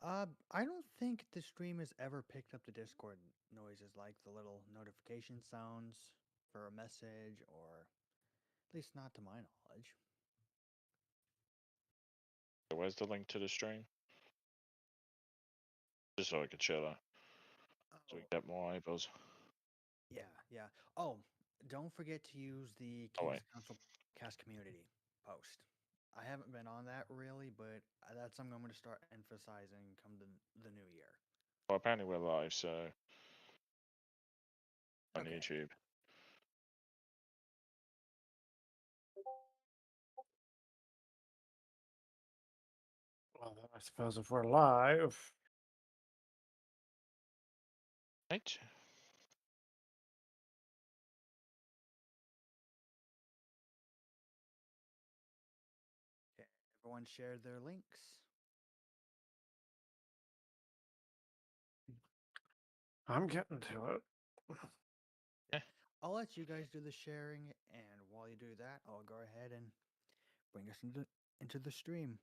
I don't think the stream has ever picked up the Discord noises like the little notification sounds for a message, or at least not to my knowledge. Where's the link to the stream? Just so I could share that, so we Oh, can get more eyeballs. yeah. Oh, don't forget to use the Oh King's wait. Council podcast community post. I haven't been on that really, but that's something I'm going to start emphasizing come the new year. Well, apparently we're live, so on Okay. YouTube. Well, then I suppose if we're live, Right. Okay. Everyone shared their links. I'm getting to it. Yeah. I'll let you guys do the sharing, and while you do that, I'll go ahead and bring us into the stream.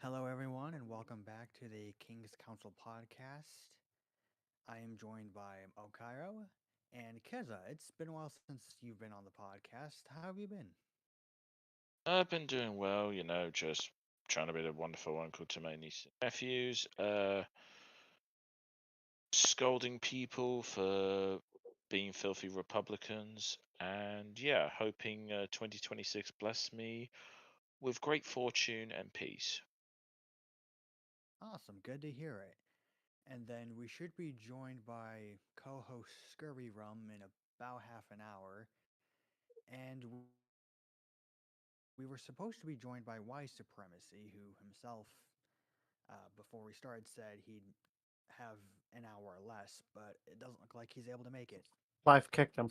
Hello, everyone, and welcome back to the King's Council podcast. I am joined by Okairo and Keza. It's been a while since you've been on the podcast. How have you been? I've been doing well, just trying to be the wonderful uncle to my niece and nephews. Scolding people for being filthy Republicans, and yeah, hoping 2026 bless me with great fortune and peace. Awesome, good to hear it. And then we should be joined by co host Scurvy Rum in about half an hour. And we were supposed to be joined by Wise Supremacy, who himself, before we started, said he'd have an hour or less, but it doesn't look like he's able to make it. Life kicked him.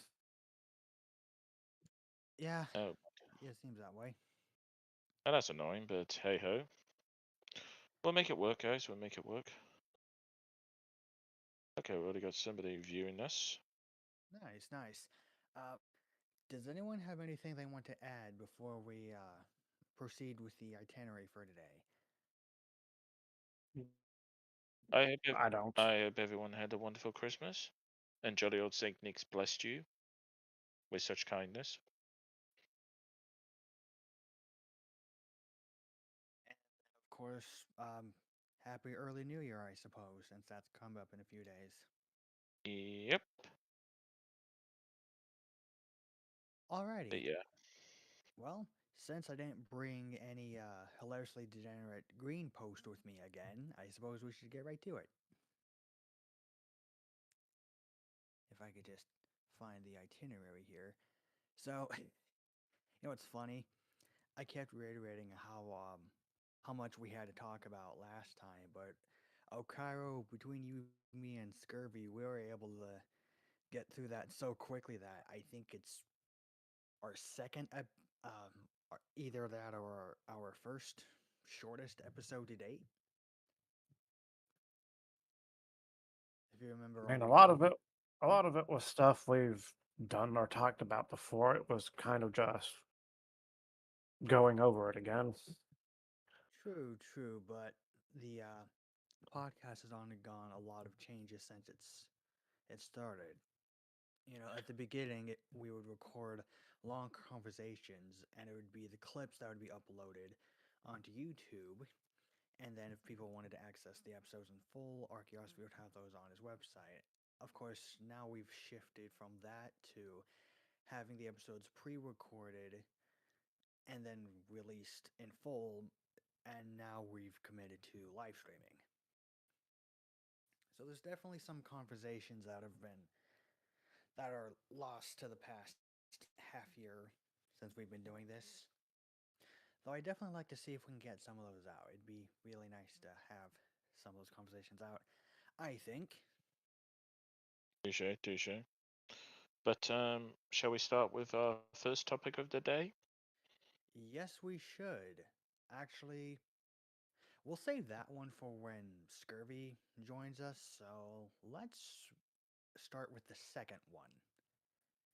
Yeah, Oh, yeah, it seems that way. that's annoying, but hey ho. We'll make it work, guys. We'll make it work. Okay, we already got somebody viewing us. Nice. Uh, does anyone have anything they want to add before we proceed with the itinerary for today? I hope, I don't. I hope everyone had a wonderful Christmas, and jolly old Saint Nick's blessed you with such kindness. And of course, happy early New Year, I suppose, since that's come up in a few days. Yep. But Alrighty. yeah, Well, since I didn't bring any hilariously degenerate green post with me again, I suppose we should get right to it. If I could just find the itinerary here. So, you know what's funny? I kept reiterating how much we had to talk about last time, but Cairo, between you, me, and Scurvy, we were able to get through that so quickly that I think it's our second, either that or our first shortest episode to date. If you remember I mean, our, a lot of it was stuff we've done or talked about before. It was kind of just going over it again. true, but the podcast has undergone a lot of changes since it started. You know, at the beginning, we would record long conversations, and it would be the clips that would be uploaded onto YouTube. And then, if people wanted to access the episodes in full, Archaeosophy would have those on his website. Of course, now we've shifted from that to having the episodes pre recorded and then released in full, and now we've committed to live streaming. So, there's definitely some conversations that are lost to the past half year since we've been doing this. Though I definitely like to see if we can get some of those out. It'd be really nice to have some of those conversations out. I think. touche, touche. But shall we start with our first topic of the day? Yes, we should. Actually, we'll save that one for when Scurvy joins us. So let's start with the second one.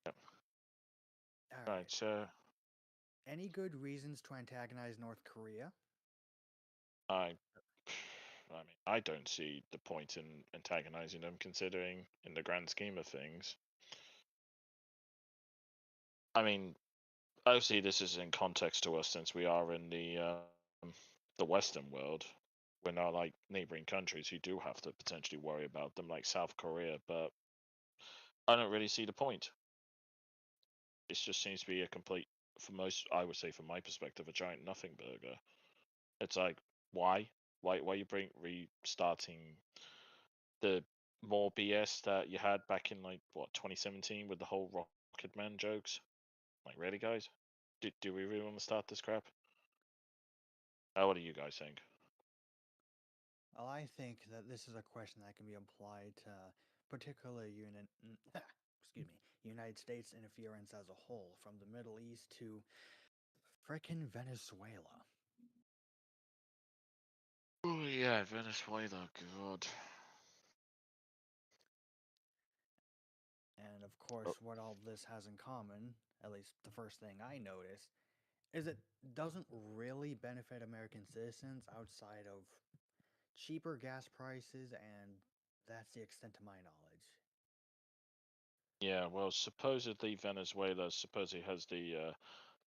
Yep. All Right. right. So Any good reasons to antagonize North Korea? I I mean, I don't see the point in antagonizing them, considering in the grand scheme of things. I mean, obviously this is in context to us since we are in the Western world. We're not like neighboring countries who do have to potentially worry about them, like South Korea. But I don't really see the point. It just seems to be a complete, for most, I would say, from my perspective, a giant nothing burger. It's like, why? Why you bring restarting the more BS that you had back in like what 2017 with the whole Rocket Man jokes? Like, really, guys? Do we really want to start this crap? What do you guys think? Well, I think that this is a question that can be applied to particularly excuse me, United States interference as a whole, from the Middle East to frickin' Venezuela. Oh yeah, Venezuela, God. And of course, what all this has in common, at least the first thing I notice, is it doesn't really benefit American citizens outside of cheaper gas prices, and that's the extent of my knowledge. Yeah, well, supposedly Venezuela supposedly has the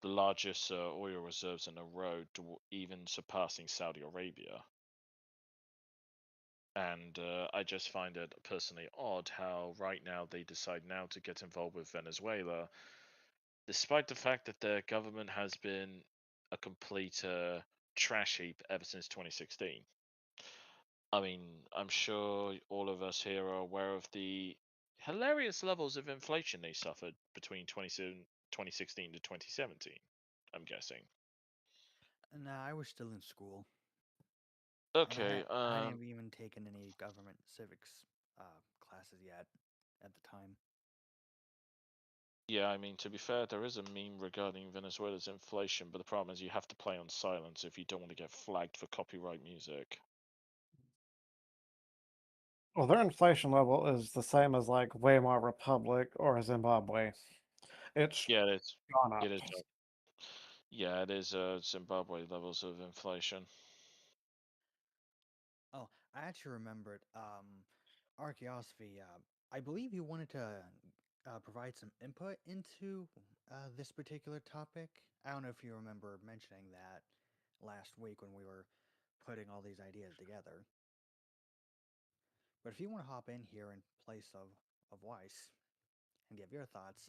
largest oil reserves in the world, even surpassing Saudi Arabia. And I just find it personally odd how right now they decide now to get involved with Venezuela, despite the fact that their government has been a complete trash heap ever since 2016. I mean, I'm sure all of us here are aware of the hilarious levels of inflation they suffered between 2016 to 2017, I'm guessing. Nah, I was still in school, and Okay, I hadn't even taken any government civics classes yet at the time. yeah, I mean, to be fair, there is a meme regarding Venezuela's inflation, but the problem is you have to play on silence if you don't want to get flagged for copyright music. Well, their inflation level is the same as like Weimar Republic or Zimbabwe. It's Yeah, it's gone up. it is. Yeah, it is Zimbabwe levels of inflation. Oh, I actually remembered. Archaeosophy. I believe you wanted to provide some input into this particular topic. I don't know if you remember mentioning that last week when we were putting all these ideas together. But if you want to hop in here in place of Weiss and give your thoughts,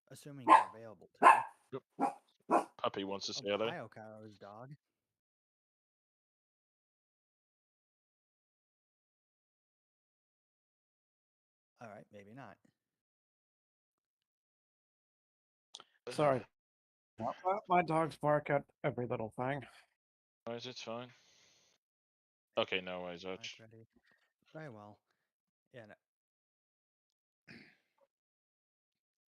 assuming you're available to. Yep. Puppy wants to say Oh, hello. hi, Okaro's dog. All right, maybe not. Sorry. My dogs bark at every little thing. Guys, it's fine. Okay, no worries, Mic Arch. ready. Very well. Yeah. No.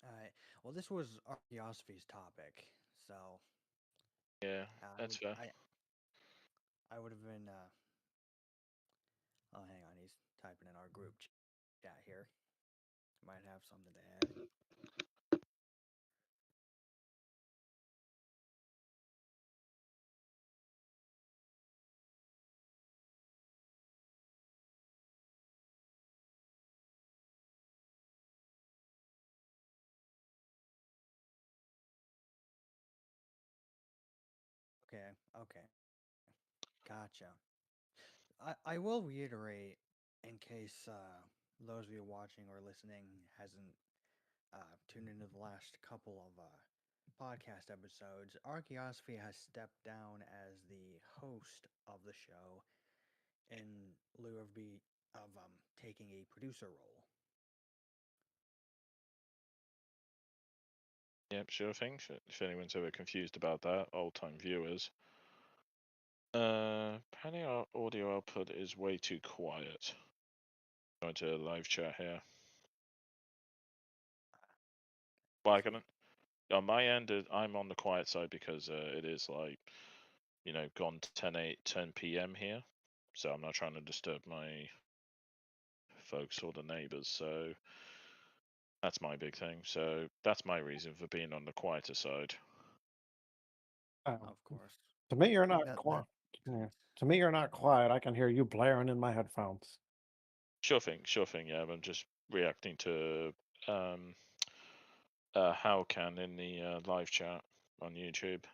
All right. Well, this was Archaeosophy's topic, so Yeah, I that's would fair. I would have been. Oh, hang on. He's typing in our group chat here. Might have something to add. Okay. Okay. Gotcha. I will reiterate, in case those of you watching or listening hasn't tuned into the last couple of podcast episodes, Archaeosophy has stepped down as the host of the show in lieu of taking a producer role. Yep, sure thing. If anyone's ever confused about that, old-time viewers. Apparently our audio output is way too quiet. Going to live chat here. Well, I can, on my end, I'm on the quiet side because it is like, gone 10 p.m. here. So I'm not trying to disturb my folks or the neighbors. So that's my big thing. So that's my reason for being on the quieter side. Oh, Of course. to me, you're not That quiet. makes Yeah. sense. To me, you're not quiet. I can hear you blaring in my headphones. Sure thing. Yeah, I'm just reacting to how can in the live chat on YouTube.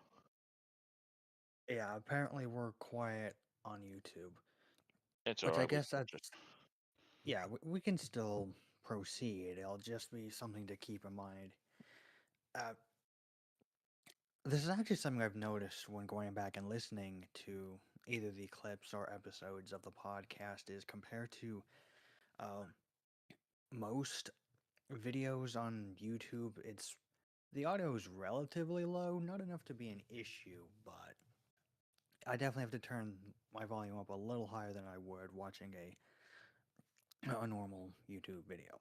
Yeah, apparently we're quiet on YouTube, It's which I alright. We guess can that's just yeah. We can still proceed. It'll just be something to keep in mind. Uh, this is actually something I've noticed when going back and listening to either the clips or episodes of the podcast is compared to uh, most videos on YouTube, the audio is relatively low, not enough to be an issue, but I definitely have to turn my volume up a little higher than I would watching a normal YouTube video.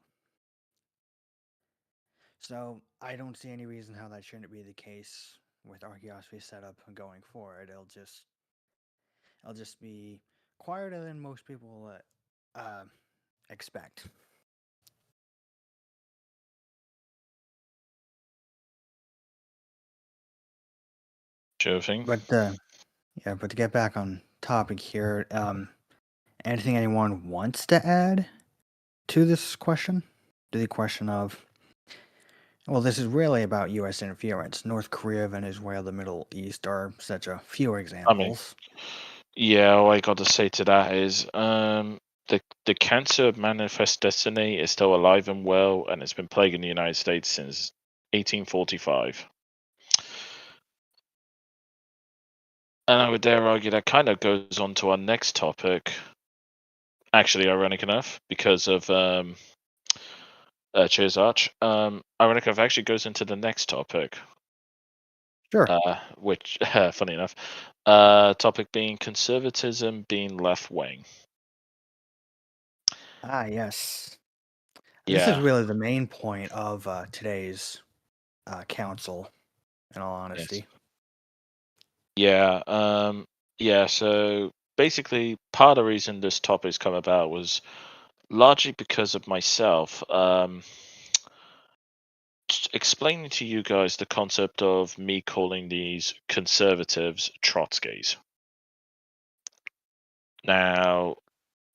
So I don't see any reason how that shouldn't be the case with Archaeosophy setup going forward. It'll just be quieter than most people expect. sure thing. But yeah, but to get back on topic here, anything anyone wants to add to this question? To the question of, well, this is really about U.S. interference. North Korea, Venezuela, the Middle East are such a few examples. Yeah, all I got to say to that is the cancer of Manifest Destiny is still alive and well, and it's been plaguing the United States since 1845. And I would dare argue that kind of goes on to our next topic. Actually, ironic enough, because of Cheers Arch. Ironic enough actually goes into the next topic. Sure. Which, funny enough, topic being conservatism being left wing. Ah, yes. This is really the main point of today's council, in all honesty. Yes. Yeah. So basically, part of the reason this topic's come about was largely because of myself. Explaining to you guys the concept of me calling these conservatives Trotskys. Now,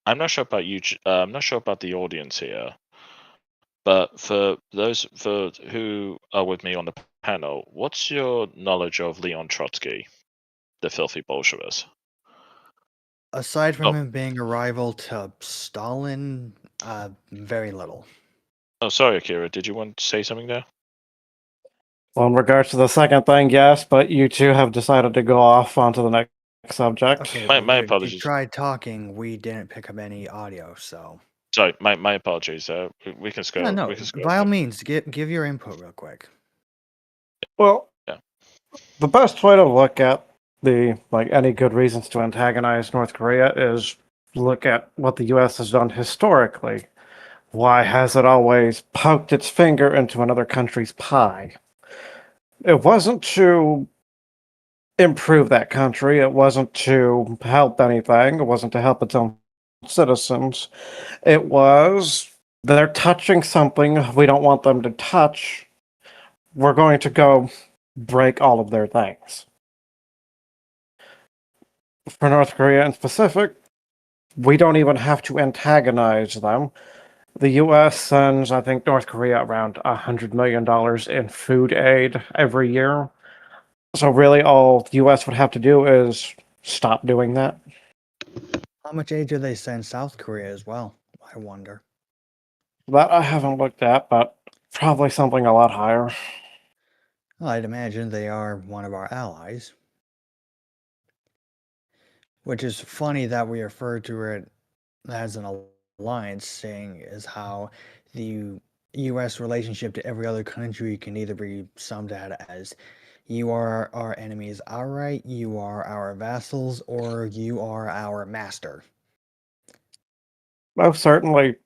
I'm not sure about you. I'm not sure about the audience here, but for those who are with me on the panel, what's your knowledge of Leon Trotsky, the filthy Bolshevist? Aside from him being a rival to Stalin, very little. Oh, sorry, Akira. Did you want to say something there? Well, in regards to the second thing, yes, but you two have decided to go off onto the next subject. Okay, My you apologies. tried talking, we didn't pick up any audio, so. Sorry, my apologies. We can scroll. No, We can scroll. by all means, give your input real quick. Well, Yeah. The best way to look at any good reasons to antagonize North Korea is look at what the U.S. has done historically. Why has it always poked its finger into another country's pie? It wasn't to improve that country. It wasn't to help anything. It wasn't to help its own citizens. It was they're touching something we don't want them to touch. We're going to go break all of their things. For North Korea in specific, we don't even have to antagonize them. The U.S. sends, I think, North Korea around $100 million in food aid every year. So really all the U.S. would have to do is stop doing that. How much aid do they send South Korea as well? I wonder. That I haven't looked at, but probably something a lot higher. Well, I'd imagine they are one of our allies. Which is funny that we refer to it as an alliance, saying is how the U.S. relationship to every other country can either be summed out as you are our enemies outright, you are our vassals, or you are our master. Most certainly,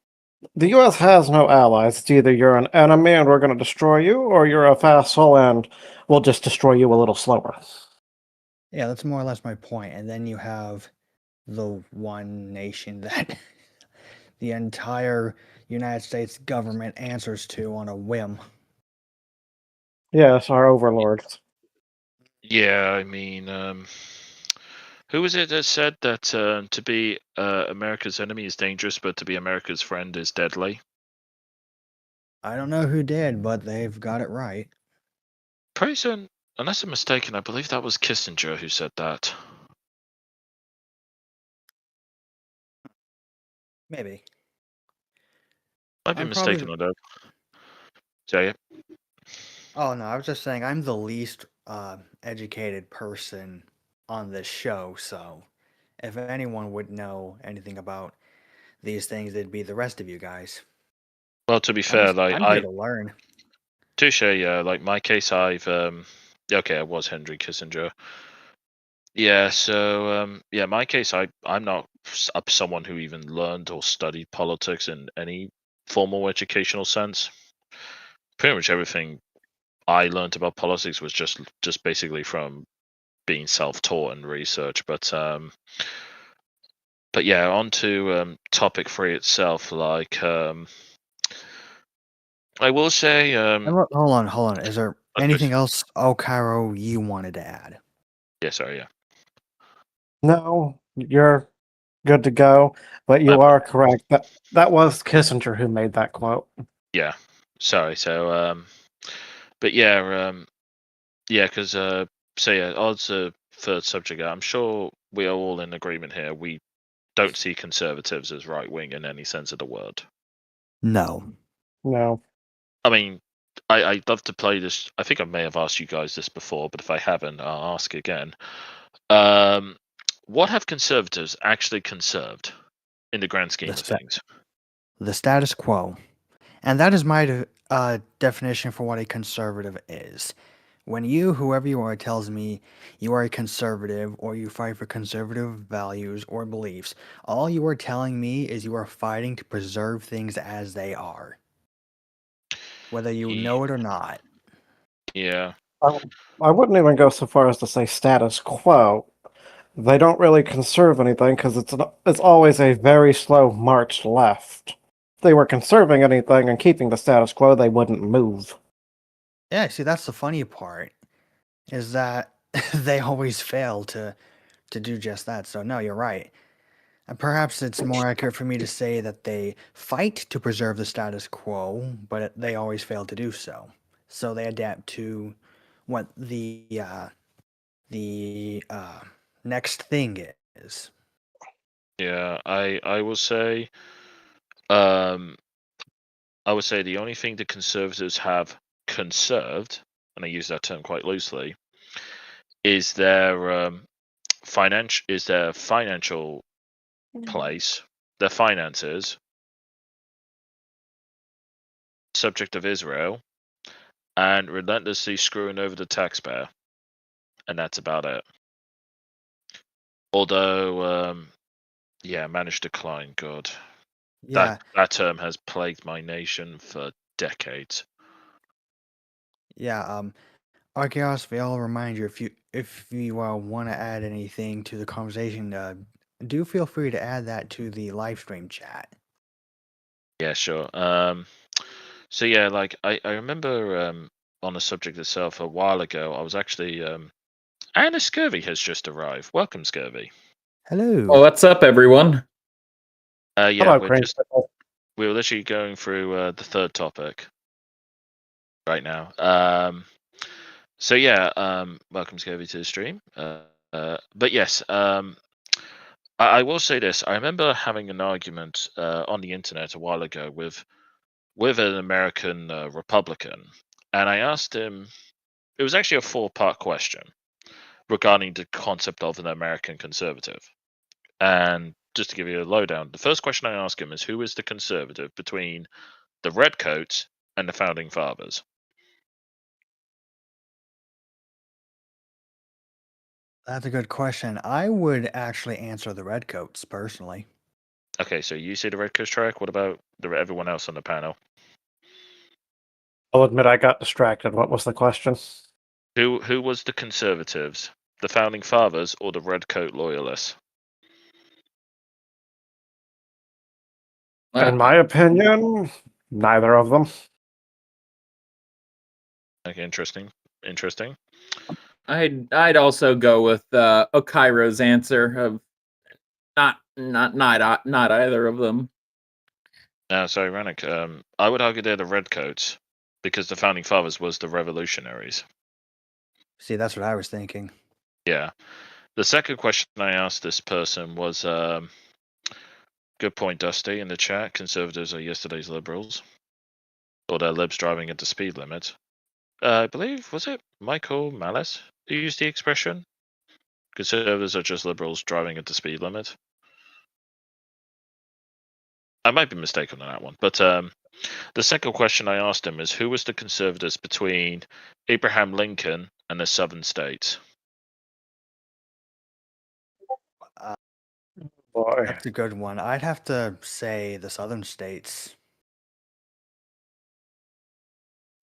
the U.S. has no allies. It's either you're an enemy and we're going to destroy you, or you're a vassal and we'll just destroy you a little slower. Yeah, that's more or less my point. And then you have the one nation that the entire United States government answers to on a whim. Yes, our overlords. Yeah, I mean, Who was it that said that to be America's enemy is dangerous, but to be America's friend is deadly? I don't know who did, but they've got it right. Pretty soon, unless I'm mistaken, I believe that was Kissinger who said that. Maybe. Might be I'm mistaken probably. on that. So yeah. Oh no, I was just saying I'm the least educated person on this show, so if anyone would know anything about these things, it'd be the rest of you guys. Well, to be I'm fair, like I'm here to learn. touche, yeah. Like my case, I was Henry Kissinger. Yeah, so yeah, my case, I'm not someone who even learned or studied politics in any formal educational sense. Pretty much everything I learned about politics was just basically from being self-taught and research. But yeah, on to topic 3 itself. Like I will say, Hold on. Is there of anything course, else, Cairo, you wanted to add? yeah, sorry, yeah, No, you're good to go. But my you are apologies. correct. That was Kissinger who made that quote. Yeah, sorry. So but yeah, yeah, because so yeah, odds third subject. I'm sure we are all in agreement here. We don't see conservatives as right wing in any sense of the word. No. No. I mean, I'd love to play this. I think I may have asked you guys this before, but if I haven't, I'll ask again. What have conservatives actually conserved in the grand The scheme of sta- things? the status quo. And that is my definition for what a conservative is. When you, whoever you are, tells me you are a conservative or you fight for conservative values or beliefs, all you are telling me is you are fighting to preserve things as they are, whether you know it or not. Yeah, I, I wouldn't even go so far as to say status quo. They don't really conserve anything because it's always a very slow march left. If they were conserving anything and keeping the status quo, they wouldn't move. Yeah, see, that's the funny part, is that they always fail to do just that. So, no, you're right. And perhaps it's more accurate for me to say that they fight to preserve the status quo, but they always fail to do so. So they adapt to what the next thing is. yeah. I will say, um, I would say the only thing the conservatives have conserved, and I use that term quite loosely, is their financial place, their finances, subject of Israel, and relentlessly screwing over the taxpayer, and that's about it. Although, yeah, managed decline. God, Yeah, that term has plagued my nation for decades. yeah. Archaeosophy, I'll remind you if you want to add anything to the conversation, do feel free to add that to the live stream chat. Yeah, sure. So yeah, like I remember on the subject itself a while ago, I was actually Anna Scurvy has just arrived. Welcome, Scurvy. Hello. Oh, what's up, everyone? Yeah, Hello, we're Crane. we're literally going through the third topic right now. So yeah, welcome Scurvy to the stream. But yes, I will say this. I remember having an argument on the internet a while ago with an American Republican, and I asked him. It was actually a 4-part question regarding the concept of an American conservative. And just to give you a lowdown, the first question I ask him is who is the conservative between the Redcoats and the Founding Fathers? That's a good question. I would actually answer the Redcoats personally. Okay, so you see the Redcoats track. What about everyone else on the panel? I'll admit I got distracted. What was the question? Who was the conservatives? The Founding Fathers or the Redcoat Loyalists? In my opinion, neither of them. Okay, interesting. I'd also go with Okairo's answer of not either of them. So ironic. I would argue they're the redcoats because the founding fathers was the revolutionaries. See, that's what I was thinking. Yeah. The second question I asked this person was, good point, Dusty, in the chat. Conservatives are yesterday's liberals. Or they're libs driving at the speed limit. I believe, was it Michael Malice who used the expression? Conservatives are just liberals driving at the speed limit. I might be mistaken on that one. But the second question I asked him is, who was the conservatives between Abraham Lincoln and the southern states? Boy. That's a good one. I'd have to say the southern states.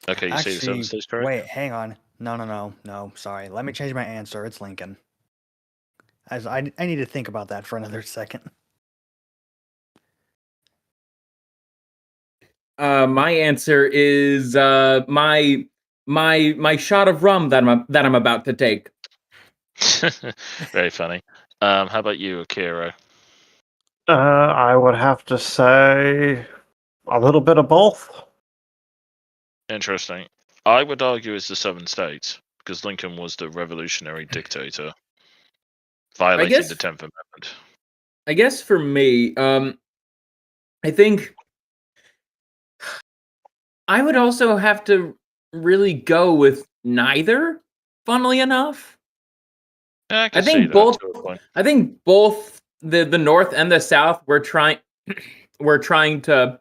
Okay, you say the southern Actually, states, correct? wait, hang on. No. Sorry. Let me change my answer. It's Lincoln. As I need to think about that for another second. My answer is my shot of rum that I'm about to take. Very funny. How about you, Akira? I would have to say a little bit of both. Interesting. I would argue it's the southern states because Lincoln was the revolutionary dictator, violating guess- the 10th Amendment. I guess for me, I think I would also have to really go with neither. Funnily enough, Yeah, I can I see think that both. to a point. I think both the North and the South were trying to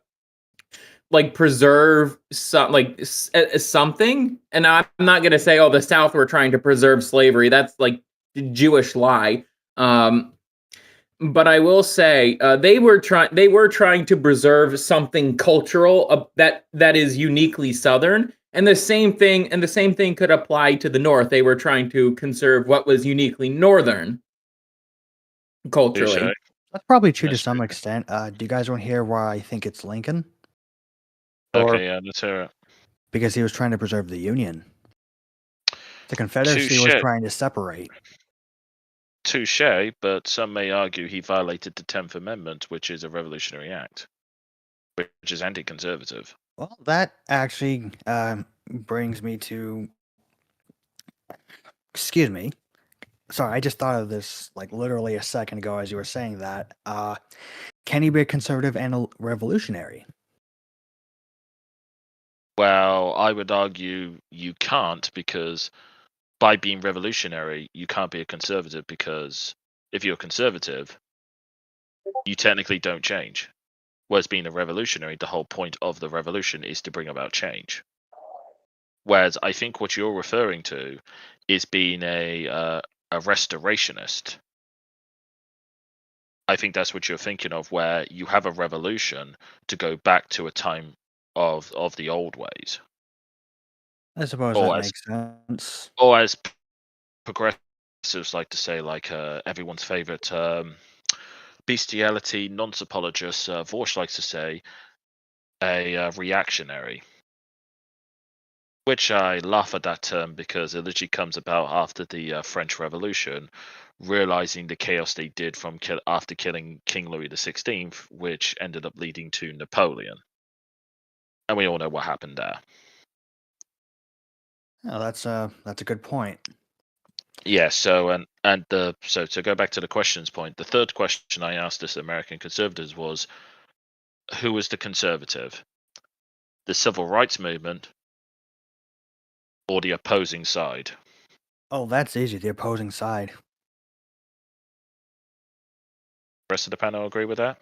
like preserve something. And I'm not gonna say, oh, the South were trying to preserve slavery. That's like Jewish lie. But I will say they were trying to preserve something cultural that is uniquely Southern. And the same thing could apply to the North. They were trying to conserve what was uniquely Northern culturally. Touche. That's probably true to That's some true. extent. Do you guys want to hear why I think it's Lincoln? Okay, yeah, let's hear it. Because he was trying to preserve the Union. The Confederacy was Touche. trying to separate. Touche, but some may argue he violated the 10th Amendment, which is a revolutionary act, which is anti-conservative. Well, that actually brings me to. Excuse me. Sorry, I just thought of this like literally a second ago as you were saying that. Can he be a conservative and a revolutionary? Well, I would argue you can't, because by being revolutionary, you can't be a conservative, because if you're a conservative, you technically don't change. Whereas being a revolutionary, the whole point of the revolution is to bring about change. Whereas I think what you're referring to is being a restorationist. I think that's what you're thinking of, where you have a revolution to go back to a time of the old ways. I suppose Or that as- makes sense. Or as progressives like to say, like everyone's favorite bestiality non-apologist Vorsch likes to say, a reactionary. Which I laugh at that term because it literally comes about after the French Revolution, realizing the chaos they did from after killing King Louis XVI, which ended up leading to Napoleon. And we all know what happened there. Oh, that's a good point. Yeah, so so to go back to the questions point, the third question I asked this American conservatives was, who was the conservative? The civil rights movement or the opposing side? Oh, that's easy. The opposing side. The rest of the panel agree with that?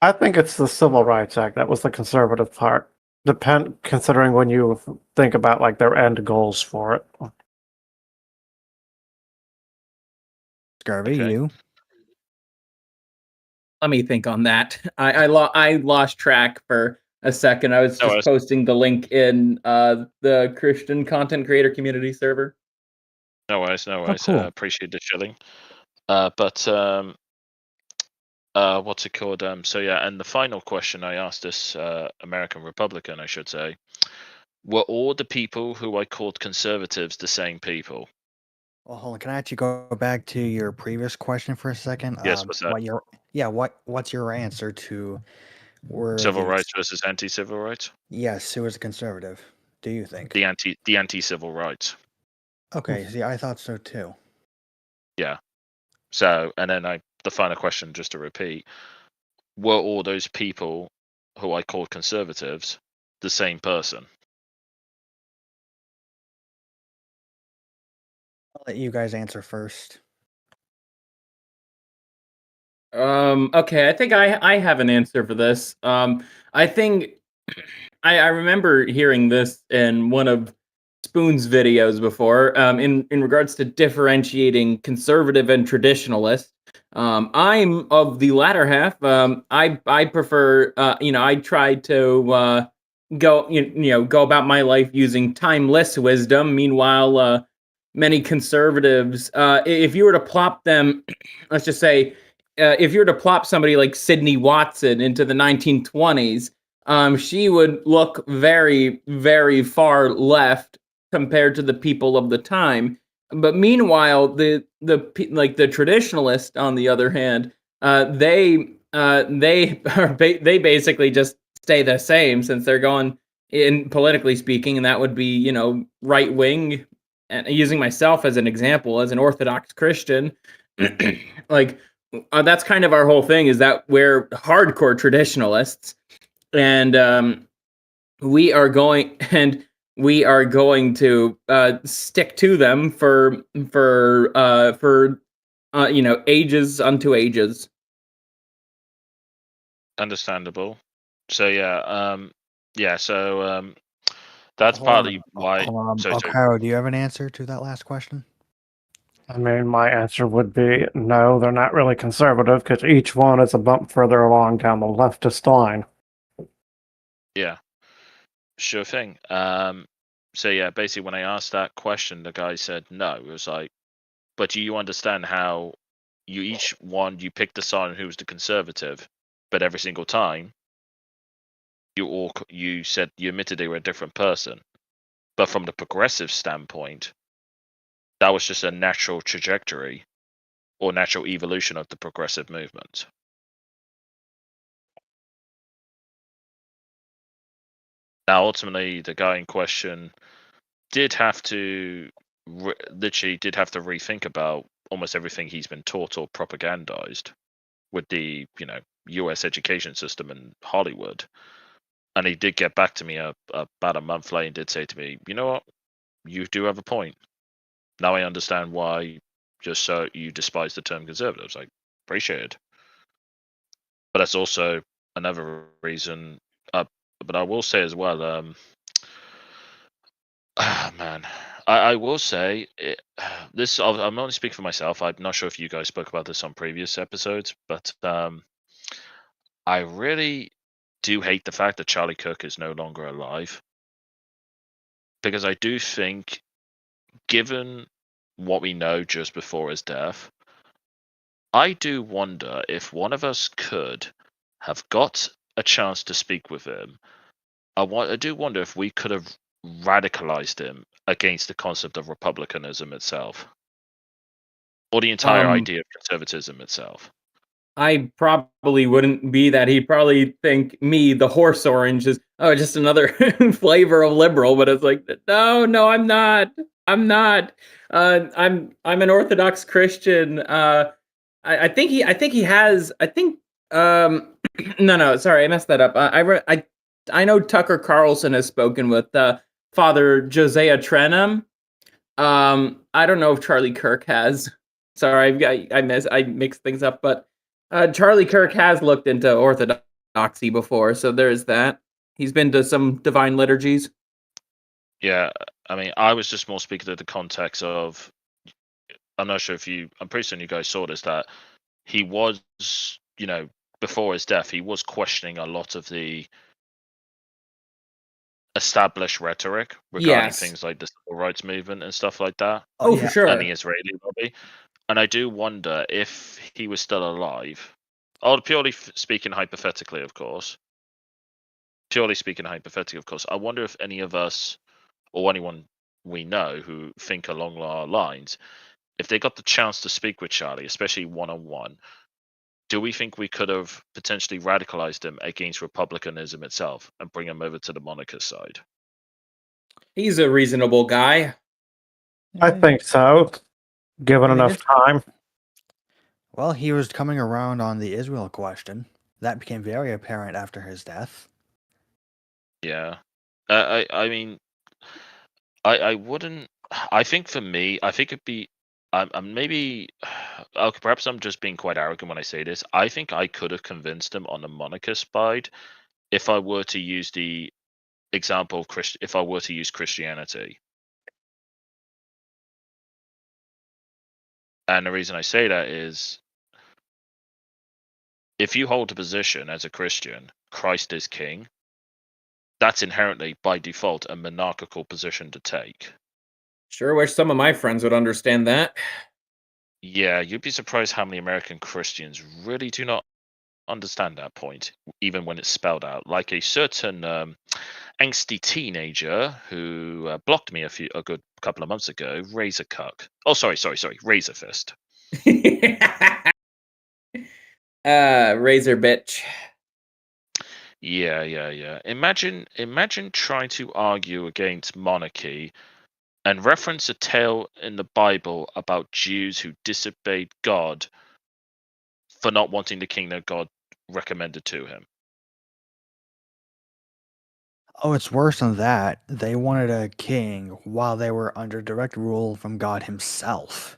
I think it's the Civil Rights Act that was the conservative part. Considering when you think about like their end goals for it. Scurvy, Okay. you. Let me think on that. I lost track for a second. I was No just worries. posting the link in the Christian content creator community server. No worries, no worries. cool. Appreciate the shilling. But what's it called? So yeah, and the final question I asked this American Republican, I should say, were all the people who I called conservatives the same people? Well, hold on. Can I actually go back to your previous question for a second? Yes, what's that? What's your answer to were Civil the rights versus anti-civil rights? yes, who was a conservative? Do you think? The anti-civil rights. Okay, see, I thought so too. Yeah. So, and then the final question, just to repeat, were all those people who I called conservatives the same person? I'll let you guys answer first. Okay, I think I have an answer for this. I think I remember hearing this in one of Spoon's videos before. In regards to differentiating conservative and traditionalist. I'm of the latter half. I prefer. I try to go about my life using timeless wisdom. Meanwhile, many conservatives, if you were to plop them, let's just say, if you were to plop somebody like Sydney Watson into the 1920s, she would look very, very far left compared to the people of the time. But meanwhile, the traditionalists, on the other hand, they basically just stay the same, since they're going in politically speaking, and that would be right wing. And using myself as an example, as an Orthodox Christian, like that's kind of our whole thing, is that we're hardcore traditionalists, and we are going to stick to them for ages unto ages. Understandable. So that's Hold partly on. why. Hold on. So Caro, do you have an answer to that last question? I mean, my answer would be no, they're not really conservative because each one is a bump further along down the leftist line. yeah, sure thing. Basically, when I asked that question, the guy said no. It was like, but do you understand how you picked the side who was the conservative, but every single time you said you admitted they were a different person, but from the progressive standpoint, that was just a natural trajectory or natural evolution of the progressive movement. Now, ultimately, the guy in question did have to rethink about almost everything he's been taught or propagandized with the U.S. education system in Hollywood. And he did get back to me about a month later and did say to me, you know what, you do have a point. Now I understand why just so you despise the term conservatives. I appreciate it. But that's also another reason. But I will say as well, man, I will say this. I'm only speaking for myself. I'm not sure if you guys spoke about this on previous episodes, but I really do hate the fact that Charlie Kirk is no longer alive, because I do think, given what we know just before his death, I do wonder if one of us could have got a chance to speak with him. I do wonder if we could have radicalized him against the concept of republicanism itself, or the entire idea of conservatism itself. I probably wouldn't be that. He'd probably think me, the horse orange, is just another flavor of liberal. But it's like, no, I'm not. I'm not. I'm an Orthodox Christian. I think he has. I think no, sorry, I messed that up. I know Tucker Carlson has spoken with Father Josiah Trenum. I don't know if Charlie Kirk has. Sorry, I mixed things up, but Charlie Kirk has looked into orthodoxy before, so there's that. He's been to some divine liturgies. Yeah, I mean, I was just more speaking to the context of, I'm not sure if I'm pretty certain you guys saw this, that he was, before his death, he was questioning a lot of the established rhetoric regarding things like the civil rights movement and stuff like that. Oh, for sure. And the Israeli lobby. And I do wonder if he was still alive, purely speaking hypothetically, of course, purely speaking, hypothetical, of course. I wonder if any of us or anyone we know who think along our lines, if they got the chance to speak with Charlie, especially one-on-one, do we think we could have potentially radicalized him against republicanism itself and bring him over to the monarchist side? He's a reasonable guy. I Yeah, think so, given I mean, enough time. well, he was coming around on the Israel question. That became very apparent after his death. Yeah. I mean, I wouldn't. I think for me, I think it'd be. I'm maybe. Okay, perhaps I'm just being quite arrogant when I say this. I think I could have convinced him on the monarchist side if I were to use the example of if I were to use Christianity. And the reason I say that is, if you hold a position as a Christian, Christ is king, that's inherently by default a monarchical position to take. Sure wish some of my friends would understand that. Yeah, you'd be surprised how many American Christians really do not understand that point, even when it's spelled out. Like a certain angsty teenager who blocked me a good couple of months ago, Razor Cuck. Oh, sorry, Razor Fist. Razor bitch. Yeah. Imagine trying to argue against monarchy and reference a tale in the Bible about Jews who disobeyed God for not wanting the king that God recommended to him. Oh, it's worse than that. They wanted a king while they were under direct rule from God himself.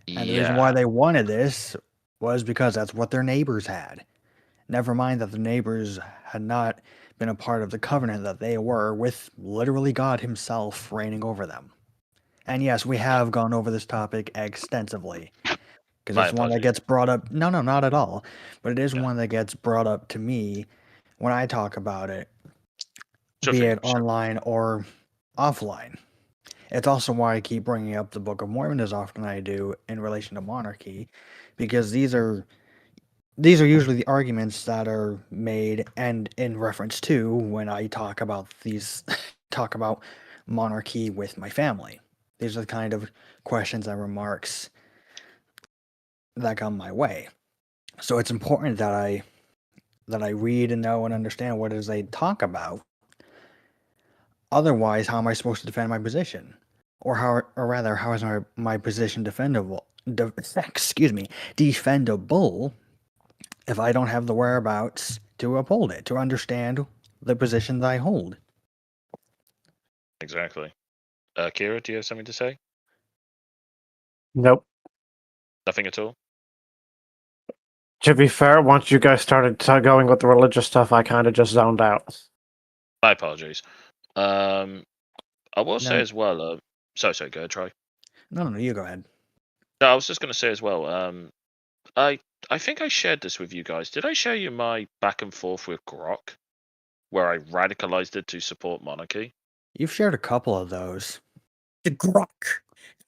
And the reason why Yeah, they wanted this was because that's what their neighbors had. Never mind that the neighbors had not been a part of the covenant that they were with literally God himself reigning over them. And yes, we have gone over this topic extensively because my it's one that apologies. gets brought up. No, not at all. But it is Yeah. one that gets brought up to me when I talk about it, Sure be thing. it online or offline. It's also why I keep bringing up the Book of Mormon as often as I do in relation to monarchy, because these are usually the arguments that are made and in reference to when I talk about talk about monarchy with my family. These are the kind of questions and remarks that come my way. So it's important that I read and know and understand what it is they talk about. Otherwise, how am I supposed to defend my position? Or rather, how is my position defendable? Excuse me, defendable if I don't have the whereabouts to uphold it, to understand the positions I hold. Exactly. Kira, do you have something to say? Nope. Nothing at all? To be fair, once you guys started going with the religious stuff, I kind of just zoned out. My apologies. I will say No, as well. Sorry, go ahead, Troy. no, you go ahead. No, I was just going to say as well. I think I shared this with you guys. Did I share you my back and forth with Grok, where I radicalized it to support monarchy? You've shared a couple of those. The Grok.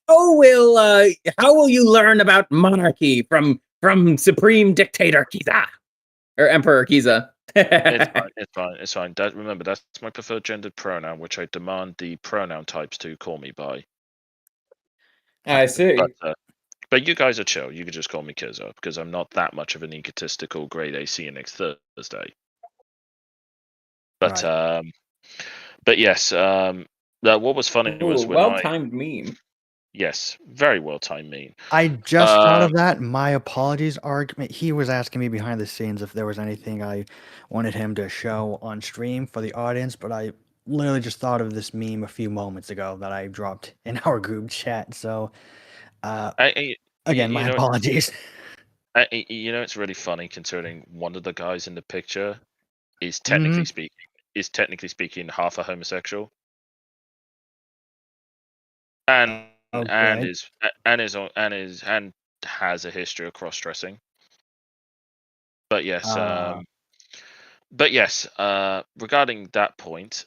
How will you learn about monarchy from Supreme Dictator Kiza or Emperor Kiza? It's fine. Remember, that's my preferred gendered pronoun, which I demand the pronoun types to call me by. I see. But you guys are chill. You can just call me Kizzo because I'm not that much of an egotistical grade AC next Thursday. But Right. but yes, what was funny was when well-timed meme. Yes, very well timed meme. I just thought of that. My apologies argument. He was asking me behind the scenes if there was anything I wanted him to show on stream for the audience, but I literally just thought of this meme a few moments ago that I dropped in our group chat. So, again, my apologies. It's really funny considering one of the guys in the picture is technically speaking half a homosexual, and Okay. has a history of cross dressing. But yes, regarding that point,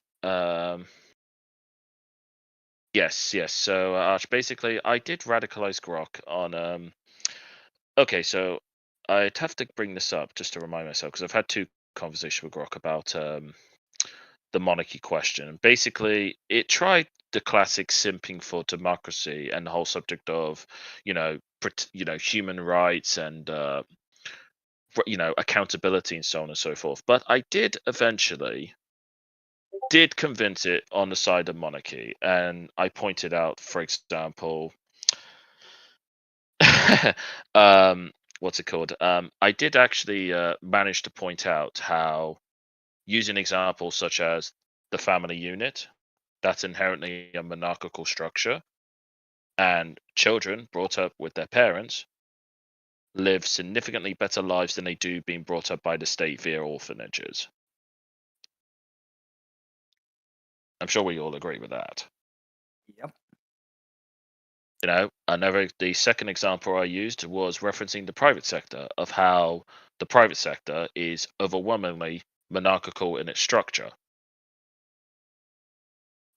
yes. So Arch, basically, I did radicalize Grok on. Okay, so I'd have to bring this up just to remind myself because I've had two conversations with Grok about the monarchy question. Basically, it tried the classic simping for democracy and the whole subject of, human rights and accountability and so on and so forth. But I did eventually convince it on the side of monarchy, and I pointed out, for example, what's it called? I did actually manage to point out how, using examples such as the family unit, that's inherently a monarchical structure, and children brought up with their parents live significantly better lives than they do being brought up by the state via orphanages. I'm sure we all agree with that. Yep. The second example I used was referencing the private sector, of how the private sector is overwhelmingly monarchical in its structure.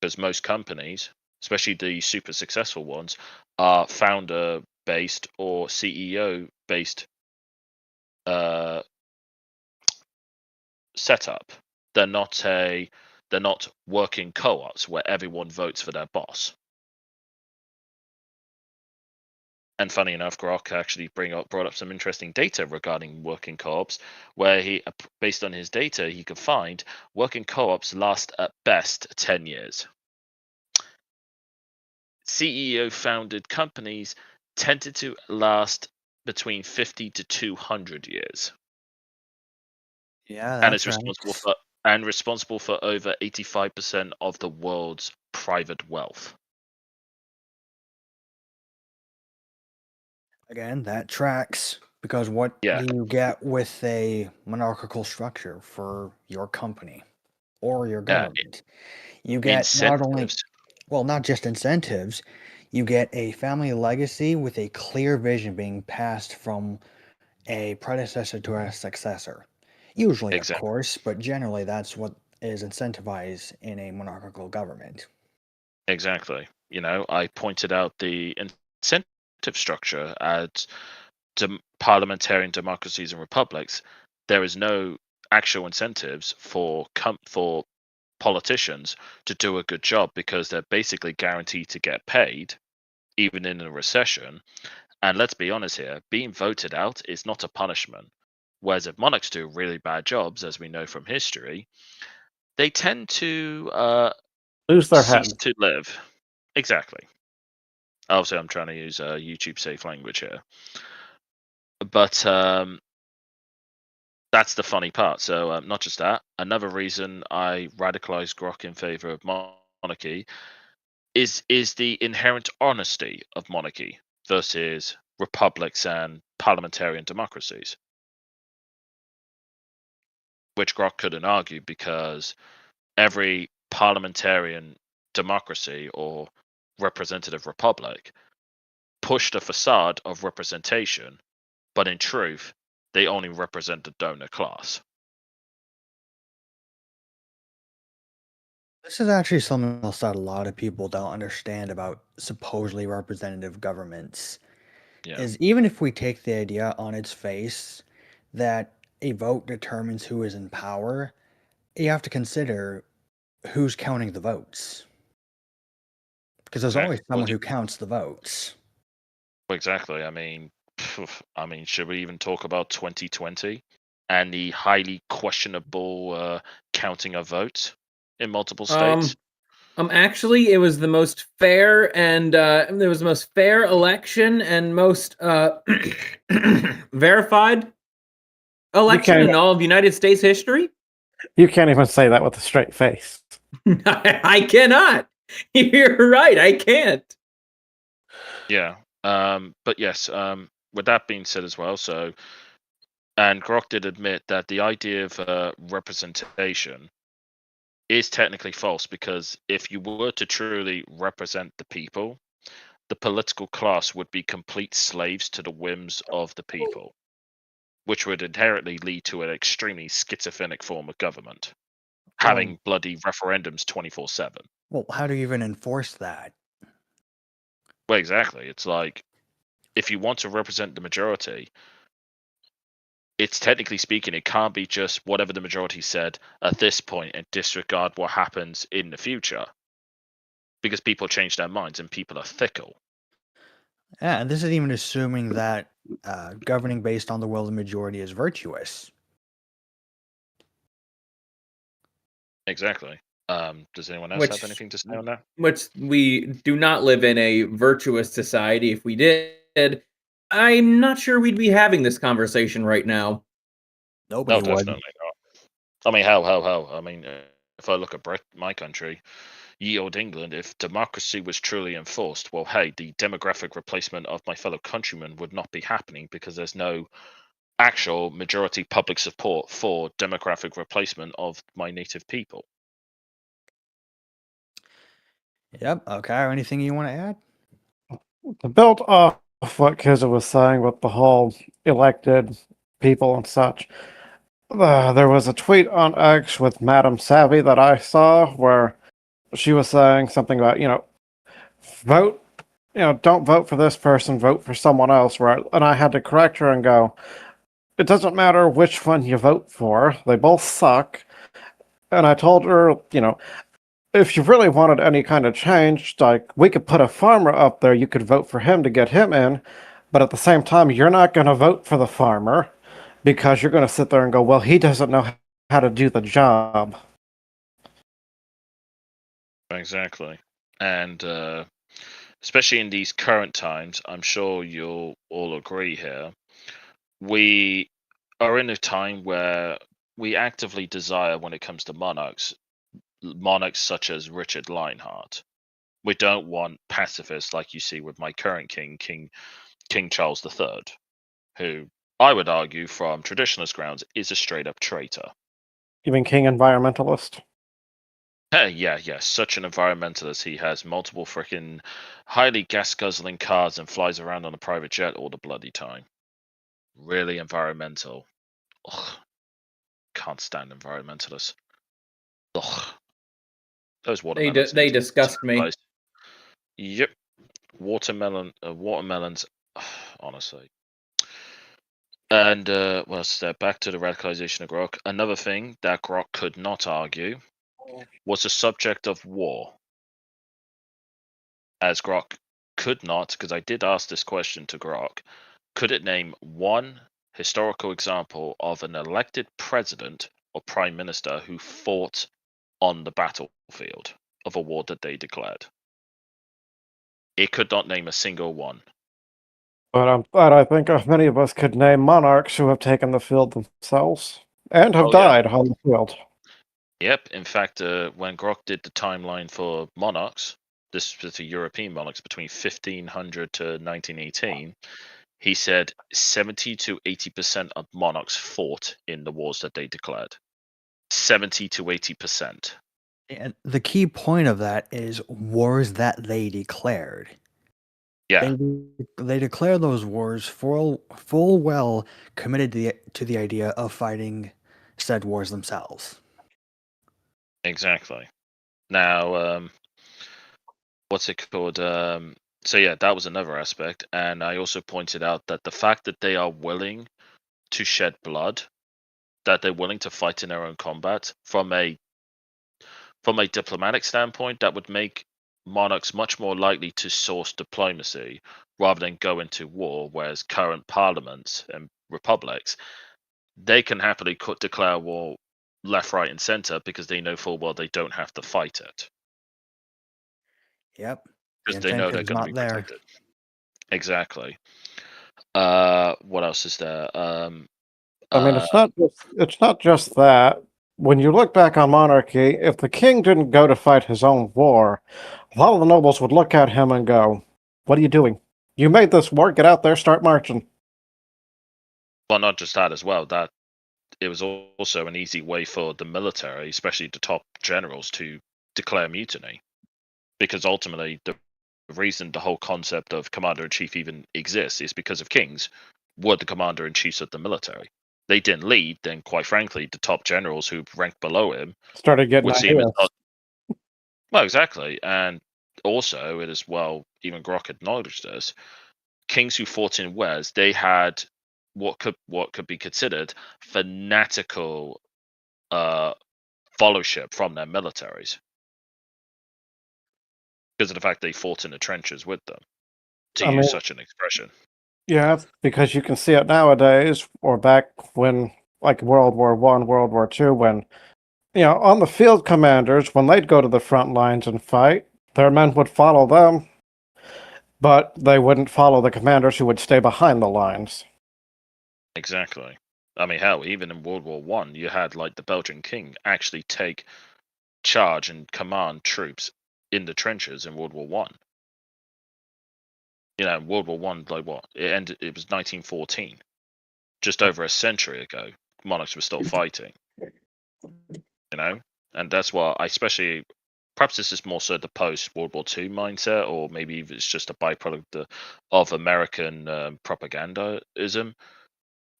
Because most companies, especially the super successful ones, are founder based or CEO based setup. They're not working co-ops where everyone votes for their boss. And funny enough, Grok actually brought up some interesting data regarding working co-ops, where based on his data, he could find working co-ops last at best 10 years. CEO-founded companies tended to last between 50 to 200 years. Yeah, And that's is responsible for over 85% of the world's private wealth. Again, that tracks, because what Yeah. do you get with a monarchical structure for your company or your government? You get not only, Incentives. well, not just incentives, you get a family legacy with a clear vision being passed from a predecessor to a successor. Usually, of Exactly. course, but generally that's what is incentivized in a monarchical government. Exactly. I pointed out the incentive structure at parliamentarian democracies and republics. There is no actual incentives for politicians to do a good job, because they're basically guaranteed to get paid even in a recession. And let's be honest here, being voted out is not a punishment. Whereas if monarchs do really bad jobs, as we know from history, they tend to Lose their cease head. to live. Exactly. Obviously, I'm trying to use YouTube safe language here, but that's the funny part. So not just that. Another reason I radicalized Grok in favor of monarchy is the inherent honesty of monarchy versus republics and parliamentarian democracies, which Grok couldn't argue, because every parliamentarian democracy or representative republic pushed a facade of representation, but in truth, they only represent the donor class. This is actually something else that a lot of people don't understand about supposedly representative governments. Yeah, Is even if we take the idea on its face that a vote determines who is in power, you have to consider who's counting the votes. Because there's always exactly. someone who counts the votes. Exactly. Should we even talk about 2020 and the highly questionable counting of votes in multiple states? Actually, it was the most fair, and there was the most fair election and most verified election in all of United States history. You can't even say that with a straight face. I cannot. You're right. I can't. Yeah. But yes. With that being said as well, and Grok did admit that the idea of representation is technically false, because if you were to truly represent the people, the political class would be complete slaves to the whims of the people, which would inherently lead to an extremely schizophrenic form of government, having bloody referendums 24/7. Well, how do you even enforce that? Well, exactly. It's like, if you want to represent the majority, it's technically speaking, it can't be just whatever the majority said at this point and disregard what happens in the future, because people change their minds and people are fickle. Yeah, and this is even assuming that governing based on the will of the majority is virtuous. Exactly. Does anyone else have anything to say on that? Which we do not live in a virtuous society. If we did, I'm not sure we'd be having this conversation right now. Nobody No, would. definitely not. I mean, hell. I mean, if I look at my country, ye old England, if democracy was truly enforced, well, hey, the demographic replacement of my fellow countrymen would not be happening because there's no actual majority public support for demographic replacement of my native people. Yep. Okay. Anything you want to add? To build off what Kizza was saying with the whole elected people and such, there was a tweet on X with Madam Savvy that I saw where she was saying something about, vote, don't vote for this person, vote for someone else, right? And I had to correct her and go, it doesn't matter which one you vote for, they both suck. And I told her, if you really wanted any kind of change, like, we could put a farmer up there, you could vote for him to get him in, but at the same time, you're not going to vote for the farmer because you're going to sit there and go, well, he doesn't know how to do the job. Exactly. And especially in these current times, I'm sure you'll all agree here, we are in a time where we actively desire, when it comes to monarchs such as Richard Lionheart. We don't want pacifists like you see with my current King Charles III, who I would argue from traditionalist grounds is a straight up traitor. You mean King Environmentalist? Yeah, such an environmentalist. He has multiple freaking highly gas guzzling cars and flies around on a private jet all the bloody time. Really environmental. Ugh. Can't stand environmentalists. Ugh. Those watermelons. They disgust me. Yep. Watermelons. Honestly. And what else is there? Back to the radicalization of Grok. Another thing that Grok could not argue was the subject of war. As Grok could not, because I did ask this question to Grok, could it name one historical example of an elected president or prime minister who fought on the battlefield of a war that they declared? It could not name a single one. But I think many of us could name monarchs who have taken the field themselves and have died on the field. Yep. In fact, when Grok did the timeline for monarchs, this was the European monarchs between 1500 to 1918, he said 70 to 80% of monarchs fought in the wars that they declared. 70 to 80%. And the key point of that is wars that they declared. Yeah. They declare those wars full well committed to the idea of fighting said wars themselves. Exactly. Now, what's it called? So yeah, that was another aspect, and I also pointed out that the fact that they are willing to shed blood, that they're willing to fight in their own combat, from a diplomatic standpoint, that would make monarchs much more likely to source diplomacy rather than go into war. Whereas current parliaments and republics, they can happily declare war left, right, and center because they know full well they don't have to fight it. Yep. Because they know they're going to be protected. Exactly. What else is there? I mean, it's not just that. When you look back on monarchy, if the king didn't go to fight his own war, a lot of the nobles would look at him and go, "What are you doing? You made this war. Get out there, start marching." Well, not just that as well. That it was also an easy way for the military, especially the top generals, to declare mutiny, because ultimately the reason the whole concept of commander-in-chief even exists is because of kings were the commander-in-chiefs of the military. They didn't lead, then quite frankly, the top generals who ranked below him started getting would see him as ideas. well, exactly. And also, it is, well, even Grok acknowledged this, kings who fought in wars, they had what could be considered fanatical followship from their militaries because of the fact they fought in the trenches with them, to I use mean, such an expression. yeah, because you can see it nowadays or back when, like World War One, World War Two, when on the field commanders, when they'd go to the front lines and fight, their men would follow them, but they wouldn't follow the commanders who would stay behind the lines. Exactly. I mean, hell, even in World War One, you had like the Belgian king actually take charge and command troops in the trenches in World War One. World War One, like what? It ended. It was 1914, just over a century ago. Monarchs were still fighting. And that's why I especially. Perhaps this is more so the post-World War II mindset, or maybe it's just a byproduct of American propagandaism.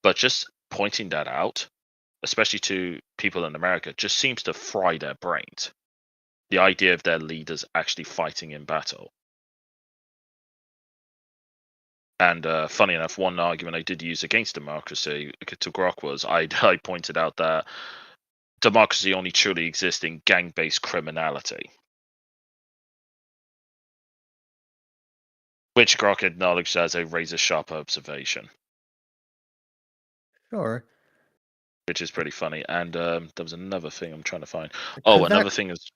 But just pointing that out, especially to people in America, just seems to fry their brains. The idea of their leaders actually fighting in battle. And funny enough, one argument I did use against democracy to Grok was I pointed out that democracy only truly exists in gang-based criminality. Which Grok acknowledged as a razor-sharp observation. Sure. Which is pretty funny. And there was another thing I'm trying to find. Could Another that, thing is...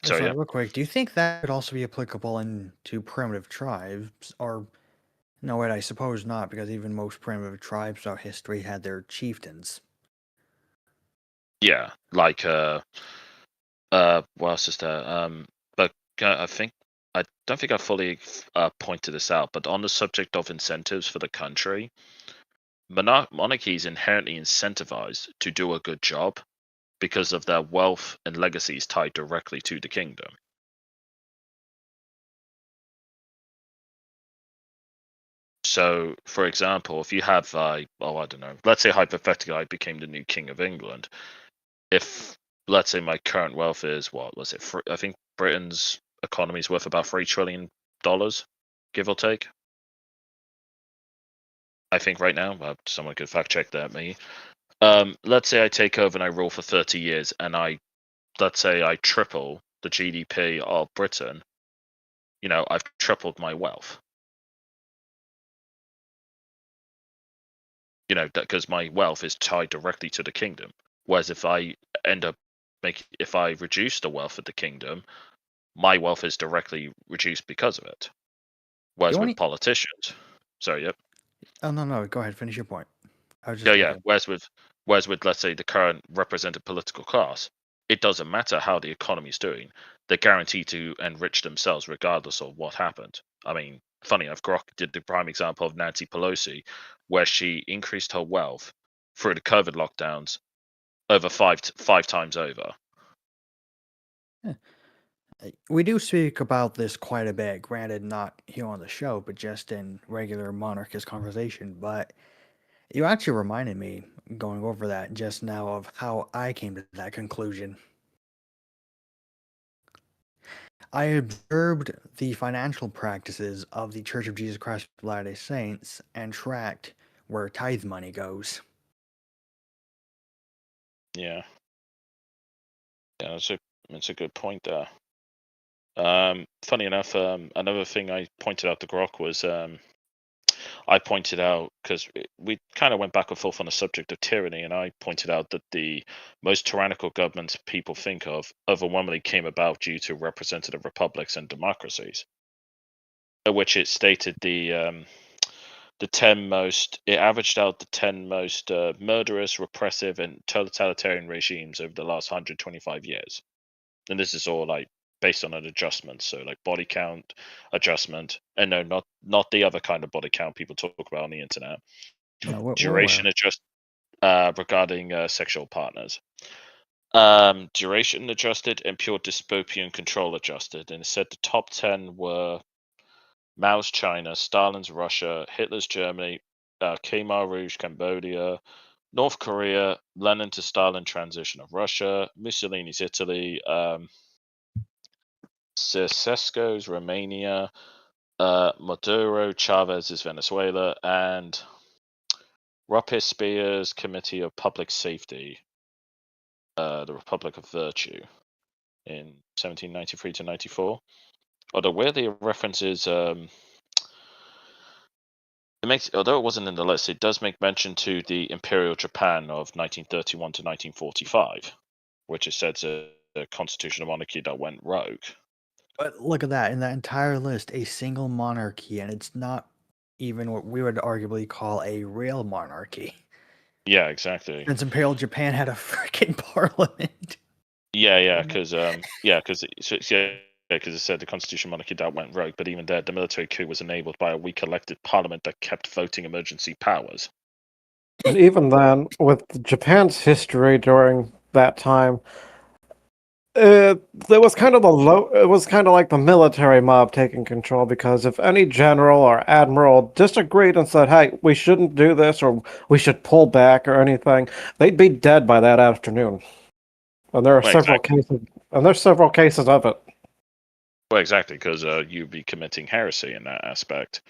sorry, Sorry, real quick. Do you think that could also be applicable into primitive tribes? Or, no, wait, I suppose not, because even most primitive tribes throughout history had their chieftains. yeah. Like, what else is there? But I don't think I fully pointed this out, but on the subject of incentives for the country, monarchy is inherently incentivized to do a good job because of their wealth and legacies tied directly to the kingdom. So, for example, if you have, I don't know, let's say hypothetically I became the new king of England. If, let's say, my current wealth is, what was it? I think Britain's economy is worth about $3 trillion, give or take. I think right now, someone could fact check that, me. Let's say I take over and I rule for 30 years, and let's say I triple the GDP of Britain. I've tripled my wealth. Because my wealth is tied directly to the kingdom. Whereas if I if I reduce the wealth of the kingdom, my wealth is directly reduced because of it. Whereas with politicians, sorry, yep. Oh, no, go ahead, finish your point. I was just Whereas with let's say the current represented political class, it doesn't matter how the economy is doing; they're guaranteed to enrich themselves regardless of what happened. I mean, funny enough, Grok did the prime example of Nancy Pelosi, where she increased her wealth through the COVID lockdowns over five times over. We do speak about this quite a bit, granted not here on the show, but just in regular monarchist conversation. But you actually reminded me, going over that just now, of how I came to that conclusion. I observed the financial practices of the Church of Jesus Christ of Latter-day Saints and tracked where tithe money goes. Yeah, that's a good point there. Funny enough, another thing I pointed out to Grok was I pointed out, because we kind of went back and forth on the subject of tyranny, and I pointed out that the most tyrannical governments people think of overwhelmingly came about due to representative republics and democracies, which it stated the 10 most, it averaged out the 10 most murderous, repressive, and totalitarian regimes over the last 125 years. And this is all like based on an adjustment, so like body count adjustment, and no, not the other kind of body count people talk about on the internet. No, Duration adjust regarding sexual partners. Duration adjusted and pure dystopian control adjusted, and it said the top 10 were Mao's China, Stalin's Russia, Hitler's Germany, Khmer Rouge Cambodia, North Korea, Lenin to Stalin transition of Russia, Mussolini's Italy, Ceausescu's Romania, Maduro, Chavez's Venezuela, and Robespierre's Committee of Public Safety, the Republic of Virtue, in 1793 to 94. Although weirdly, it references although it wasn't in the list, it does make mention to the Imperial Japan of 1931 to 1945, which is said to a constitutional monarchy that went rogue. But look at that. In that entire list, a single monarchy, and it's not even what we would arguably call a real monarchy. Yeah, exactly. Since Imperial Japan had a freaking parliament. Yeah, because it said the constitutional monarchy that went rogue, but even there, the military coup was enabled by a weak elected parliament that kept voting emergency powers. And even then, with Japan's history during that time, it was kind of it was kind of like the military mob taking control, because if any general or admiral disagreed and said, "Hey, we shouldn't do this," or "We should pull back," or anything, they'd be dead by that afternoon. And there are Well, several cases, and there's several cases of it. Well, exactly, because you'd be committing heresy in that aspect.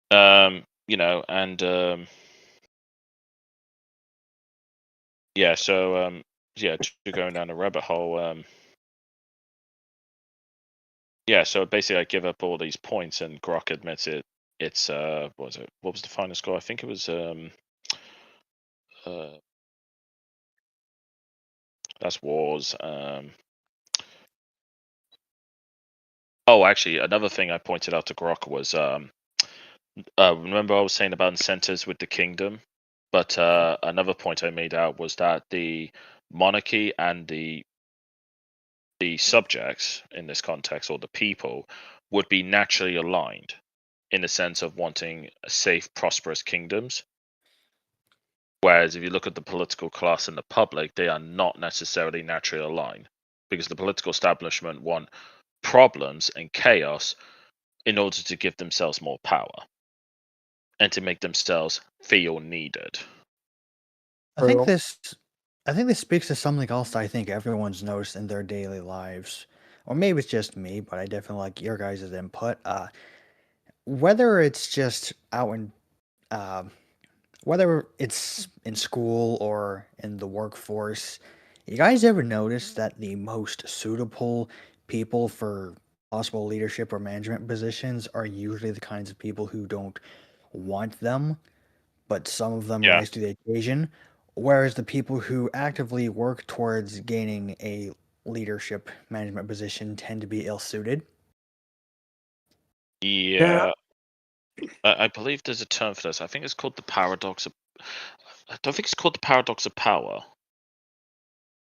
Going down a rabbit hole. So basically, I give up all these points, and Grok admits it. It's what was it? What was the final score? I think it was that's wars. Oh, actually, another thing I pointed out to Grok was remember I was saying about incentives with the kingdom, but another point I made out was that the monarchy and the subjects in this context, or the people, would be naturally aligned in the sense of wanting safe, prosperous kingdoms. Whereas if you look at the political class and the public, they are not necessarily naturally aligned, because the political establishment want problems and chaos in order to give themselves more power and to make themselves feel needed. I think this speaks to something else that I think everyone's noticed in their daily lives. Or maybe it's just me, but I definitely like your guys' input. Whether it's just out in whether it's in school or in the workforce, you guys ever notice that the most suitable people for possible leadership or management positions are usually the kinds of people who don't want them, but some of them Yeah. rise to the occasion, whereas the people who actively work towards gaining a leadership management position tend to be ill-suited? Yeah. I believe there's a term for this. I think it's called the paradox of. I don't think it's called the paradox of power.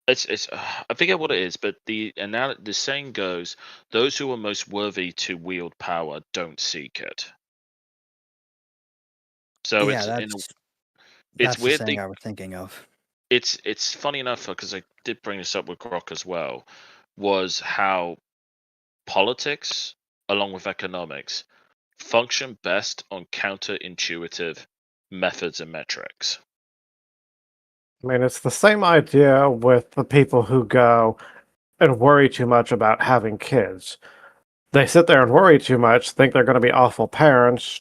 It's. I forget what it is, but the saying goes: those who are most worthy to wield power don't seek it. So Yeah, it's that's the weird. saying I was thinking of. It's funny enough, because I did bring this up with Grok as well, was how politics, along with economics, function best on counterintuitive methods and metrics. I mean, it's the same idea with the people who go and worry too much about having kids. They sit there and worry too much, think they're going to be awful parents,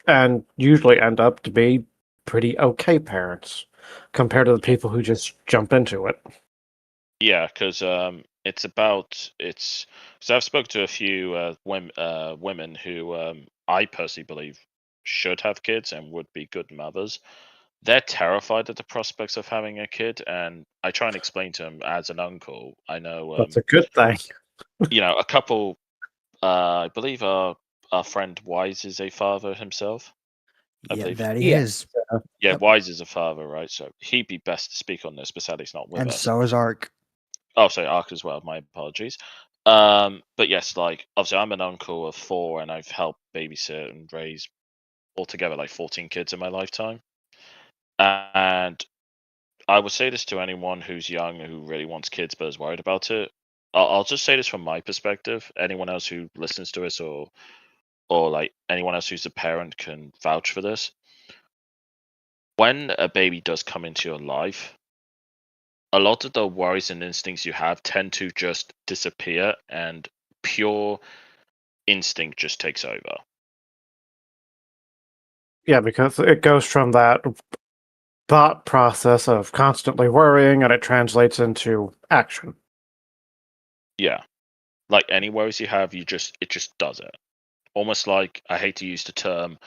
and usually end up to be pretty okay parents compared to the people who just jump into it. Yeah, because so I've spoken to a few women who I personally believe should have kids and would be good mothers. They're terrified at the prospects of having a kid, and I try and explain to them as an uncle. I know That's a good thing. a couple. I believe our friend Wise is a father himself. I Yeah, believe. that he Yeah. is. Yeah, Yep. Wise is a father, right? So he'd be best to speak on this, but sadly he's not with And us. so is Ark. Oh, sorry, Ark as well. My apologies. But yes, like obviously I'm an uncle of 4, and I've helped babysit and raise altogether like 14 kids in my lifetime. And I would say this to anyone who's young who really wants kids but is worried about it. I'll just say this from my perspective. Anyone else who listens to us, or like anyone else who's a parent, can vouch for this. When a baby does come into your life, a lot of the worries and instincts you have tend to just disappear, and pure instinct just takes over. Yeah, because it goes from that thought process of constantly worrying and it translates into action. Yeah. Like any worries you have, it just does it. Almost like, I hate to use the term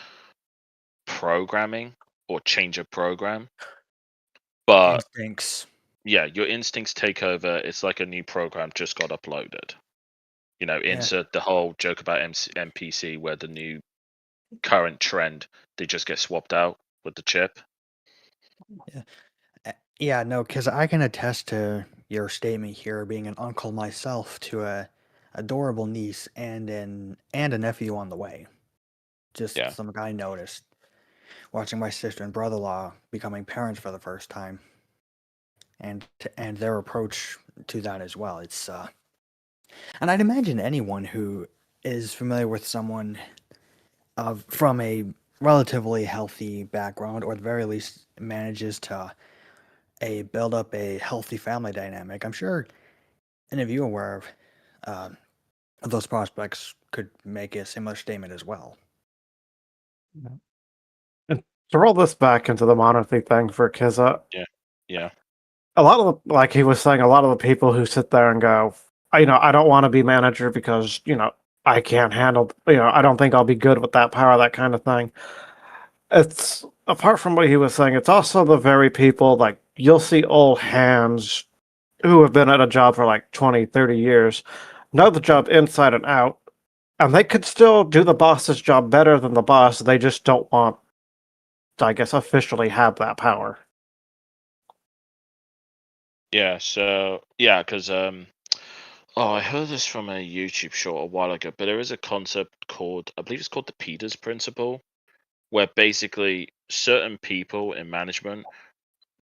programming or change a program, but Instincts. yeah, your instincts take over. It's like a new program just got uploaded. Yeah. Insert the whole joke about NPC where the new current trend, they just get swapped out with the chip. Yeah, no, because I can attest to your statement here, being an uncle myself to a adorable niece and a nephew on the way. Just Yeah. something I noticed watching my sister and brother-in-law becoming parents for the first time, and their approach to that as well. And I'd imagine anyone who is familiar with someone from a relatively healthy background, or at the very least manages to build up a healthy family dynamic. I'm sure any of you aware of those prospects could make a similar statement as well. And to roll this back into the monarchy thing for Kiza, Yeah. a lot of like he was saying, a lot of the people who sit there and go, I don't want to be manager because I can't handle, I don't think I'll be good with that power, that kind of thing. It's apart from what he was saying, it's also the very people like you'll see old hands who have been at a job for like 20, 30 years, know the job inside and out, and they could still do the boss's job better than the boss. They just don't want to, I guess, officially have that power. Yeah. So yeah, because I heard this from a YouTube short a while ago, but there is a concept called, I believe it's called the Peters Principle, where basically certain people in management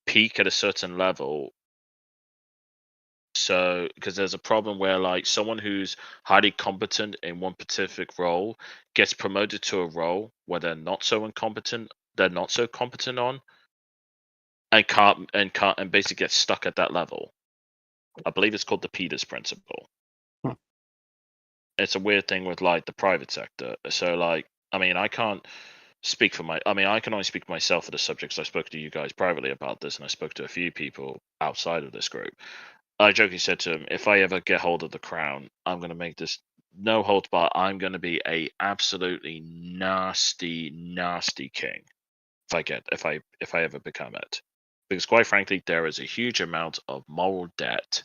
peak at a certain level. So, because there's a problem where, like, someone who's highly competent in one specific role gets promoted to a role where they're not so competent on, and can't basically get stuck at that level. I believe it's called the Peters Principle. Hmm. It's a weird thing with like the private sector. So, like, I mean, I can't speak for I can only speak for myself for the subject, because I spoke to you guys privately about this, and I spoke to a few people outside of this group. I jokingly said to him, if I ever get hold of the crown, I'm going to make this no holds barred. I'm going to be a absolutely nasty, nasty king if I ever become it, because quite frankly, there is a huge amount of moral debt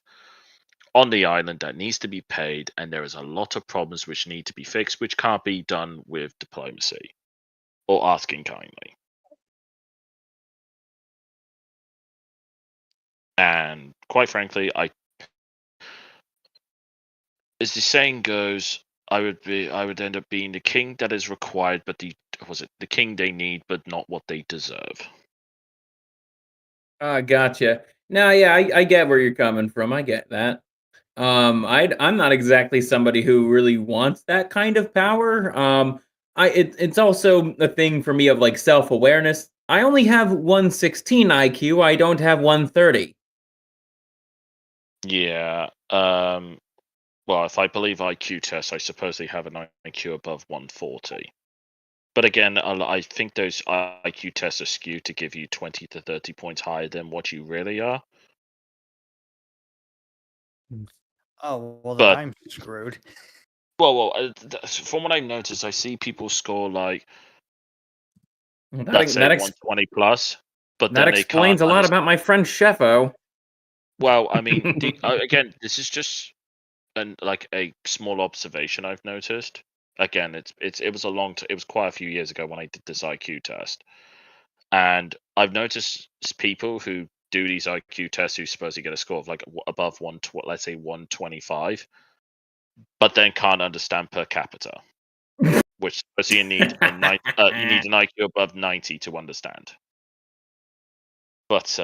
on the island that needs to be paid, and there is a lot of problems which need to be fixed, which can't be done with diplomacy or asking kindly. And quite frankly, as the saying goes, I would end up being the king that is required, but the king they need, but not what they deserve. Gotcha. No, yeah, I get where you're coming from. I get that. I'm not exactly somebody who really wants that kind of power. It's also a thing for me of like self awareness. I only have 116 IQ. I don't have 130. Yeah. Well, if I believe IQ tests, I suppose they have an IQ above 140. But again, I think those IQ tests are skewed to give you 20 to 30 points higher than what you really are. Oh, well, then But I'm screwed. from what I've noticed, I see people score like, Well, let's say, that 120 plus, but that then they can't explains a lot about my friend Sheffo. Well, I mean, again, this is just like a small observation I've noticed. Again, it was it was quite a few years ago when I did this IQ test, and I've noticed people who do these IQ tests who supposedly get a score of like above let's say 125, but then can't understand per capita, which supposedly you need you need an IQ above 90 to understand. But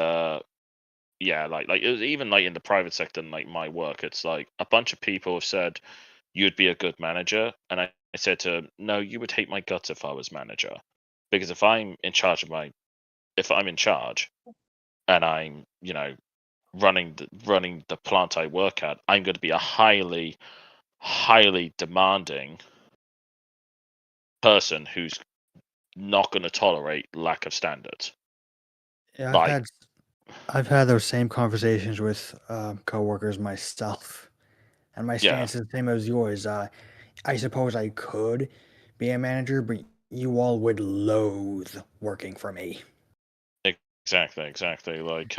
yeah, like it was even like in the private sector and like my work, it's like a bunch of people have said you'd be a good manager, and I said to him, no, you would hate my guts if I was manager, because if I'm in charge and I'm running the plant I work at, I'm going to be a highly highly demanding person who's not going to tolerate lack of standards. Yeah, Like, I've had those same conversations with coworkers myself, and my yeah, stance is the same as yours. I suppose I could be a manager, but you all would loathe working for me. exactly. Like,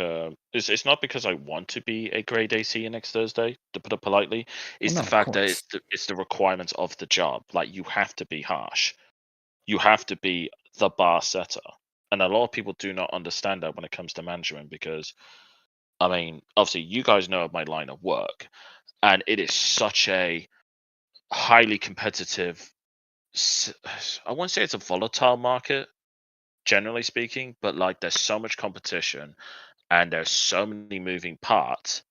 it's not because I want to be a grade AC next Thursday, to put it politely. It's Well, the no, of fact that course. it's the requirements of the job. Like, you have to be harsh. You have to be the bar setter. And a lot of people do not understand that when it comes to management because, I mean, obviously, you guys know of my line of work, and it is such a highly competitive. I won't say it's a volatile market, generally speaking, but like there's so much competition and there's so many moving parts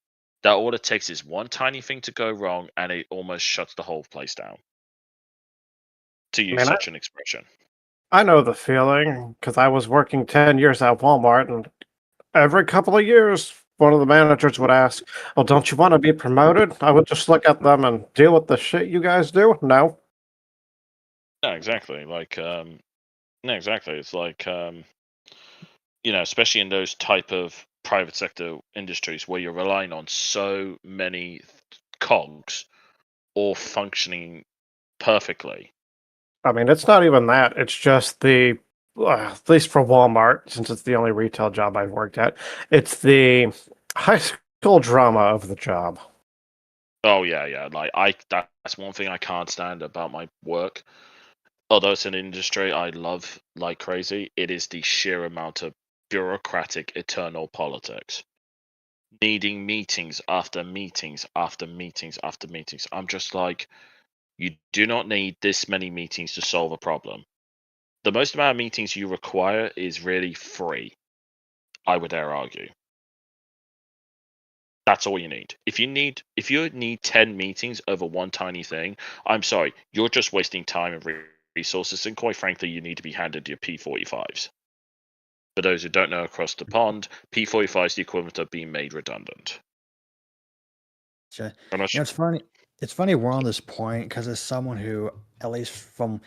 that all it takes is one tiny thing to go wrong and it almost shuts the whole place down. To I use mean, such an expression. I know the feeling because I was working 10 years at Walmart, and every couple of years, one of the managers would ask, "Oh, don't you want to be promoted?" I would just look at them and deal with the shit you guys do. No. No, exactly. Like, no, exactly. It's like, especially in those type of private sector industries where you're relying on so many cogs all functioning perfectly. I mean, it's not even that. It's just at least for Walmart, since it's the only retail job I've worked at, it's the high school drama of the job. Oh yeah. Like that's one thing I can't stand about my work. Although it's an industry I love like crazy, it is the sheer amount of bureaucratic eternal politics. Needing meetings after meetings after meetings after meetings. I'm just like, you do not need this many meetings to solve a problem. The most amount of meetings you require is really free, I would dare argue. That's all you need. If you need 10 meetings over one tiny thing, I'm sorry, you're just wasting time and resources, and quite frankly, you need to be handed your P45s. For those who don't know across the pond, P45 is the equivalent of being made redundant. So, I'm not it's funny. It's funny we're on this point because as someone who, at least and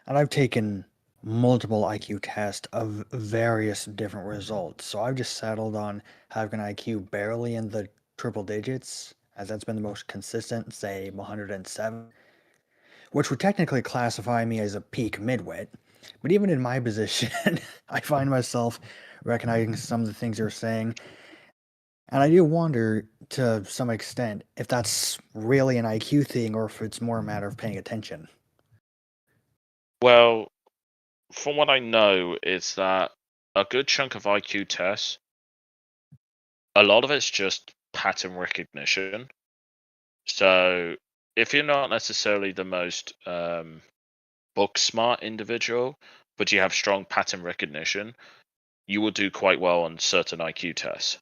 I've taken multiple IQ tests of various different results. So I've just settled on having an IQ barely in the triple digits, as that's been the most consistent, say 107, which would technically classify me as a peak midwit. But even in my position, I find myself recognizing some of the things they're saying. And I do wonder to some extent if that's really an IQ thing or if it's more a matter of paying attention. Well, from what I know, is that a good chunk of IQ tests, a lot of it's just pattern recognition. So if you're not necessarily the most book smart individual, but you have strong pattern recognition, you will do quite well on certain IQ tests.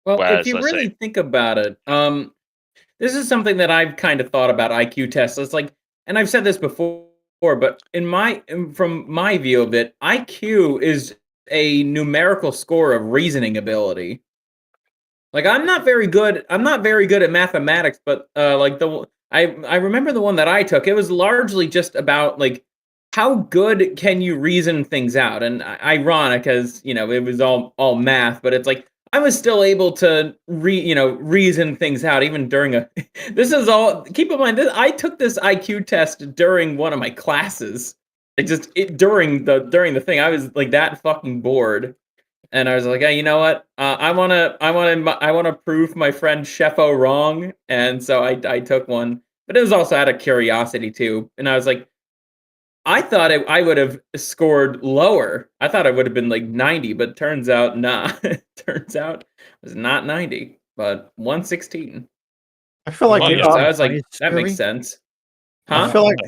Well, if Whereas, you let's say, really think about it, this is something that I've kind of thought about IQ tests. It's like, and I've said this before, but from my view of it, IQ is a numerical score of reasoning ability. Like I'm not very good. I'm not very good at mathematics, but I remember the one that I took. It was largely just about like how good can you reason things out. And ironic, as it was all math, but it's like I was still able to reason things out even during a. This is all. Keep in mind, I took this IQ test during one of my classes. During the thing, I was like that fucking bored. And I was like, hey, you know what? I wanna prove my friend Sheffo wrong, and so I took one, but it was also out of curiosity too. And I was like, I thought I would have scored lower. I thought I would have been like 90, but turns out nah. turns out it was not 90, but 116. I feel like Well, the yeah. So I Something was like, funny, that makes Scurvy? sense, I huh? feel like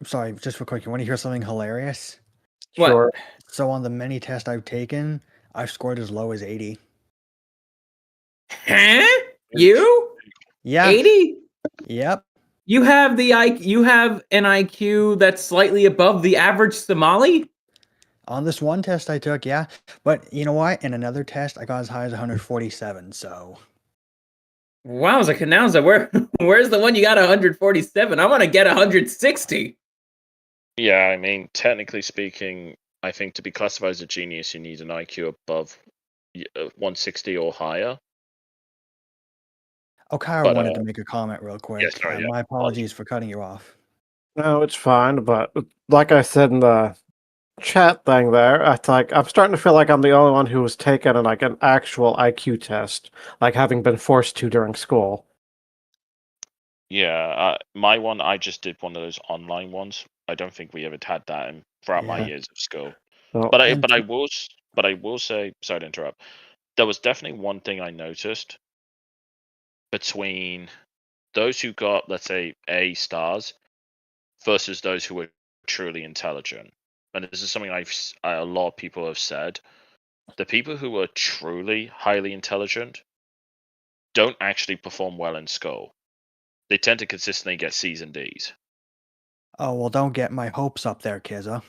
Sorry, just for quick, you want to hear something hilarious? What? sure. So on the many tests I've taken, I've scored as low as 80. Huh? You Yeah, 80? yep. You have you have an IQ that's slightly above the average Somali? On this one test I took, yeah. But you know what? In another test, I got as high as 147. So Wowza, Canalza, where's the one you got 147? I want to get 160. Yeah, I mean, technically speaking, I think to be classified as a genius, you need an IQ above 160 or higher. Okara But wanted to make a comment real yeah, quick. sorry, yeah. My apologies for cutting you off. No, it's fine, but like I said in the chat thing there, it's like I'm starting to feel like I'm the only one who was taken like an actual IQ test, like having been forced to during school. Yeah, my one, I just did one of those online ones. I don't think we ever had that throughout my Yeah. years of school. So, But And I will say, sorry to interrupt. There was definitely one thing I noticed between those who got, let's say, A stars versus those who were truly intelligent. And this is something a lot of people have said. The people who are truly highly intelligent don't actually perform well in school. They tend to consistently get C's and D's. oh well, don't get my hopes up there, Kizza.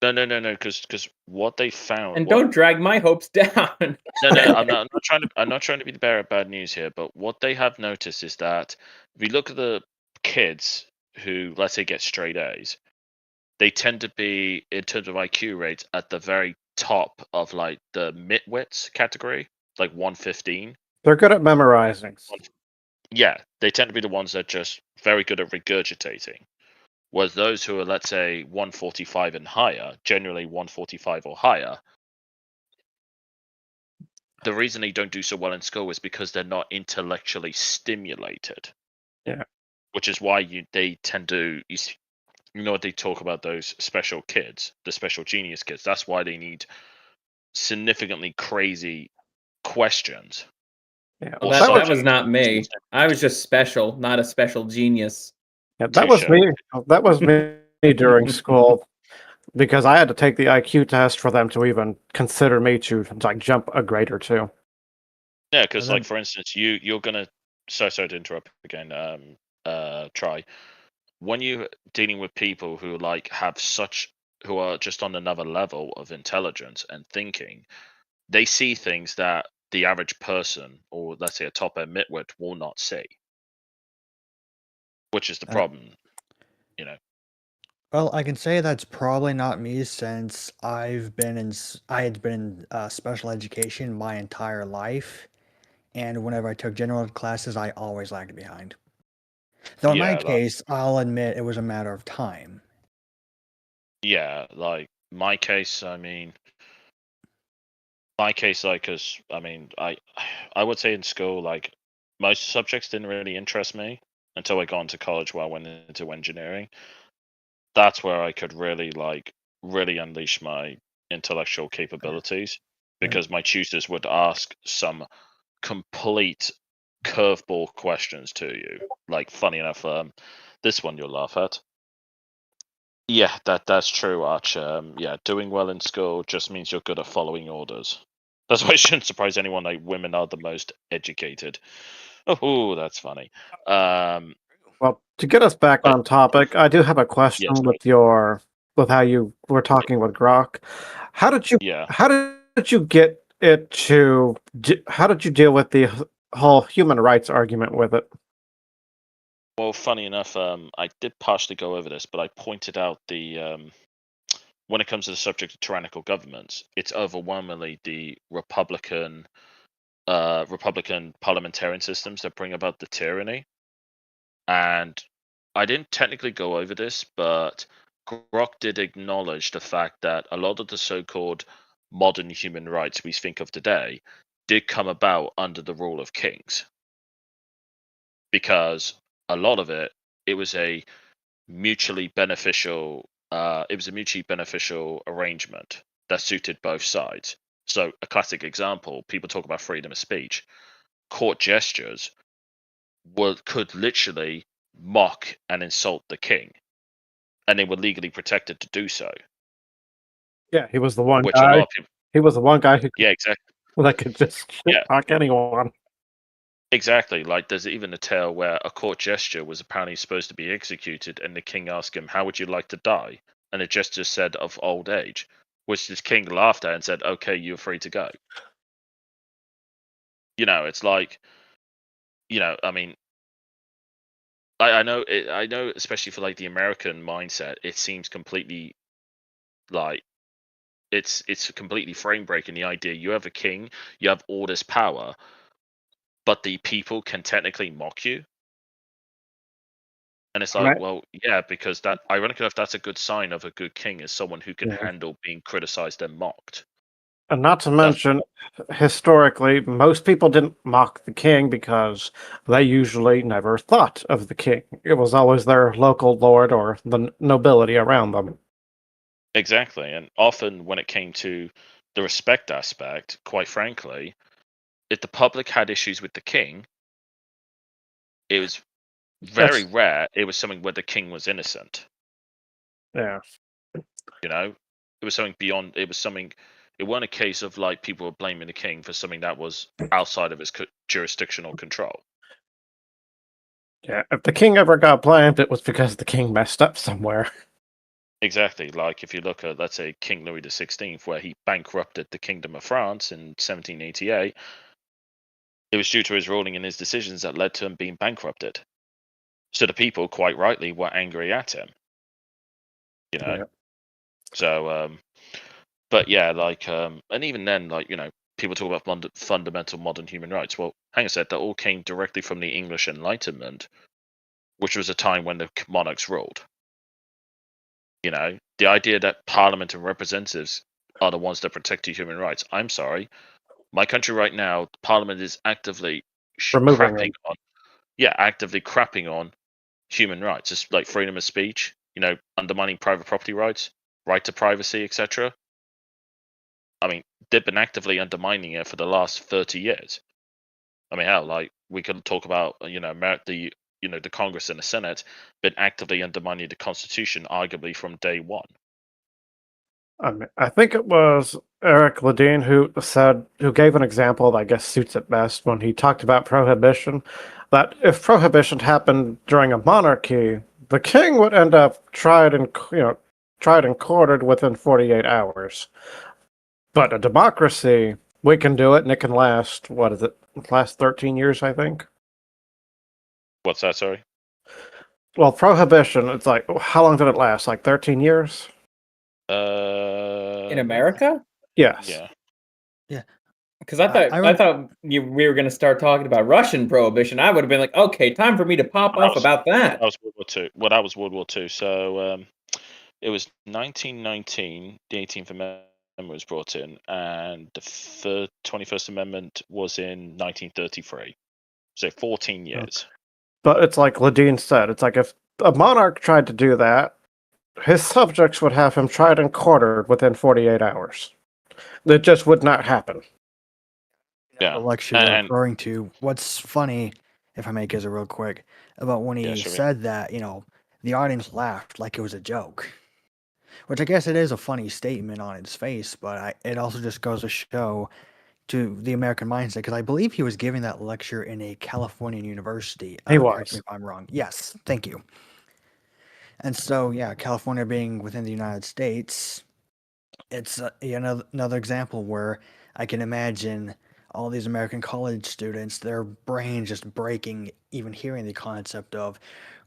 No, because what they found, And what don't drag my hopes down. no, I'm not trying to be the bearer of bad news here, but what they have noticed is that if you look at the kids who, let's say, get straight A's, they tend to be, in terms of IQ rates, at the very top of like the midwits category, like 115. they're good at memorizing. Yeah, they tend to be the ones that are just very good at regurgitating. Whereas those who are, let's say, 145 and higher, generally 145 or higher, the reason they don't do so well in school is because they're not intellectually stimulated. Yeah. Which is why they tend to, you know what they talk about, those special kids, the special genius kids. That's why they need significantly crazy questions. Yeah, Or That was was subjects. not me. I was just special, not a special genius. yeah, that was Touche. me. That was me during school because I had to take the IQ test for them to even consider me to like jump a grade or two. Yeah, because And then- like for instance, you're gonna. Sorry to interrupt again. Try when you dealing with people who like have such, who are just on another level of intelligence and thinking, they see things that the average person, or let's say a top end midwit, will not see, which is the Uh, problem. You know. Well, I can say that's probably not me since I had been in special education my entire life, and whenever I took general ed classes, I always lagged behind. Though in my Yeah, like, case, I'll admit it was a matter of time. yeah, like my case. I mean, my case, like, cause I mean, I would say in school, like, most subjects didn't really interest me until I got into college, where I went into engineering. That's where I could really really unleash my intellectual capabilities, because my tutors would ask some complete curveball questions to you. Like, funny enough, this one you'll laugh at. Yeah, that's true, Arch. Yeah, doing well in school just means you're good at following orders. That's why it shouldn't surprise anyone. Like, women are the most educated. Oh, that's funny. Well, to get us back But on topic, I do have a question yes, with how you were talking with Grok. How did you yeah. how did you get it to how did you deal with the whole human rights argument with it? Well, funny enough, I did partially go over this, but I pointed out when it comes to the subject of tyrannical governments, it's overwhelmingly the Republican parliamentarian systems that bring about the tyranny. And I didn't technically go over this, but Grok did acknowledge the fact that a lot of the so-called modern human rights we think of today did come about under the rule of kings, because a lot of it was a mutually beneficial arrangement that suited both sides. So a classic example, people talk about freedom of speech. Court gestures could literally mock and insult the king, and they were legally protected to do so. Yeah, he was the one Which a guy. lot of people, He was the one guy yeah, exactly, that could just yeah, talk anyone. exactly. Like, there's even a tale where a court gesture was apparently supposed to be executed, and the king asked him, "How would you like to die?" And the gesture said, "Of old age," which the king laughed at and said, "Okay, you're free to go." You know, it's like, I mean, I know I know, especially for like the American mindset, it seems completely like it's completely frame breaking. The idea you have a king, you have all this power, but the people can technically mock you. And it's like, Right. well, yeah, because that ironically enough, that's a good sign of a good king is someone who can Yeah. handle being criticized and mocked. And not to That's mention, historically, most people didn't mock the king because they usually never thought of the king. It was always their local lord or the nobility around them. exactly. And often when it came to the respect aspect, quite frankly, if the public had issues with the king, it was very That's rare it was something where the king was innocent. yeah. You know, it was something beyond. It was something. It wasn't a case of like people were blaming the king for something that was outside of his jurisdictional control. Yeah. If the king ever got blamed, it was because the king messed up somewhere. Exactly. Like if you look at, let's say, King Louis XVI, where he bankrupted the Kingdom of France in 1788, it was due to his ruling and his decisions that led to him being bankrupted. So the people, quite rightly, were angry at him. You know. Yeah. So, but yeah, like, and even then, like, people talk about fundamental modern human rights. Well, hang on a sec, that all came directly from the English Enlightenment, which was a time when the monarchs ruled. The idea that Parliament and representatives are the ones that protect your human rights. I'm sorry, my country right now, Parliament is actively Removing them. actively crapping on human rights, just like freedom of speech. Undermining private property rights, right to privacy, etc. I mean, they've been actively undermining it for the last 30 years. I mean, hell, like we could talk about, the Congress and the Senate been actively undermining the Constitution, arguably from day one. I think it was Eric Ledeen who gave an example that I guess suits it best when he talked about prohibition. That if prohibition happened during a monarchy, the king would end up tried and quartered within 48 hours. But a democracy, we can do it, and it can last. What is it? Last 13 years, I think. What's that? Sorry. Well, prohibition. It's like how long did it last? Like 13 years. In America? Yes. Yeah. Because I thought we were going to start talking about Russian prohibition. I would have been like, okay, time for me to pop off about that. That was World War II. Well, that was World War II. So it was 1919. The 18th Amendment was brought in, and the 21st Amendment was in 1933. So 14 years. But it's like Ledeen said. It's like if a monarch tried to do that, his subjects would have him tried and quartered within 48 hours. That just would not happen. Yeah. The lecture you're referring to. What's funny, if I may give it real quick, about when he said that, the audience laughed like it was a joke. Which I guess it is a funny statement on its face, but it also just goes to show to the American mindset, because I believe he was giving that lecture in a Californian university. He Correct me was. if I'm wrong. Yes, thank you. And so, yeah, California being within the United States, it's another example where I can imagine all these American college students, their brains just breaking, even hearing the concept of,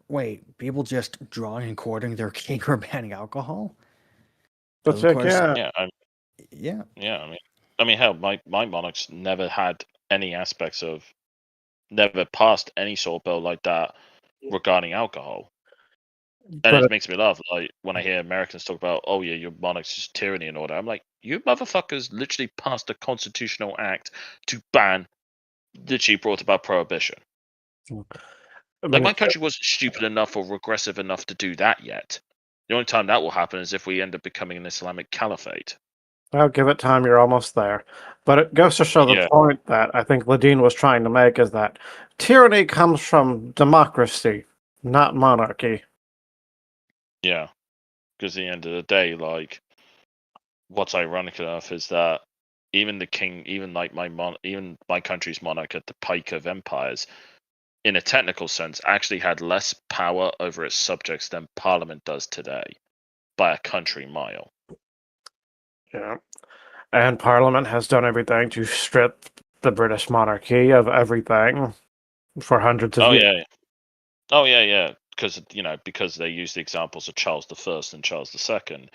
wait, people just drawing and quartering their king or banning alcohol? But Of course, yeah. Yeah. I mean, hell, my monarchs never had any aspects of, never passed any sort of bill like that regarding alcohol. And it makes me laugh, like when I hear Americans talk about, oh yeah, your monarch's just tyranny and all that. I'm like, you motherfuckers literally passed a constitutional act to ban, literally brought about prohibition. Like my country wasn't stupid enough or regressive enough to do that yet. The only time that will happen is if we end up becoming an Islamic caliphate. Well, give it time, you're almost there. But it goes to show the point that I think Ledeen was trying to make is that tyranny comes from democracy, not monarchy. Yeah. Because at the end of the day, like, what's ironic enough is that even the king, even like even my country's monarch at the peak of empires, in a technical sense, actually had less power over its subjects than Parliament does today, by a country mile. Yeah. And Parliament has done everything to strip the British monarchy of everything for hundreds of years. Oh, yeah. Oh yeah, because because they use the examples of Charles I and Charles II,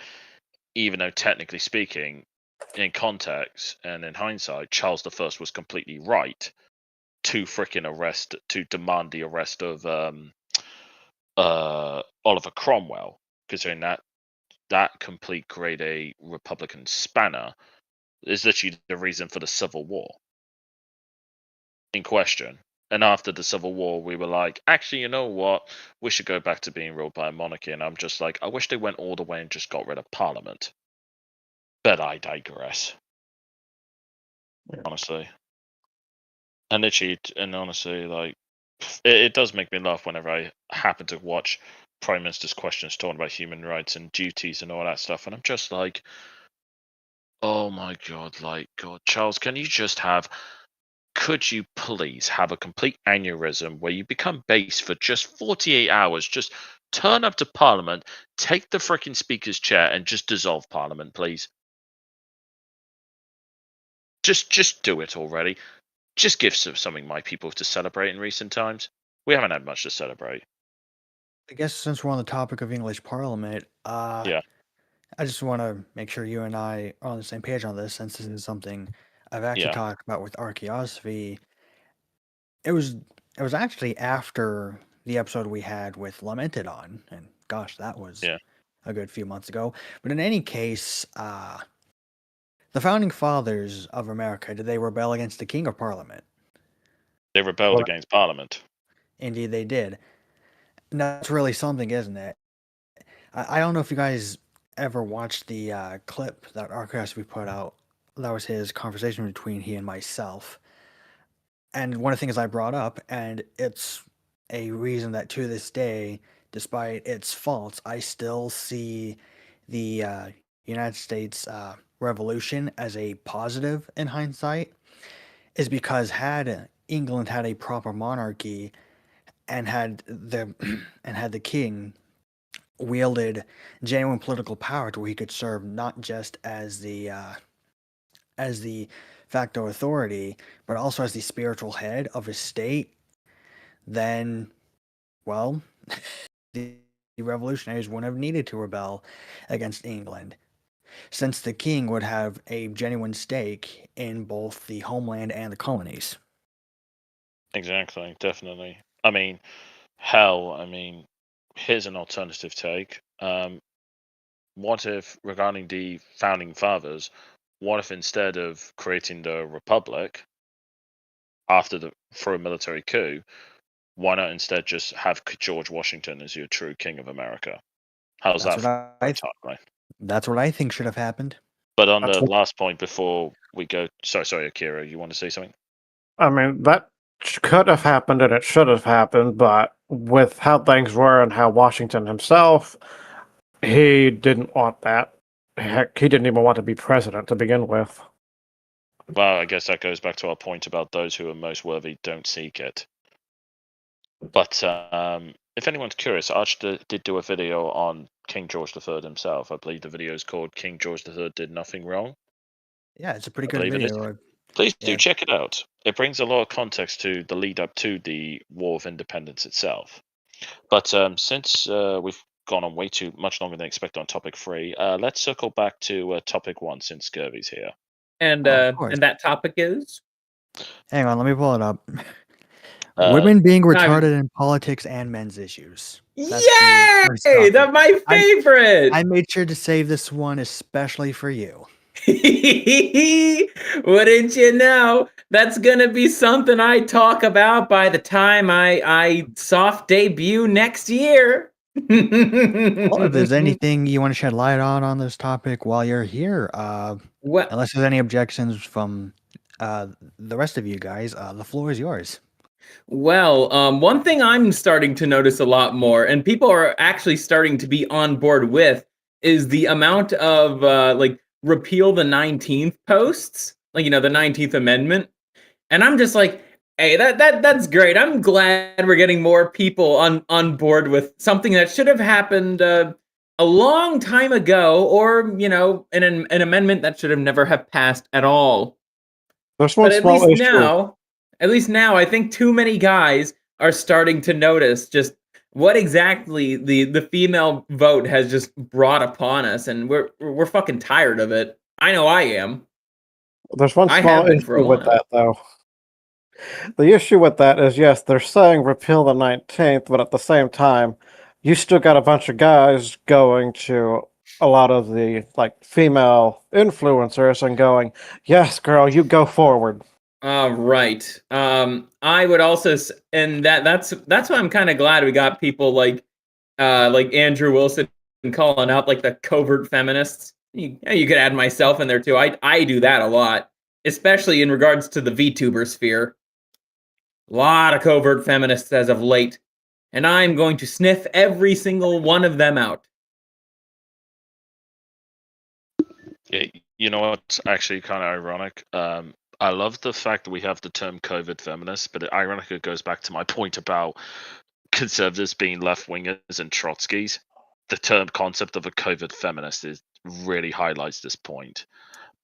even though technically speaking, in context and in hindsight, Charles I was completely right to demand the arrest of Oliver Cromwell, considering that complete grade A Republican spanner is literally the reason for the Civil War in question. And after the Civil War, we were like, actually, you know what? We should go back to being ruled by a monarchy. And I'm just like, I wish they went all the way and just got rid of Parliament. But I digress. Honestly. And literally, and honestly, like, it does make me laugh whenever I happen to watch Prime Minister's questions talking about human rights and duties and all that stuff. And I'm just like, oh my God, like, God, Charles, could you please have a complete aneurysm where you become base for just 48 hours? Just turn up to Parliament, take the freaking Speaker's chair, and just dissolve Parliament, please. Just do it already. Just give something my people to celebrate in recent times. We haven't had much to celebrate. I guess since we're on the topic of English Parliament, Yeah. I just want to make sure you and I are on the same page on this, since this is something I've actually Yeah. talked about with Archaeosophy. It was actually after the episode we had with Lamented on, and gosh, that was Yeah. a good few months ago. But in any case, the founding fathers of America, did they rebel against the king or Parliament? They rebelled Well- against Parliament. Indeed, they did. And that's really something, isn't it? I don't know if you guys ever watched the clip that Archaeosophy put out. That was his conversation between he and myself. And one of the things I brought up, and it's a reason that to this day, despite its faults, I still see the United States Revolution as a positive in hindsight, is because had England had a proper monarchy and had the and had the king wielded genuine political power to where he could serve not just as the facto authority, but also as the spiritual head of his state, then, well, the revolutionaries wouldn't have needed to rebel against England, since the king would have a genuine stake in both the homeland and the colonies. Exactly, definitely. I mean, hell, here's an alternative take. What if, regarding the founding fathers, what if instead of creating the republic for a military coup, why not instead just have George Washington as your true king of America? How's That's that what for a timeline? that's what I think should have happened. But on That's the what- last point before we go, sorry, Akira, you want to say something? I mean, that could have happened and it should have happened, but with how things were and how Washington himself, he didn't want that. Heck, he didn't even want to be president to begin with. Well, I guess that goes back to our point about those who are most worthy don't seek it. But if anyone's curious, Arch did do a video on King George III himself. I believe the video is called King George III Did Nothing Wrong. Yeah, it's a pretty I good believe it is. video. Please do Yeah. check it out. It brings a lot of context to the lead up to the War of Independence itself. But since we've gone on way too much longer than expected on topic 3, let's circle back to topic 1 since Scurvy's here. And of course. and that topic is Hang on, let me pull it up. Women being retarded in politics and men's issues. That's the first yay! topic. That's my favorite. I made sure to save this one especially for you. Wouldn't you know? That's gonna be something I talk about by the time I soft debut next year. Well, if there's anything you want to shed light on this topic while you're here, Well, unless there's any objections from the rest of you guys, the floor is yours. Well, one thing I'm starting to notice a lot more, and people are actually starting to be on board with, is the amount of like repeal the 19th posts, like the 19th Amendment. And I'm just like, hey, that's great. I'm glad we're getting more people on board with something that should have happened a long time ago, or an amendment that should have never have passed at all. There's one But small issue. at least now, I think too many guys are starting to notice just what exactly the female vote has just brought upon us, and we're fucking tired of it. I know I am. There's one I small have been for a issue with while. that, though. The issue with that is, yes, they're saying repeal the 19th, but at the same time, you still got a bunch of guys going to a lot of the like female influencers and going, "Yes, girl, you go forward." Right. I would also, and that's why I'm kind of glad we got people like Andrew Wilson calling out like the covert feminists. You could add myself in there too. I do that a lot, especially in regards to the VTuber sphere. A lot of covert feminists as of late, and I'm going to sniff every single one of them out. Yeah, you know what's actually kind of ironic? I love the fact that we have the term COVID feminist, but ironically it goes back to my point about conservatives being left wingers and Trotskys. The term concept of a COVID feminist really highlights this point.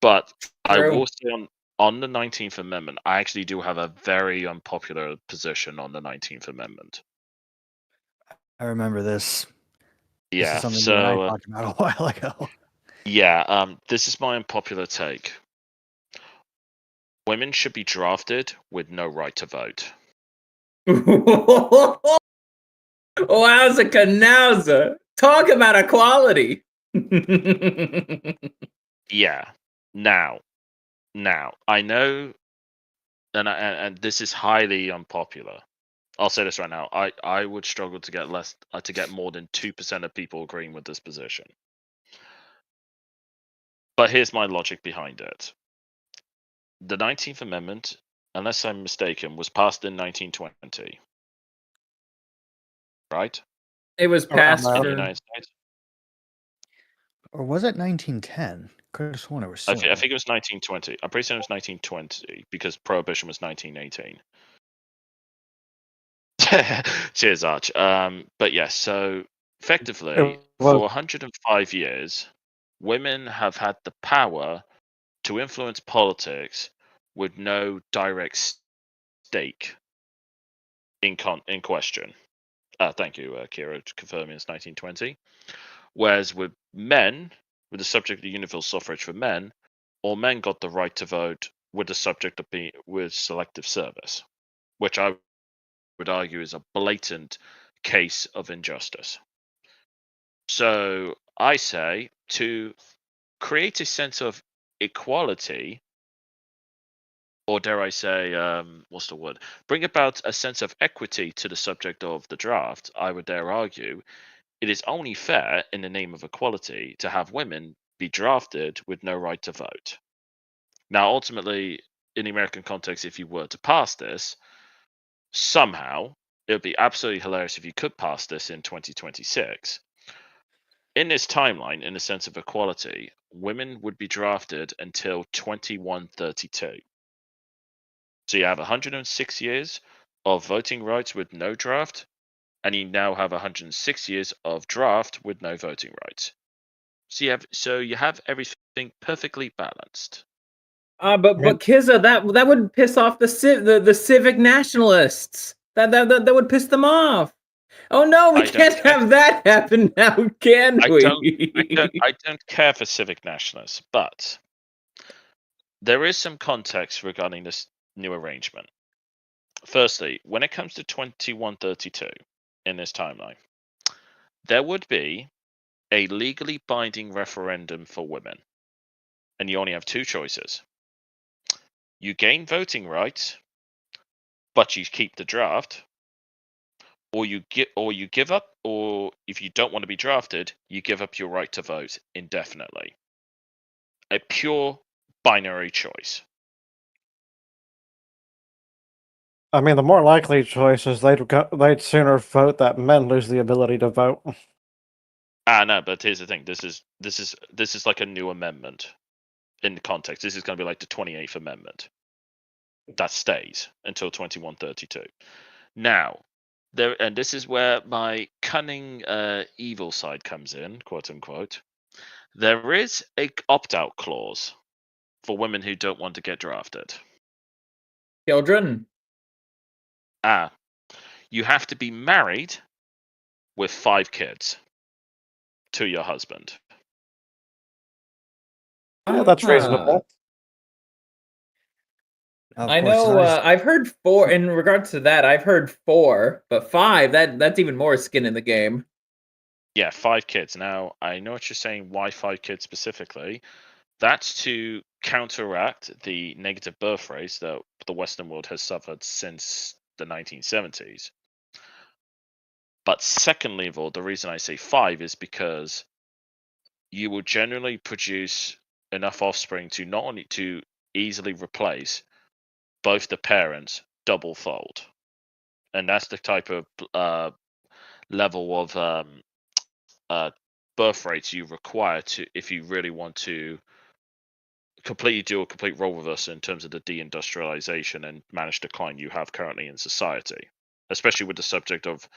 But I True. will say on the 19th Amendment, I actually do have a very unpopular position on the 19th Amendment. I remember this. This Yeah, is something you and I so talked about a while ago. yeah, this is my unpopular take. Women should be drafted with no right to vote. Wowza canowza. Talk about equality. Yeah. Now, I know, and this is highly unpopular. I'll say this right now. I would struggle to get to get more than 2% of people agreeing with this position. But here's my logic behind it. The 19th Amendment, unless I'm mistaken, was passed in 1920. Right? It was Around passed there. In the for. United States? Or was it 1910? Could have sworn it was I sooner. think it was 1920. I'm pretty certain it was 1920 because Prohibition was 1918. Cheers, Arch. But yes, so effectively, It for was 105 years, women have had the power to influence politics with no direct stake in question. Thank you, Kira, to confirming it's 1920. Whereas with men, with the subject of universal suffrage for men, all men got the right to vote with the subject of with selective service, which I would argue is a blatant case of injustice. So I say to create a sense of equality, or dare I say, what's the word? Bring about a sense of equity to the subject of the draft, I would dare argue it is only fair in the name of equality to have women be drafted with no right to vote. Now, ultimately, in the American context, if you were to pass this, somehow, it would be absolutely hilarious if you could pass this in 2026. In this timeline, in the sense of equality, women would be drafted until 2132. So you have 106 years of voting rights with no draft, and you now have 106 years of draft with no voting rights. So you have everything perfectly balanced. But Kizza, that would piss off the civic nationalists. That would piss them off. Oh no, we can't have that happen now, can we? I don't care for civic nationalists, but there is some context regarding this new arrangement. Firstly, when it comes to 2132 in this timeline, there would be a legally binding referendum for women, and you only have two choices. You gain voting rights, but you keep the draft, or you give up, or if you don't want to be drafted, you give up your right to vote indefinitely. A pure binary choice. I mean, the more likely choice is they'd sooner vote that men lose the ability to vote. No, but here's the thing. This is like a new amendment in the context. This is going to be like the 28th Amendment. That stays until 2132. Now, and this is where my cunning evil side comes in, quote unquote. There is a opt-out clause for women who don't want to get drafted. Children. You have to be married with 5 kids to your husband. Yeah, that's reasonable. Of I course, know. as I've heard 4. In regards to that, I've heard 4, but 5. That's even more skin in the game. Yeah, 5 kids. Now, I know what you're saying. Why 5 kids specifically? That's to counteract the negative birth rates that the Western world has suffered since the 1970s. But secondly of all, the reason I say 5 is because you will generally produce enough offspring to not only to easily replace both the parents double fold. And that's the type of level of birth rates you require to if you really want to completely do a complete role reversal in terms of the deindustrialization and managed decline you have currently in society, especially with the subject of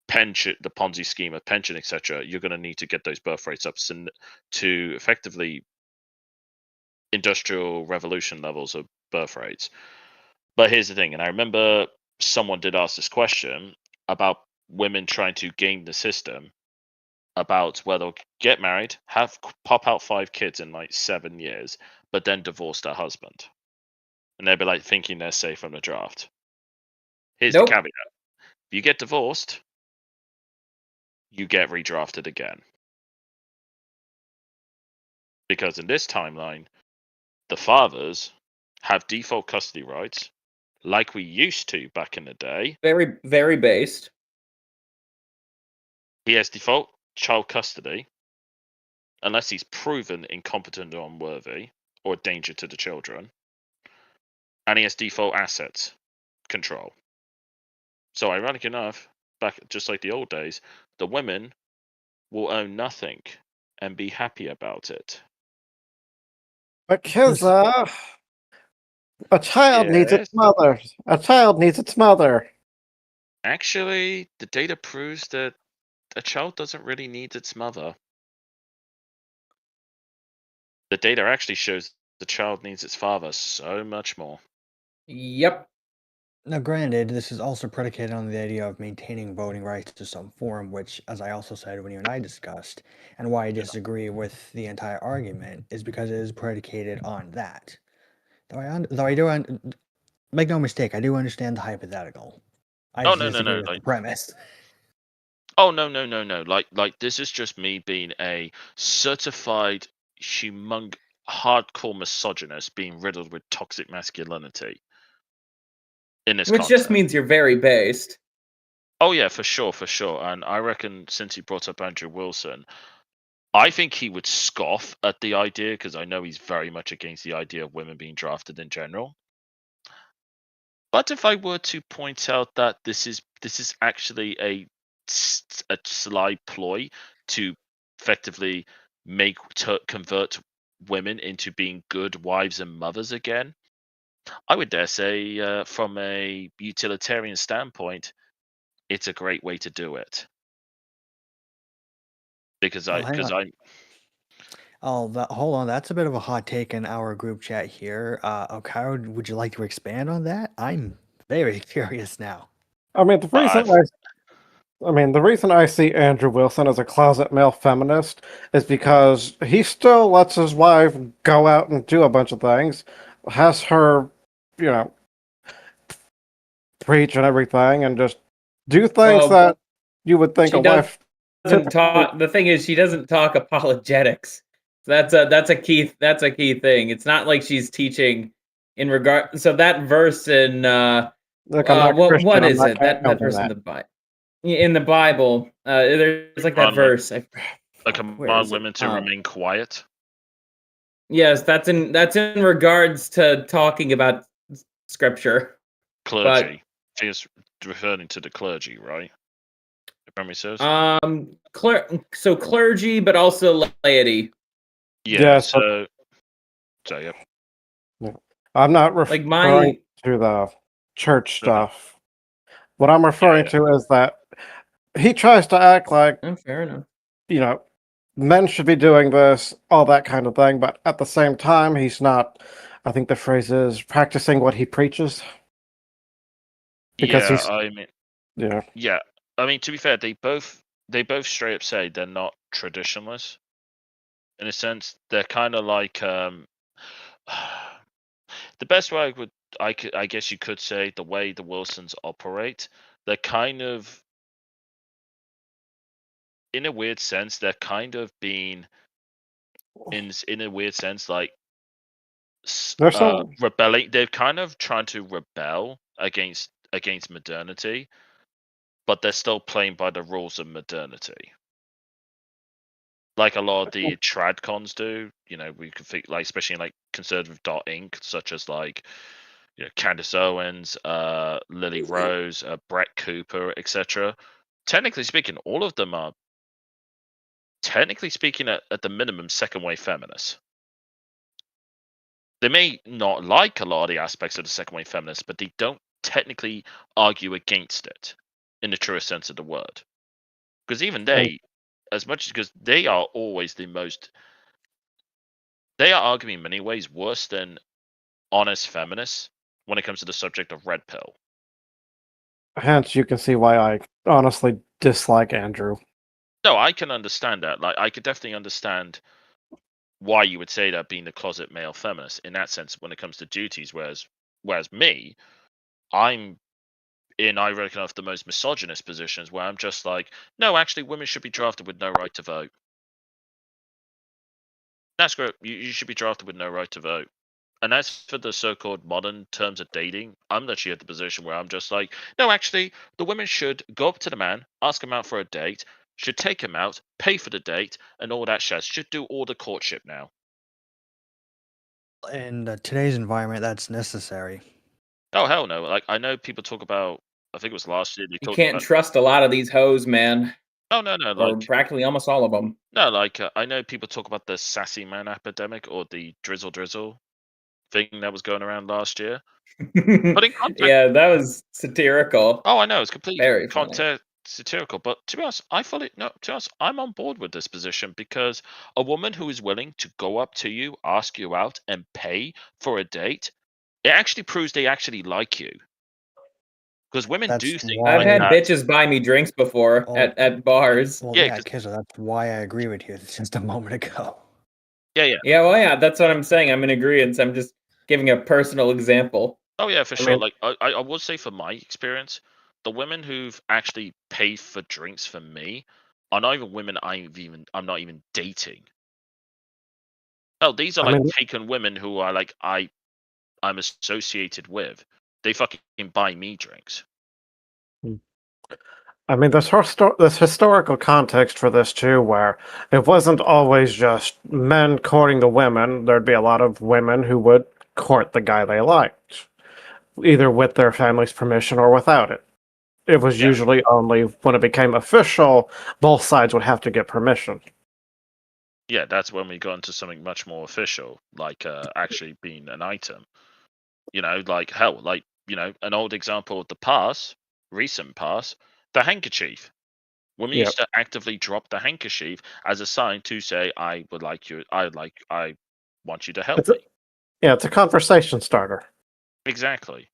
pension, the Ponzi scheme of pension, etc. You're going to need to get those birth rates up to effectively industrial revolution levels of birth rates. But here's the thing, and I remember someone did ask this question about women trying to game the system about where they'll get married, pop out 5 kids in like 7 years, but then divorce their husband, and they'll be like thinking they're safe from the draft. Here's Nope. the caveat: if you get divorced, you get redrafted again, because in this timeline, the fathers have default custody rights, like we used to back in the day. Very, very based. He has default child custody, unless he's proven incompetent or unworthy, or a danger to the children. And he has default assets control. So ironic enough, back just like the old days, the women will own nothing and be happy about it. Because a child needs Yes. its mother. A child needs its mother. Actually, the data proves that a child doesn't really need its mother. The data actually shows the child needs its father so much more. Yep. now, granted, this is also predicated on the idea of maintaining voting rights to some form, which, as I also said when you and I discussed, and why I disagree with the entire argument, is because it is predicated on that. Make no mistake, I do understand the hypothetical. I Oh, just no, disagree with like the premise. oh no. Like this is just me being a certified hardcore misogynist being riddled with toxic masculinity. In this Which context. just means you're very based. Oh yeah, for sure. And I reckon since he brought up Andrew Wilson, I think he would scoff at the idea because I know he's very much against the idea of women being drafted in general. But if I were to point out that this is actually a sly ploy to effectively convert women into being good wives and mothers again, I would dare say, from a utilitarian standpoint, it's a great way to do it. Because Oh, hang on. Hold on. That's a bit of a hot take in our group chat here. Okaro, would you like to expand on that? I'm very curious now. I mean, the reason I see Andrew Wilson as a closet male feminist is because he still lets his wife go out and do a bunch of things, has her, preach and everything, and just do things Well, that you would think she a wife doesn't talk. The thing is, she doesn't talk apologetics. That's a key thing. It's not like she's teaching in regard. So that verse in Look, I'm not what Christian, I'm is not it? That counting verse in that. the Bible. In the Bible, there's like that verse. a where command is it? women to remain quiet. Yes, that's in regards to talking about scripture. Clergy. She's referring to the clergy, right? If memory serves. So clergy, but also laity. Yeah. So yep. I'm not Like referring to the church stuff. What I'm referring to is that he tries to act like, fair enough. Men should be doing this, all that kind of thing, but at the same time, he's not, I think the phrase is, practicing what he preaches. Because Yeah, I mean, yeah. yeah. I mean, to be fair, they both they both straight up say they're not traditionalists. In a sense, they're kind of like the best way I guess you could say the way the Wilsons operate. They're kind of, in a weird sense, they're kind of being in a weird sense like There's some. rebelling. They're kind of trying to rebel against modernity, but they're still playing by the rules of modernity. Like a lot of the tradcons do, we could think like, especially in like conservative Inc., such as like, Candace Owens, Lily Rose, Brett Cooper, etc. Technically speaking, all of them are technically speaking at the minimum second wave feminists. They may not like a lot of the aspects of the second wave feminists, but they don't technically argue against it in the truest sense of the word. Because even they, as much as because they are always the most, they are arguing in many ways worse than honest feminists when it comes to the subject of red pill. Hence, you can see why I honestly dislike Andrew. No, I can understand that. Like, I could definitely understand why you would say that, being the closet male feminist in that sense when it comes to duties, whereas me, I'm in, I reckon, of the most misogynist positions where I'm just like, no, actually, women should be drafted with no right to vote. That's great. You should be drafted with no right to vote. And as for the so-called modern terms of dating, I'm actually at the position where I'm just like, no, actually, the women should go up to the man, ask him out for a date, should take him out, pay for the date, and all that shit. Should do all the courtship now. In today's environment, that's necessary. Oh, hell no. Like, I know people talk about, I think it was last year, they You talked can't about, trust a lot of these hoes, man. oh, no, Or like, practically almost all of them. no, like, I know people talk about the sassy man epidemic or the drizzle thing that was going around last year. But in context, Yeah, that was satirical. oh, I know, it's completely Very funny. satirical. But to be honest, to be honest, I'm on board with this position, because a woman who is willing to go up to you, ask you out, and pay for a date, it actually proves they actually like you. Because women That's do things why- I've like had that. bitches buy me drinks before Oh. at bars. Well, Yeah, yeah, 'cause- Kizzo, that's why I agree with you just a moment ago. Yeah. Yeah, well, yeah, that's what I'm saying. I'm in agreement. I'm just giving a personal example. Oh yeah, for I sure. mean- Like I will say, from my experience, the women who've actually paid for drinks for me are not even women I'm not even dating. Oh, these are I like mean- taken women who are like I'm associated with. They fucking buy me drinks. I mean, there's historical context for this too, where it wasn't always just men courting the women. There'd be a lot of women who would court the guy they liked, either with their family's permission or without it. It was Yeah. usually only when it became official, both sides would have to get permission. Yeah, that's when we got into something much more official, like actually being an item. Like hell, like an old example of the past, recent past, the handkerchief. Women Yep. used to actively drop the handkerchief as a sign to say, I want you to help me. Yeah, it's a conversation starter. Exactly.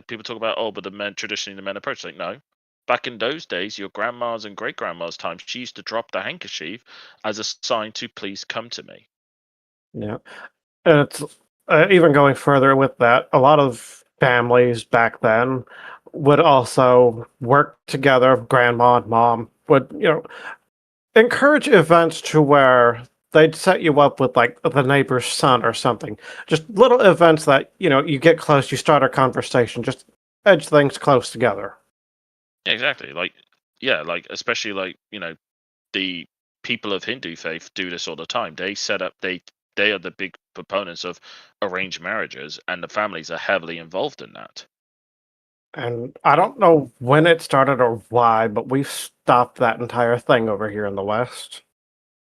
People talk about, but traditionally the men approach. Like, no. Back in those days, your grandma's and great grandma's time, she used to drop the handkerchief as a sign to please come to me. Yeah, and it's even going further with that. A lot of families back then would also work together. Grandma and mom would, encourage events to where they'd set you up with like the neighbor's son or something. Just little events that you get close, you start a conversation, just edge things close together. Yeah, exactly. Like, yeah, like especially like the people of Hindu faith do this all the time. They set up they are the big proponents of arranged marriages, and the families are heavily involved in that. And I don't know when it started or why, but we've stopped that entire thing over here in the West.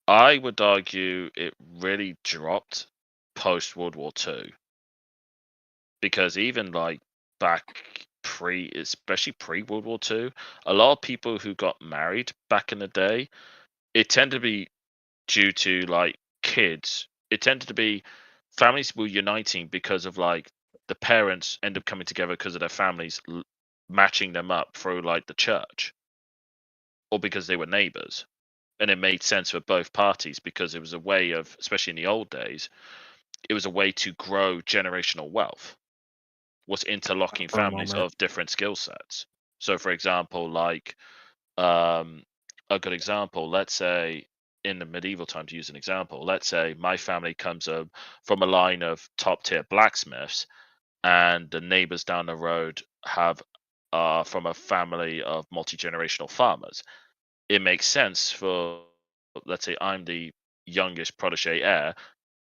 I would argue it really dropped post World War II, because even like back especially pre World War II, a lot of people who got married back in the day, it tended to be due to like kids. It tended to be families were uniting because of like the parents end up coming together because of their families matching them up through like the church. or because they were neighbors. And it made sense for both parties because it was a way of, especially in the old days, it was a way to grow generational wealth, was interlocking For a families moment. of different skill sets. So, for example, like a good example, let's say in the medieval time, to use an example, let's say my family comes from a line of top tier blacksmiths, and the neighbors down the road have from a family of multi generational farmers. It makes sense for, let's say, I'm the youngest protege heir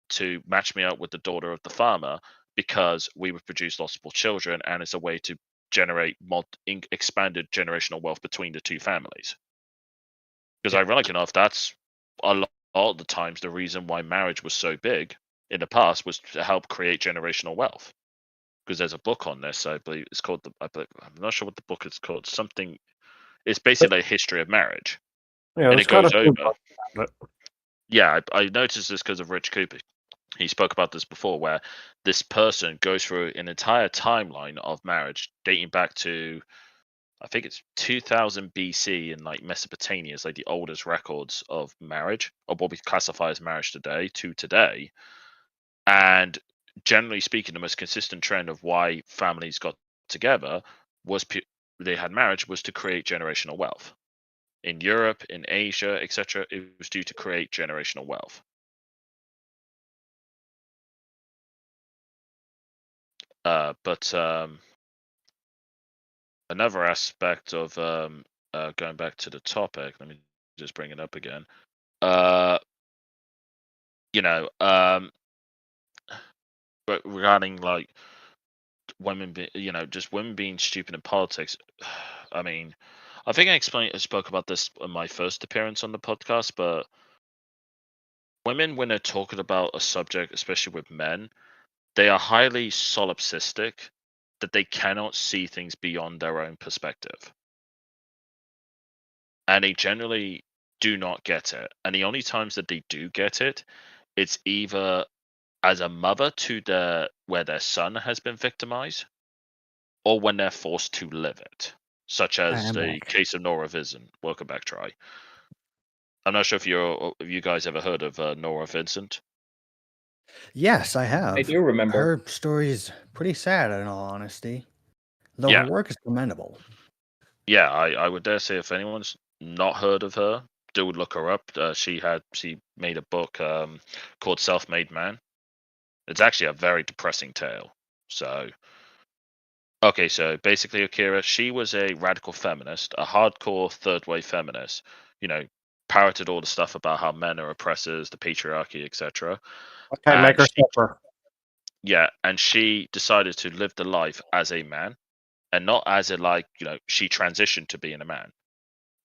to match me up with the daughter of the farmer because we would produce lots more children, and it's a way to generate expanded generational wealth between the two families. Because ironic enough, that's a lot of the times the reason why marriage was so big in the past was to help create generational wealth. Because there's a book on this, I believe it's called I'm not sure what the book is called. Something. It's basically a history of marriage, Yeah, and there's it goes kind of over. but Yeah, I noticed this because of Rich Cooper. He spoke about this before, where this person goes through an entire timeline of marriage dating back to, I think it's 2000 BC in like Mesopotamia is like the oldest records of marriage, or what we classify as marriage today, to today. And generally speaking, the most consistent trend of why families got together was they had marriage was to create generational wealth. In Europe, in Asia, etc., it was due to create generational wealth. But another aspect of going back to the topic, let me just bring it up again. You know, but regarding like women, just women being stupid in politics. I mean, I think I spoke about this in my first appearance on the podcast, but women, when they're talking about a subject, especially with men, they are highly solipsistic, that they cannot see things beyond their own perspective. And they generally do not get it. And the only times that they do get it, it's either as a mother to where their son has been victimized, or when they're forced to live it, such I as am the back. case of Nora Vincent. Welcome back, Try. I'm not sure if you guys ever heard of Nora Vincent. Yes, I have. I do remember. Her story is pretty sad, in all honesty. Though Yeah. her work is commendable. Yeah, I would dare say if anyone's not heard of her, do look her up. She made a book called Self-Made Man. It's actually a very depressing tale. So, okay, so basically, Akira, she was a radical feminist, a hardcore third wave feminist. Parroted all the stuff about how men are oppressors, the patriarchy, etc. okay, make And her suffer. yeah, and she decided to live the life as a man, and not as she transitioned to being a man.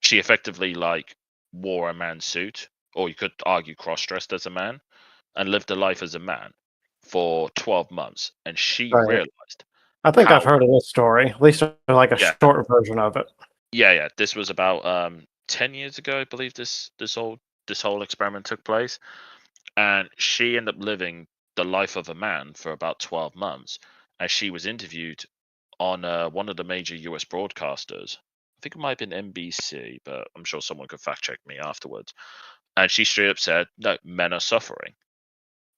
She effectively wore a man's suit, or you could argue cross-dressed as a man, and lived a life as a man for 12 months. And she Right. realized I think I've how heard of this story, at least like a Yeah. short version of it. yeah, this was about 10 years ago, I believe this whole experiment took place. And she ended up living the life of a man for about 12 months, as she was interviewed on one of the major US broadcasters. I think it might have been NBC, but I'm sure someone could fact check me afterwards. And she straight up said, no, men are suffering.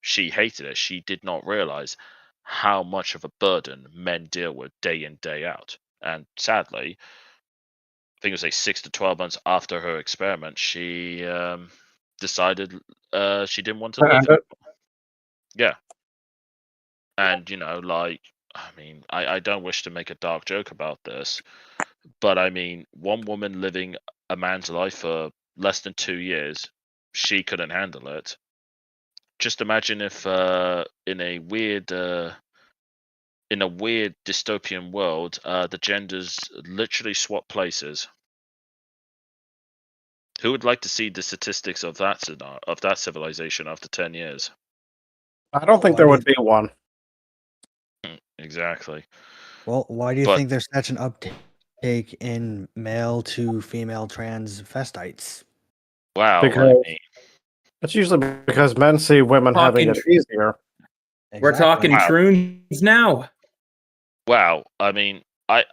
She hated it. She did not realize how much of a burden men deal with day in, day out. And sadly, I think it was like 6 to 12 months after her experiment, she decided she didn't want to live And anymore. Yeah. And, I don't wish to make a dark joke about this, but I mean, one woman living a man's life for less than 2 years, she couldn't handle it. Just imagine if in a weird dystopian world, the genders literally swap places. Who would like to see the statistics of that civilization after 10 years? I don't think Why there do would be one. Exactly. Well, why do you But- think there's such an uptake in male to female transvestites? Wow. Because- It's usually because men see women having it easier. We're talking Wow. troons now. Wow. I mean, I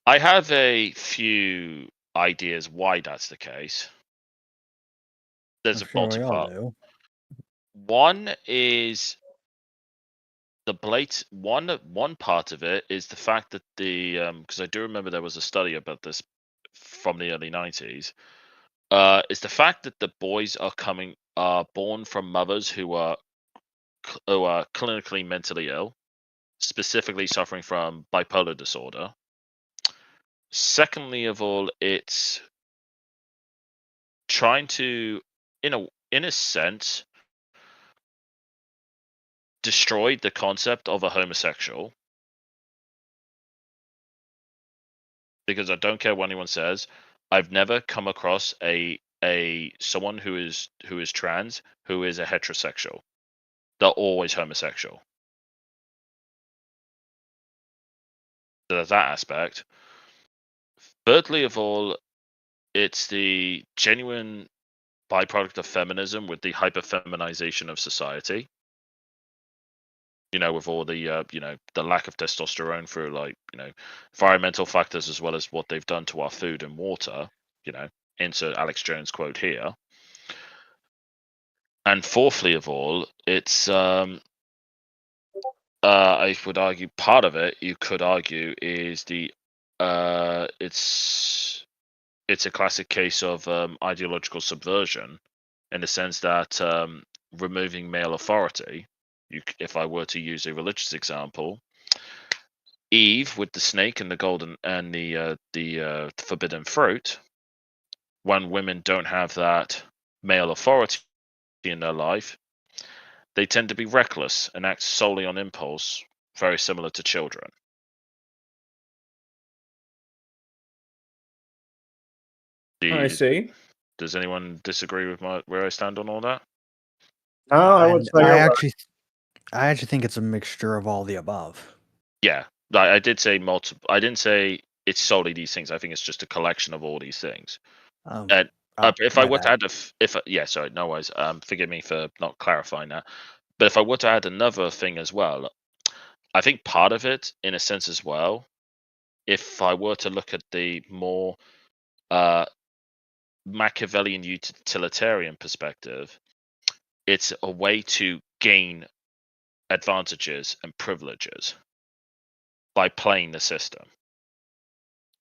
have a few ideas why that's the case. There's I'm a sure we all multi-part. do. One is one part of it is the fact that because I do remember there was a study about this from the early 90s. Is the fact that the boys are born from mothers who are clinically mentally ill, specifically suffering from bipolar disorder. Secondly of all, it's trying to, in a sense, destroy the concept of a homosexual. Because I don't care what anyone says, I've never come across someone who is trans who is a heterosexual. They're always homosexual. So there's that aspect. Thirdly of all, it's the genuine byproduct of feminism with the hyperfeminization of society. With all the the lack of testosterone through environmental factors, as well as what they've done to our food and water. Insert Alex Jones quote here. And fourthly of all, it's I would argue part of it, you could argue, is it's a classic case of ideological subversion, in the sense that removing male authority. If I were to use a religious example, Eve with the snake and the golden and the forbidden fruit, when women don't have that male authority in their life, they tend to be reckless and act solely on impulse, very similar to children. I see. Does anyone disagree with where I stand on all that? No, I would say I you're actually think it's a mixture of all the above. Yeah, I did say multiple. I didn't say it's solely these things. I think it's just a collection of all these things. And if I my were to bad. add sorry, no worries. Forgive me for not clarifying that. But if I were to add another thing as well, I think part of it, in a sense as well, if I were to look at the more Machiavellian utilitarian perspective, it's a way to gain advantages and privileges by playing the system.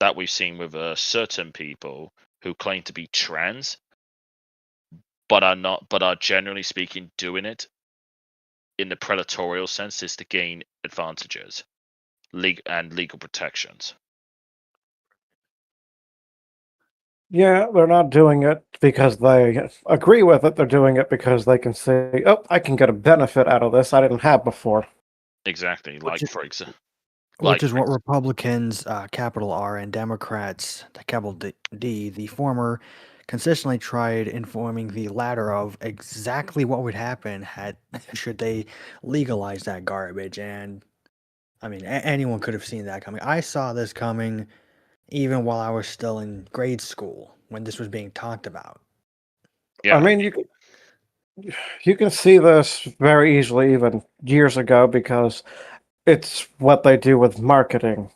That we've seen with certain people who claim to be trans, but are generally speaking doing it in the predatorial sense, is to gain advantages, legal protections. Yeah, they're not doing it because they agree with it. They're doing it because they can say, "Oh, I can get a benefit out of this I didn't have before." Exactly. Which is- For example, Which is what Republicans, capital R, and Democrats, the capital D, the former, consistently tried informing the latter of exactly what would happen should they legalize that garbage. And I mean, anyone could have seen that coming. I saw this coming even while I was still in grade school when this was being talked about. yeah. I mean, you can see this very easily even years ago because it's what they do with marketing.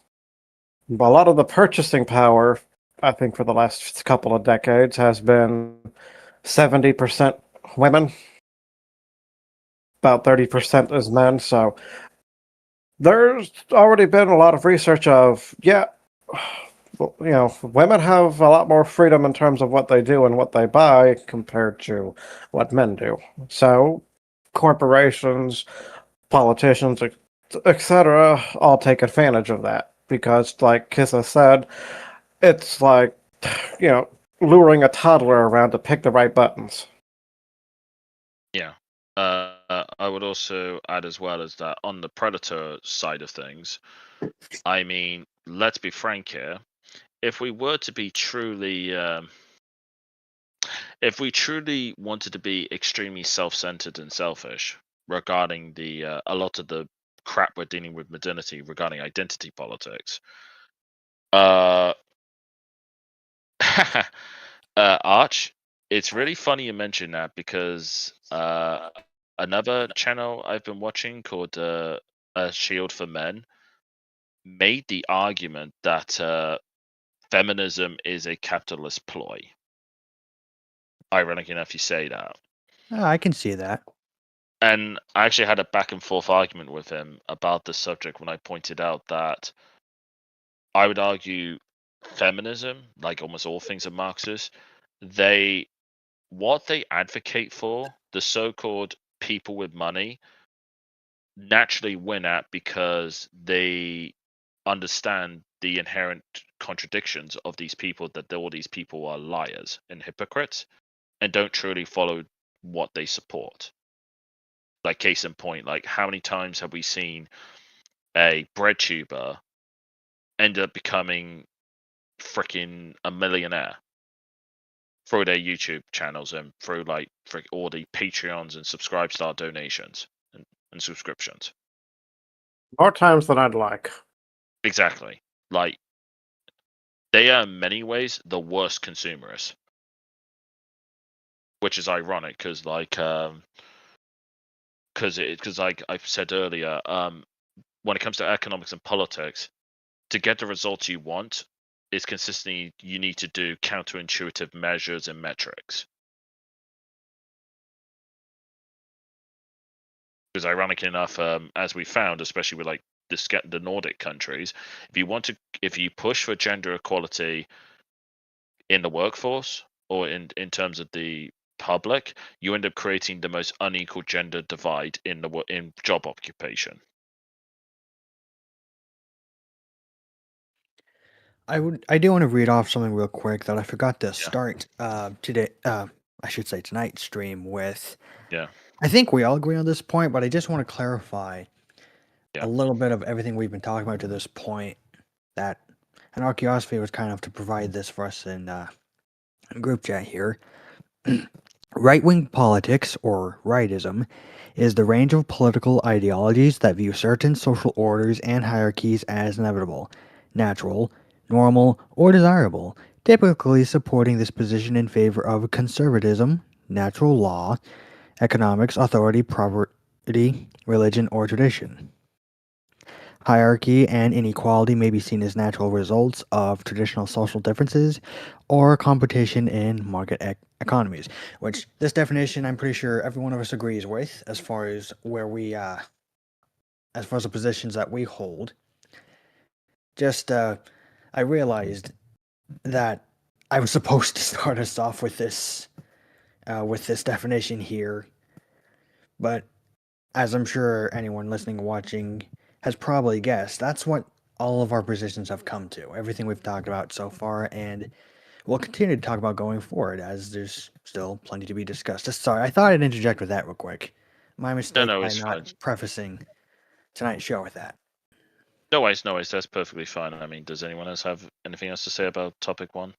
A lot of the purchasing power, I think, for the last couple of decades has been 70% women, about 30% is men. So there's already been a lot of research of, women have a lot more freedom in terms of what they do and what they buy compared to what men do. So corporations, politicians, etc., all take advantage of that because, like Kissa said, it's like, luring a toddler around to pick the right buttons. Yeah. I would also add as well as that on the predator side of things, I mean, let's be frank here. If we were to be truly, if we truly wanted to be extremely self-centered and selfish regarding a lot of the crap we're dealing with modernity regarding identity politics, Arch, it's really funny you mention that because another channel I've been watching called A Shield for Men made the argument that feminism is a capitalist ploy. Ironic enough, you say that. I can see that. And I actually had a back and forth argument with him about the subject when I pointed out that I would argue feminism, like almost all things are Marxist, what they advocate for, the so-called people with money naturally win at because they understand the inherent contradictions of these people, that all these people are liars and hypocrites and don't truly follow what they support. Like case in point, like how many times have we seen a bread tuber end up becoming freaking a millionaire through their YouTube channels and through like all the Patreons and Subscribe Star donations and subscriptions? More times than I'd like. Exactly. Like they are in many ways the worst consumerists, which is ironic because like like I said earlier, when it comes to economics and politics, to get the results you want is consistently you need to do counterintuitive measures and metrics. Because ironically enough, as we found, especially with like the Nordic countries, if you push for gender equality in the workforce or in terms of the public, you end up creating the most unequal gender divide in job occupation. I do want to read off something real quick that I forgot to start today. I should say tonight's stream with. Yeah. I think we all agree on this point, but I just want to clarify Yeah. a little bit of everything we've been talking about to this point. That an Archaeosophy was kind enough to provide this for us in group chat here. Right-wing politics, or rightism, is the range of political ideologies that view certain social orders and hierarchies as inevitable, natural, normal, or desirable, typically supporting this position in favor of conservatism, natural law, economics, authority, property, religion, or tradition. Hierarchy and inequality may be seen as natural results of traditional social differences or competition in market economies, which this definition I'm pretty sure every one of us agrees with as far as where we, as far as the positions that we hold. Just, I realized that I was supposed to start us off with this definition here, but as I'm sure anyone listening and watching has probably guessed, that's what all of our positions have come to. Everything we've talked about so far, and we'll continue to talk about going forward, as there's still plenty to be discussed. Sorry, I thought I'd interject with that real quick. My mistake by it's not fine. prefacing tonight's show with that. No worries, that's perfectly fine. I mean, does anyone else have anything else to say about topic 1?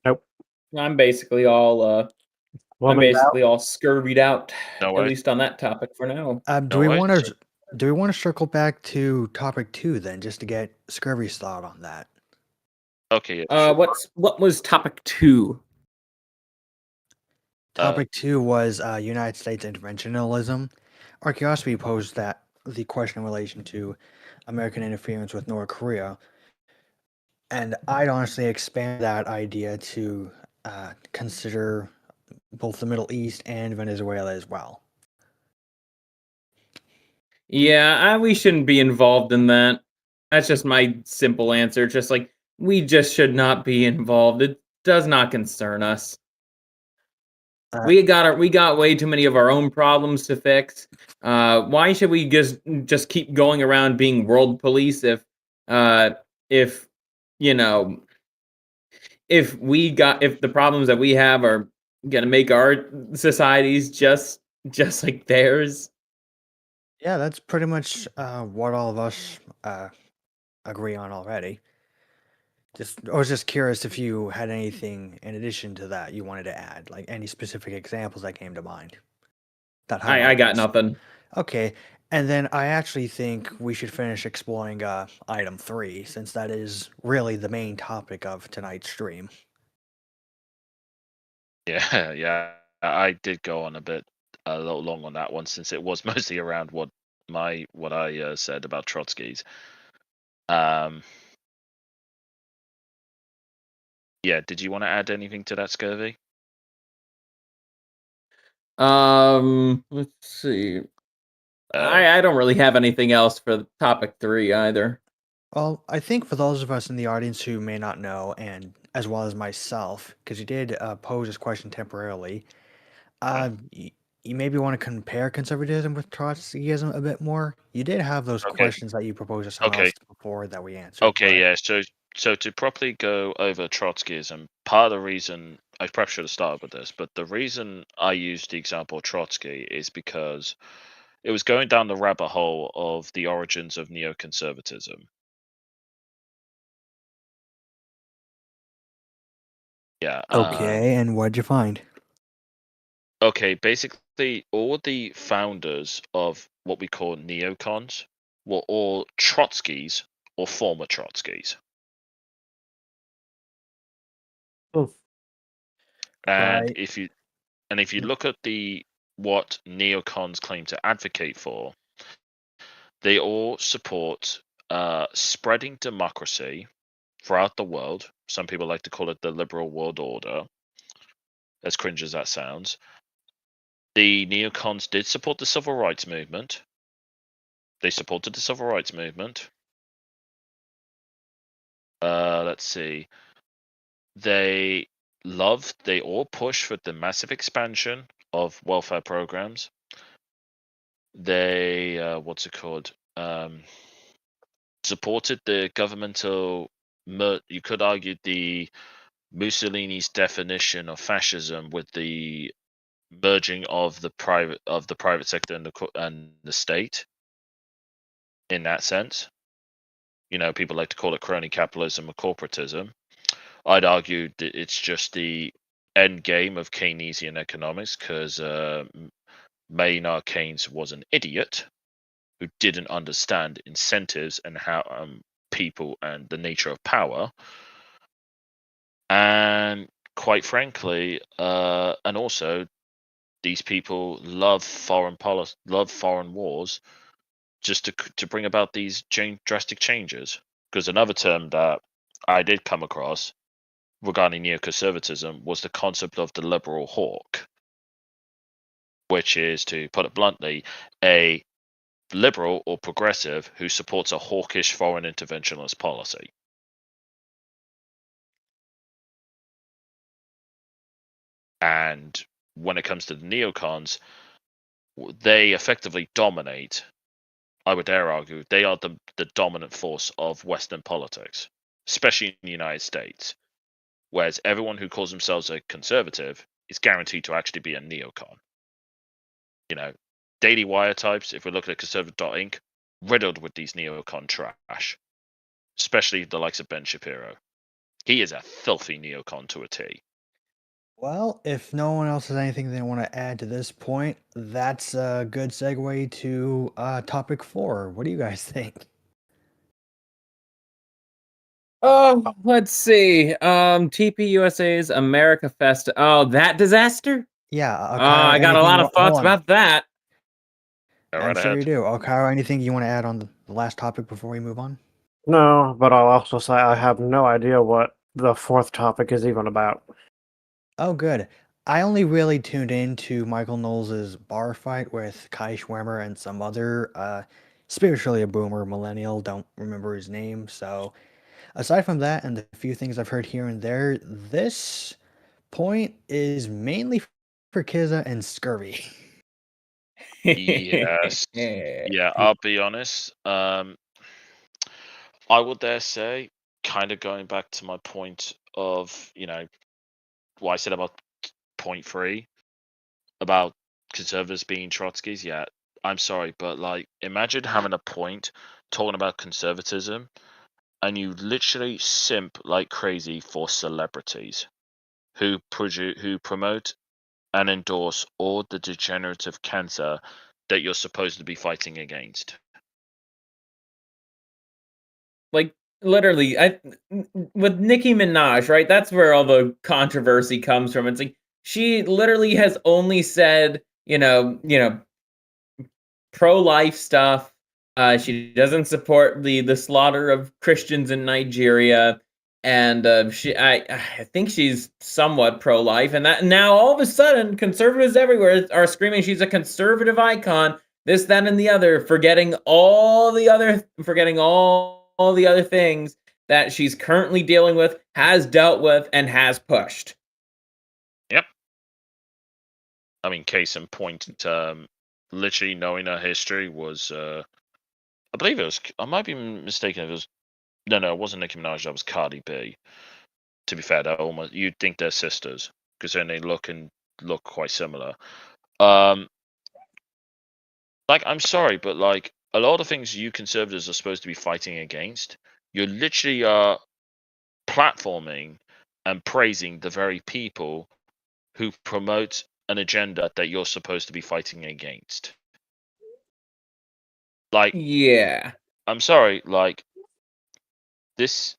Nope. I'm basically all scurried out, No at worries. least on that topic for now. Do we want to circle back to topic 2 then, just to get Scurvy's thought on that? Okay. Sure. What was topic 2? Topic 2 was United States interventionism. Archaeosophy posed the question in relation to American interference with North Korea, and I'd honestly expand that idea to consider both the Middle East and Venezuela as well. Yeah, we shouldn't be involved in that. That's just my simple answer. Just like, we just should not be involved. It does not concern us. We got way too many of our own problems to fix. Why should we just keep going around being world police if you know, if the problems that we have are gonna make our societies just like theirs? Yeah, that's pretty much what all of us agree on already. I was just curious if you had anything in addition to that you wanted to add, like any specific examples that came to mind. I got nothing. Okay, and then I actually think we should finish exploring item 3, since that is really the main topic of tonight's stream. Yeah. I did go on a little long on that one, since it was mostly around what I said about Trotsky's. Yeah, did you want to add anything to that, Scurvy? Let's see. I don't really have anything else for topic 3 either. Well, I think for those of us in the audience who may not know, and as well as myself, because you did pose this question temporarily, you maybe want to compare conservatism with Trotskyism a bit more. You did have those Okay. questions that you proposed to someone Okay. else before that we answered. Okay, but- yeah. So to properly go over Trotskyism, part of the reason I perhaps should have started with this, but the reason I used the example of Trotsky is because it was going down the rabbit hole of the origins of neoconservatism. Yeah. Okay, and what'd you find? Okay, basically all the founders of what we call neocons were all Trotskys or former Trotskys. Oof. And Right. if you look at what neocons claim to advocate for, they all support spreading democracy throughout the world. Some people like to call it the liberal world order, as cringe as that sounds. The neocons did support the civil rights movement. They supported the civil rights movement. Let's see. They all push for the massive expansion of welfare programs. They what's it called? Supported the governmental. You could argue the Mussolini's definition of fascism with the merging of the private sector and the state. In that sense, people like to call it crony capitalism or corporatism. I'd argue that it's just the end game of Keynesian economics, because Maynard Keynes was an idiot who didn't understand incentives and how people and the nature of power. And quite frankly, and also these people love foreign policy, love foreign wars, just to bring about these drastic changes. Because another term that I did come across regarding neoconservatism was the concept of the liberal hawk, which is, to put it bluntly, a liberal or progressive who supports a hawkish foreign interventionist policy. And when it comes to the neocons, they effectively dominate. I would dare argue they are the dominant force of Western politics, especially in the United States. Whereas everyone who calls themselves a conservative is guaranteed to actually be a neocon. Daily Wire types, if we look at conservative.inc, riddled with these neocon trash, especially the likes of Ben Shapiro. He is a filthy neocon to a T. Well, if no one else has anything they want to add to this point, that's a good segue to topic 4. What do you guys think? Oh, let's see. TPUSA's America Fest. Oh, that disaster? Yeah, I got a lot of thoughts about that. I'm sure you do. Okaro, anything you want to add on the last topic before we move on? No, but I'll also say I have no idea what the 4th topic is even about. Oh, good. I only really tuned into Michael Knowles' bar fight with Kai Schwimmer and some other, spiritually a boomer millennial, don't remember his name. So, aside from that and the few things I've heard here and there, this point is mainly for Kiza and Scurvy. Yes. Yeah, I'll be honest. I would dare say, kind of going back to my point of, what I said about point 3 about conservatives being Trotskys. Yeah, I'm sorry, but imagine having a point talking about conservatism and you literally simp like crazy for celebrities who promote and endorse all the degenerative cancer that you're supposed to be fighting against. Like, literally, with Nicki Minaj, right? That's where all the controversy comes from. It's like she literally has only said, pro-life stuff, She doesn't support the slaughter of Christians in Nigeria, and I think she's somewhat pro-life. And that now all of a sudden, conservatives everywhere are screaming she's a conservative icon. This, that, and the other, forgetting all the other things that she's currently dealing with, has dealt with, and has pushed. Yep. I mean, case in point, literally knowing her history was, I believe it was, I might be mistaken, it was, no, it wasn't Nicki Minaj, that was Cardi B. To be fair, they're almost, you'd think they're sisters, because then they look quite similar. Like, I'm sorry, but like a lot of things you conservatives are supposed to be fighting against, you literally are platforming and praising the very people who promote an agenda that you're supposed to be fighting against. Like, Yeah. I'm sorry, like this.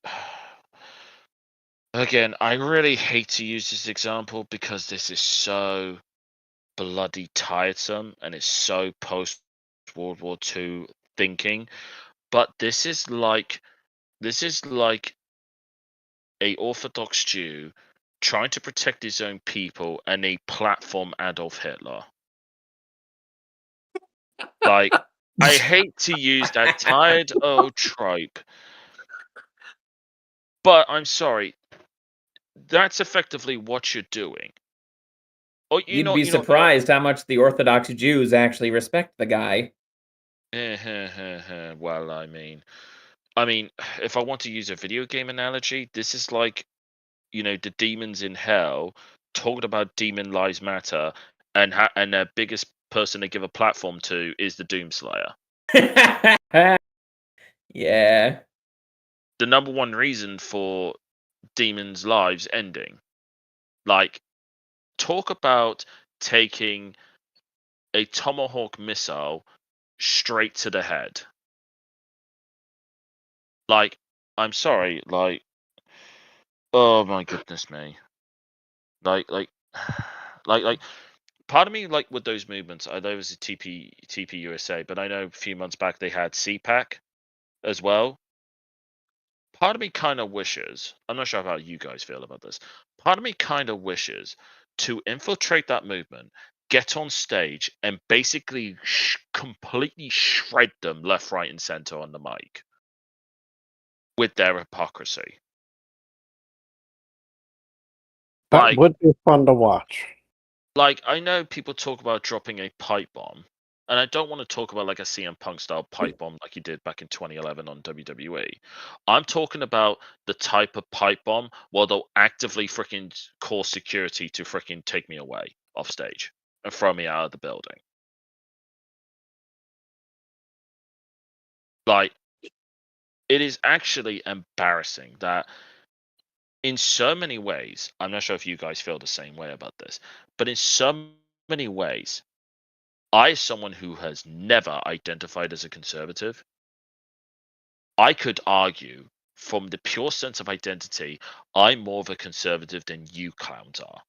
Again, I really hate to use this example because this is so bloody tiresome and it's so post World War II thinking. But this is like a Orthodox Jew trying to protect his own people and a platform Adolf Hitler. Like, I hate to use that tired old trope, but I'm sorry. That's effectively what you're doing. Oh, You'd be surprised how much the Orthodox Jews actually respect the guy. Well, I mean, if I want to use a video game analogy, this is like, the demons in hell talking about demon lives matter, and their biggest person to give a platform to is the Doomslayer. Yeah. The number one reason for demons' lives ending. Like, talk about taking a Tomahawk missile straight to the head. Like, I'm sorry, like, oh my goodness me. Like, part of me, like, with those movements, I know it was a TP USA, but I know a few months back they had CPAC as well. Part of me kind of wishes, I'm not sure how you guys feel about this, part of me kind of wishes to infiltrate that movement, get on stage, and basically completely shred them left, right, and center on the mic with their hypocrisy. That would be fun to watch. Like, I know people talk about dropping a pipe bomb, and I don't want to talk about like a CM Punk style pipe bomb like he did back in 2011 on WWE. I'm talking about the type of pipe bomb where they'll actively freaking call security to freaking take me away off stage and throw me out of the building. Like, it is actually embarrassing that in so many ways, I'm not sure if you guys feel the same way about this, but in so many ways, I, as someone who has never identified as a conservative, I could argue from the pure sense of identity, I'm more of a conservative than you clowns are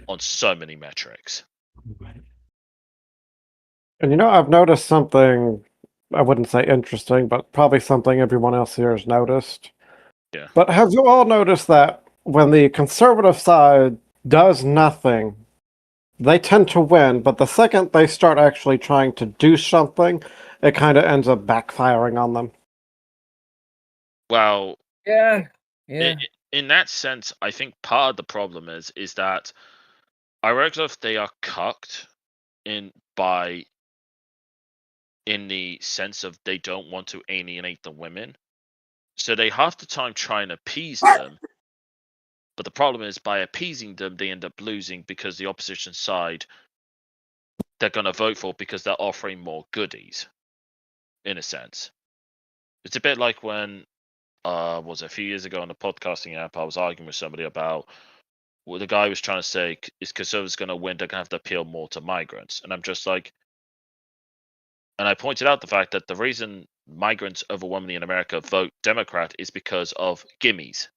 on so many metrics. And I've noticed something, I wouldn't say interesting, but probably something everyone else here has noticed. Yeah. But have you all noticed that when the conservative side does nothing, they tend to win, but the second they start actually trying to do something, it kind of ends up backfiring on them? Well, Yeah. in that sense, I think part of the problem is that I reckon if they are cucked in the sense of they don't want to alienate the women, so they half the time try and appease them. But the problem is, by appeasing them, they end up losing because the opposition side they're going to vote for because they're offering more goodies, in a sense. It's a bit like when, was it a few years ago on the podcasting app, I was arguing with somebody about what the guy was trying to say, is conservatives going to win, they're going to have to appeal more to migrants. And I'm just like, and I pointed out the fact that the reason migrants overwhelmingly in America vote Democrat is because of gimmies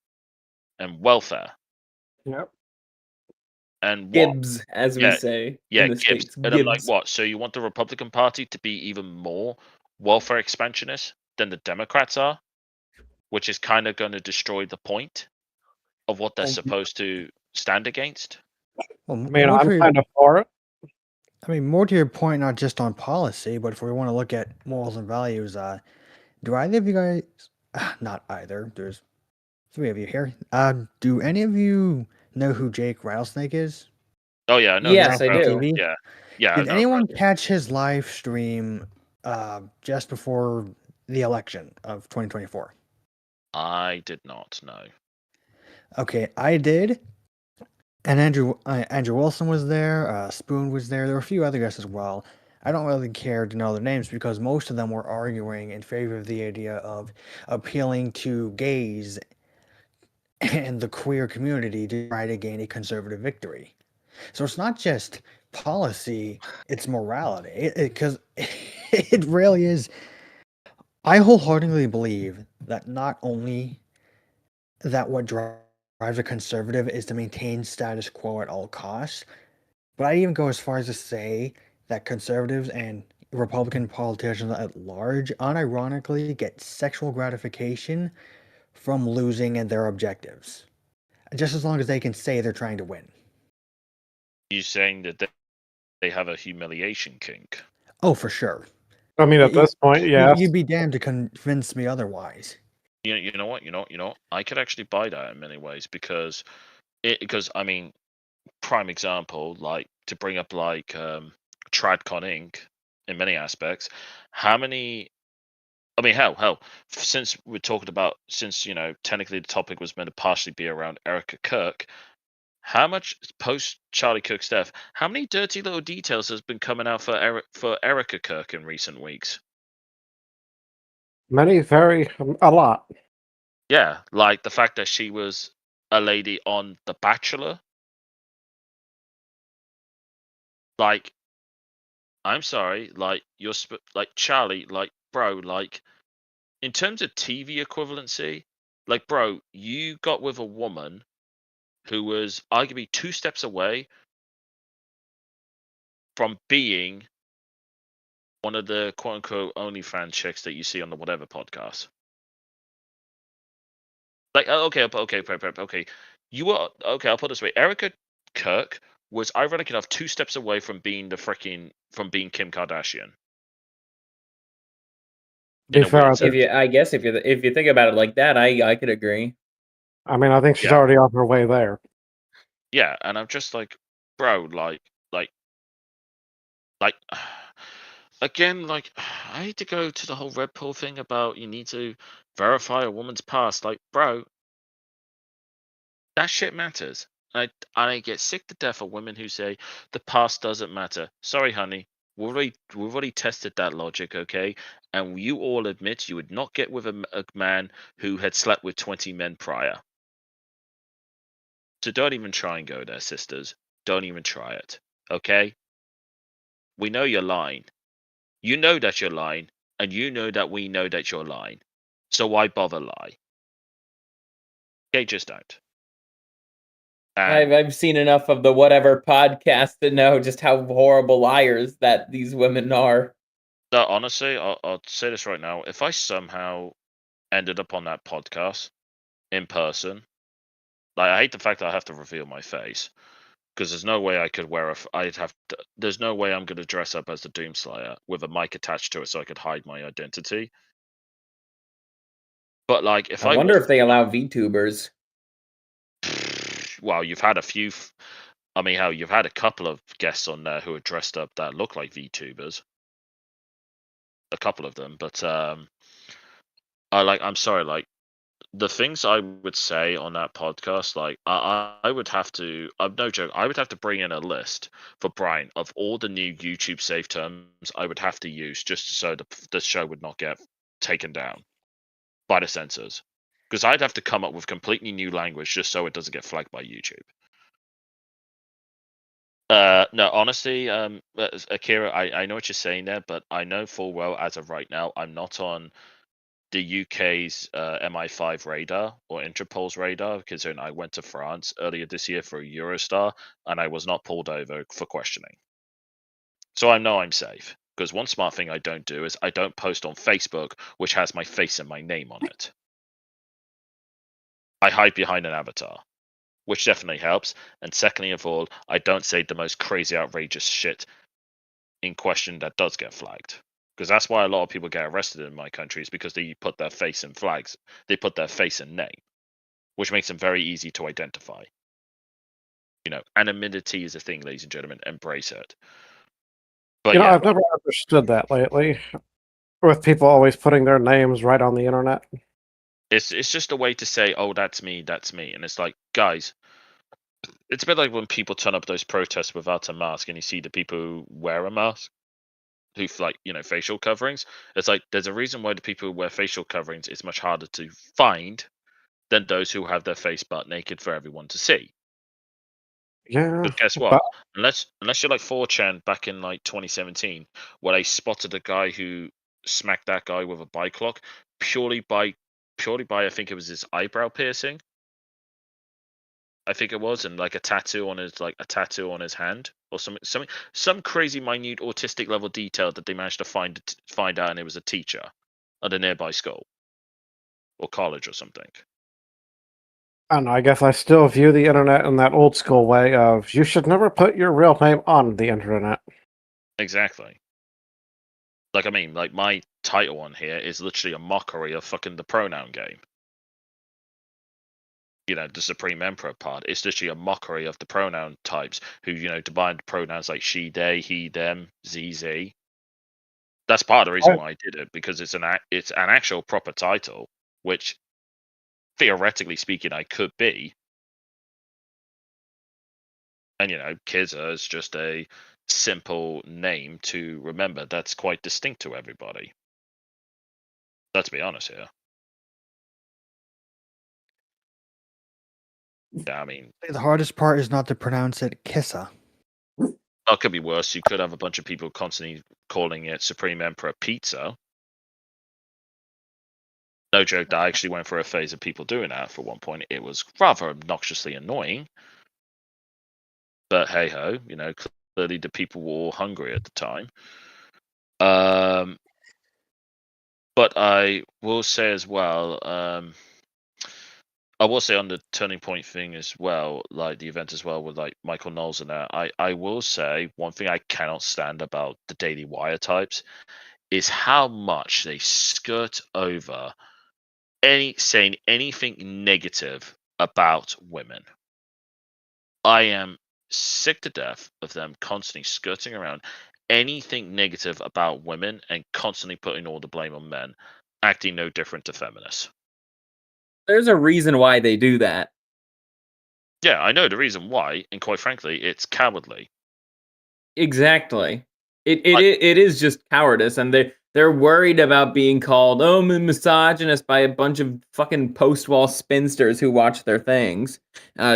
and welfare. Yep. And what? Gibbs, as we say Yeah, in the Gibbs. States. And I'm like, what? So you want the Republican Party to be even more welfare expansionists than the Democrats are, which is kind of going to destroy the point of what they're Well, supposed to stand against. well, I mean, more I'm to your, kind of for it. I mean, more to your point, not just on policy, but if we want to look at morals and values, do either of you guys, not either, there's three of you here, do any of you know who Jake Rattlesnake is? Oh yeah, no, Yes, I bro. do. TV? Yeah, yeah, Did no, anyone bro. catch his live stream just before the election of 2024? I did not know. Okay, I did. And Andrew Wilson was there. Spoon was there. There were a few other guests as well. I don't really care to know their names because most of them were arguing in favor of the idea of appealing to gays and the queer community to try to gain a conservative victory. So it's not just policy; it's morality. Because it really is. I wholeheartedly believe that not only that what drives a conservative is to maintain status quo at all costs, but I even go as far as to say that conservatives and Republican politicians at large unironically get sexual gratification from losing in their objectives. Just as long as they can say they're trying to win. You saying that they have a humiliation kink? Oh, for sure. I mean, at You- this point, yes. You'd be damned to convince me otherwise. You know what? I could actually buy that in many ways because I mean, prime example, like to bring up like Tradcon Inc. in many aspects. How many? I mean, hell, since we're talking about, since technically the topic was meant to partially be around Erica Kirk, how much post Charlie Kirk's death? How many dirty little details has been coming out for Erica Kirk in recent weeks? A lot. Yeah, like the fact that she was a lady on The Bachelor. Like, I'm sorry, like like Charlie, like bro, like in terms of TV equivalency, like bro, you got with a woman who was arguably 2 steps away from being one of the quote unquote OnlyFans chicks that you see on the whatever podcast. Like, okay. You were okay. I'll put it this way: Erica Kirk was ironic enough 2 steps away from being being Kim Kardashian. Be In a fair, weird I sense. think, I guess if you think about it like that, I could agree. I mean, I think she's Yeah. already on her way there. Yeah, and I'm just like, bro, like, again, like, I hate to go to the whole Red Pill thing about you need to verify a woman's past. Like, bro, that shit matters. I get sick to death of women who say the past doesn't matter. Sorry, honey. We've already tested that logic, okay? And you all admit you would not get with a man who had slept with 20 men prior. So don't even try and go there, sisters. Don't even try it, okay? We know you're lying. You know that you're lying, and you know that we know that you're lying. So why bother lie? Okay, just don't. And I've seen enough of the whatever podcast to know just how horrible liars that these women are. honestly, I'll say this right now. If I somehow ended up on that podcast in person, like I hate the fact that I have to reveal my face because there's no way I could wear there's no way I'm going to dress up as the Doomslayer with a mic attached to it so I could hide my identity. But like, if I I wonder was, if they allow VTubers. well, you've had a few. I mean, how you've had a couple of guests on there who are dressed up that look like VTubers. A couple of them, but I'm sorry, like the things I would say on that podcast, like I would have to. I'm no joke. I would have to bring in a list for Brian of all the new YouTube safe terms I would have to use just so the show would not get taken down by the censors. Because I'd have to come up with completely new language just so it doesn't get flagged by YouTube. No, honestly, Akira, I know what you're saying there, but I know full well as of right now, I'm not on the UK's MI5 radar or Interpol's radar because I went to France earlier this year for a Eurostar and I was not pulled over for questioning. So I know I'm safe. Because one smart thing I don't do is I don't post on Facebook, which has my face and my name on it. I hide behind an avatar, which definitely helps. And secondly of all, I don't say the most crazy, outrageous shit in question that does get flagged. Because that's why a lot of people get arrested in my country, is because they put their face in flags. They put their face and name, which makes them very easy to identify. Anonymity is a thing, ladies and gentlemen. Embrace it. But I've never understood that lately, with people always putting their names right on the internet. It's just a way to say, oh, that's me, and it's like, guys, it's a bit like when people turn up those protests without a mask, and you see the people who wear a mask, who facial coverings. It's like there's a reason why the people who wear facial coverings is much harder to find than those who have their face butt naked for everyone to see. Yeah. But guess what? Unless you're like 4chan back in like 2017, where they spotted a guy who smacked that guy with a bike lock purely by I think it was his eyebrow piercing. I think it was, and like a tattoo on his hand or some crazy minute autistic level detail that they managed to find out, and it was a teacher at a nearby school or college or something. And I guess I still view the internet in that old school way of you should never put your real name on the internet. Exactly. Like, I mean, like my title on here is literally a mockery of fucking the pronoun game. The Supreme Emperor part. It's literally a mockery of the pronoun types who, define pronouns like she, they, he, them, ZZ. That's part of the reason why I did it, because it's an actual proper title, which theoretically speaking I could be. And Kizza is just a simple name to remember that's quite distinct to everybody. Let's be honest here. Yeah, I mean, The hardest part is not to pronounce it Kissa. That could be worse. You could have a bunch of people constantly calling it Supreme Emperor Pizza. No joke, that I actually went through a phase of people doing that for one point. It was rather obnoxiously annoying. But hey ho, clearly the people were all hungry at the time. But I will say as well, I will say on the Turning Point thing as well, like the event as well with like Michael Knowles and that, I will say one thing I cannot stand about the Daily Wire types is how much they skirt over saying anything negative about women. I am sick to death of them constantly skirting around anything negative about women and constantly putting all the blame on men, acting no different to feminists. There's a reason why they do that. Yeah, I know the reason why, and quite frankly, it's cowardly. Exactly. It is just cowardice, and they're worried about being called misogynist by a bunch of fucking post-wall spinsters who watch their things,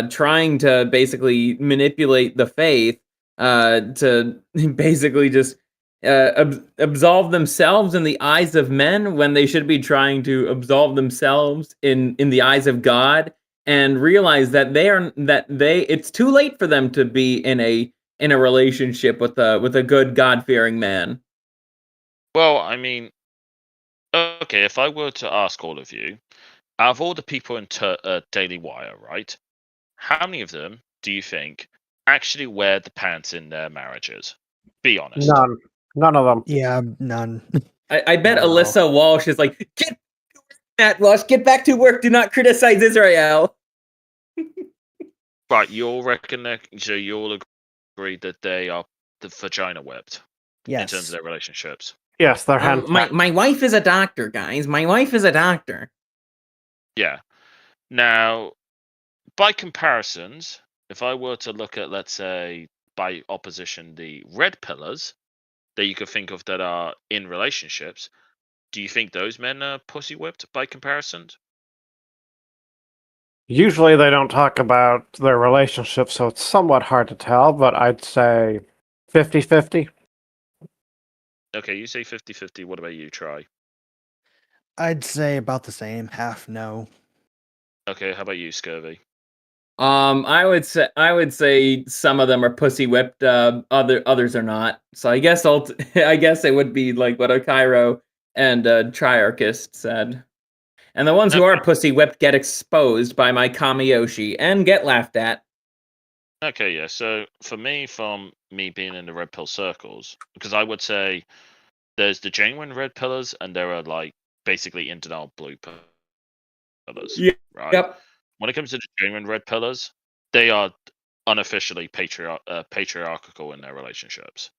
trying to basically manipulate the faith to basically just absolve themselves in the eyes of men when they should be trying to absolve themselves in the eyes of God, and realize that it's too late for them to be in a relationship with a good God-fearing man. Well, I mean, okay, if I were to ask all of you, out of all the people in Daily Wire, right, how many of them do you think actually wear the pants in their marriages? Be honest. None of them. Yeah, none. I bet Not at all. Alyssa Walsh is like, get Matt Walsh, get back to work. Do not criticize Israel. Right, you all reckon that? So you all agree that they are the vagina whipped in terms Yes. of their relationships? Yes, they're hand. My wife is a doctor, guys. My wife is a doctor. Yeah. Now, by comparisons, if I were to look at, let's say, by opposition, the red pillars that you could think of that are in relationships, do you think those men are pussy whipped by comparison? Usually they don't talk about their relationship, so it's somewhat hard to tell, but I'd say 50-50. Okay, you say 50-50. What about you, Try? I'd say about the same. Half no. Okay, how about you, Scurvy? I would say some of them are pussy whipped. Others are not. So I guess I guess it would be like what Okairo and Triarchist said. And the ones who are pussy whipped get exposed by my Kamiyoshi and get laughed at. Okay, yeah. So for me, from me being in the red pill circles, because I would say there's the genuine red pillars, and there are like basically internal blue pillars, Yeah. right? Yep. When it comes to the genuine red pillars, they are unofficially patriarchal in their relationships.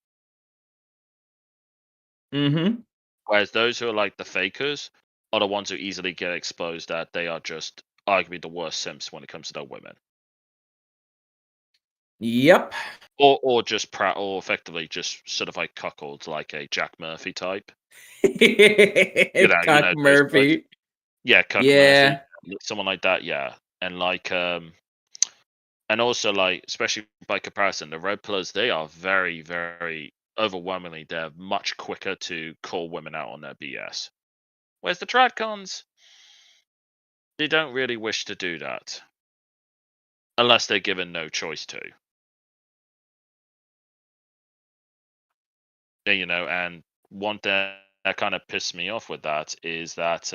Mm-hmm. Whereas those who are like the fakers are the ones who easily get exposed that they are just arguably the worst simps when it comes to their women. Yep. Or just or effectively just sort of like cuckolds, like a Jack Murphy type. Cuck Murphy. Yeah, Cuck Yeah. Murphy, someone like that. Yeah, and like and also like especially by comparison, the red pillars, they are very, very overwhelmingly they're much quicker to call women out on their BS. Whereas the Tradcons, they don't really wish to do that unless they're given no choice to. You know, and one thing that kind of pissed me off with that is that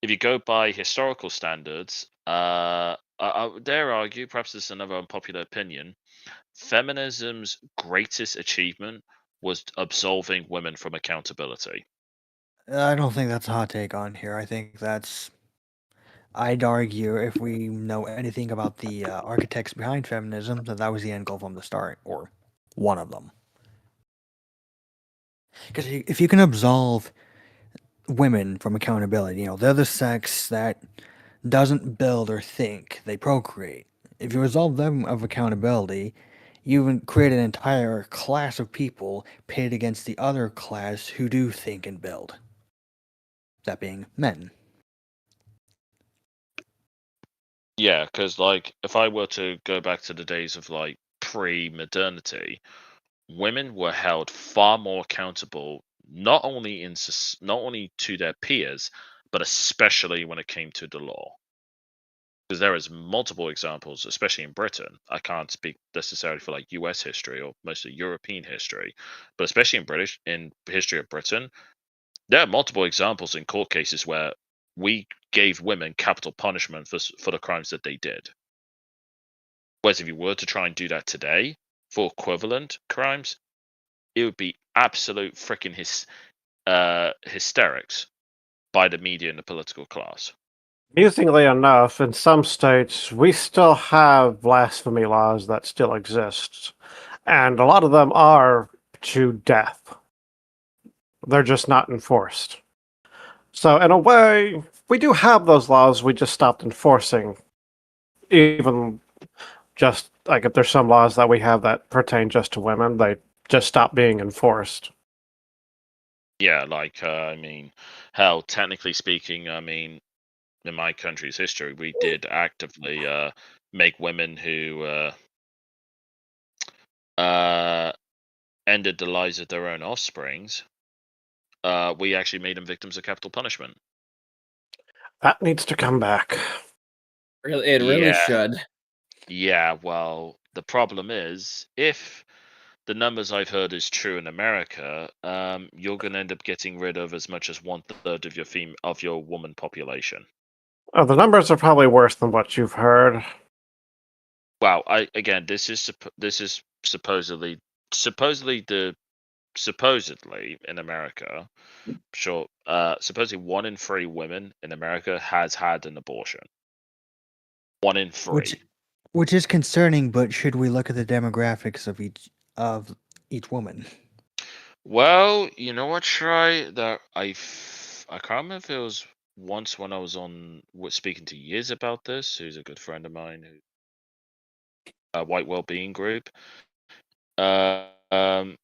if you go by historical standards, I would dare argue, perhaps this is another unpopular opinion, feminism's greatest achievement was absolving women from accountability. I don't think that's a hot take on here. I think that's. I'd argue if we know anything about the architects behind feminism, that was the end goal from the start, or one of them. Because if you can absolve women from accountability, they're the sex that doesn't build or think, they procreate. If you absolve them of accountability, you create an entire class of people pitted against the other class who do think and build. That being men. Yeah, because like if I were to go back to the days of like pre-modernity, women were held far more accountable, not only not only to their peers, but especially when it came to the law. Because there is multiple examples, especially in Britain. I can't speak necessarily for like U.S. history or mostly European history, but especially in history of Britain, there are multiple examples in court cases where we gave women capital punishment for the crimes that they did. Whereas if you were to try and do that today for equivalent crimes, it would be absolute freaking hysterics by the media and the political class. Amusingly enough, in some states, we still have blasphemy laws that still exist. And a lot of them are to death. They're just not enforced. So, in a way, we do have those laws, we just stopped enforcing. Even just, like, if there's some laws that we have that pertain just to women, they just stop being enforced. Yeah, like, I mean, hell, technically speaking, I mean, in my country's history, we did actively make women who ended the lives of their own offsprings. We actually made them victims of capital punishment. That needs to come back. It really should. Yeah, well, the problem is, if the numbers I've heard is true in America, you're going to end up getting rid of as much as 1/3 of your woman population. Oh, the numbers are probably worse than what you've heard. Wow, this is supposedly in America. Sure, supposedly 1 in 3 women in America has had an abortion. 1 in 3. Which is concerning, but should we look at the demographics of each woman? Well, you know what, Try that I can't remember if it was once when I was speaking to Yiz about this, who's a good friend of mine, who White Wellbeing Group. I can't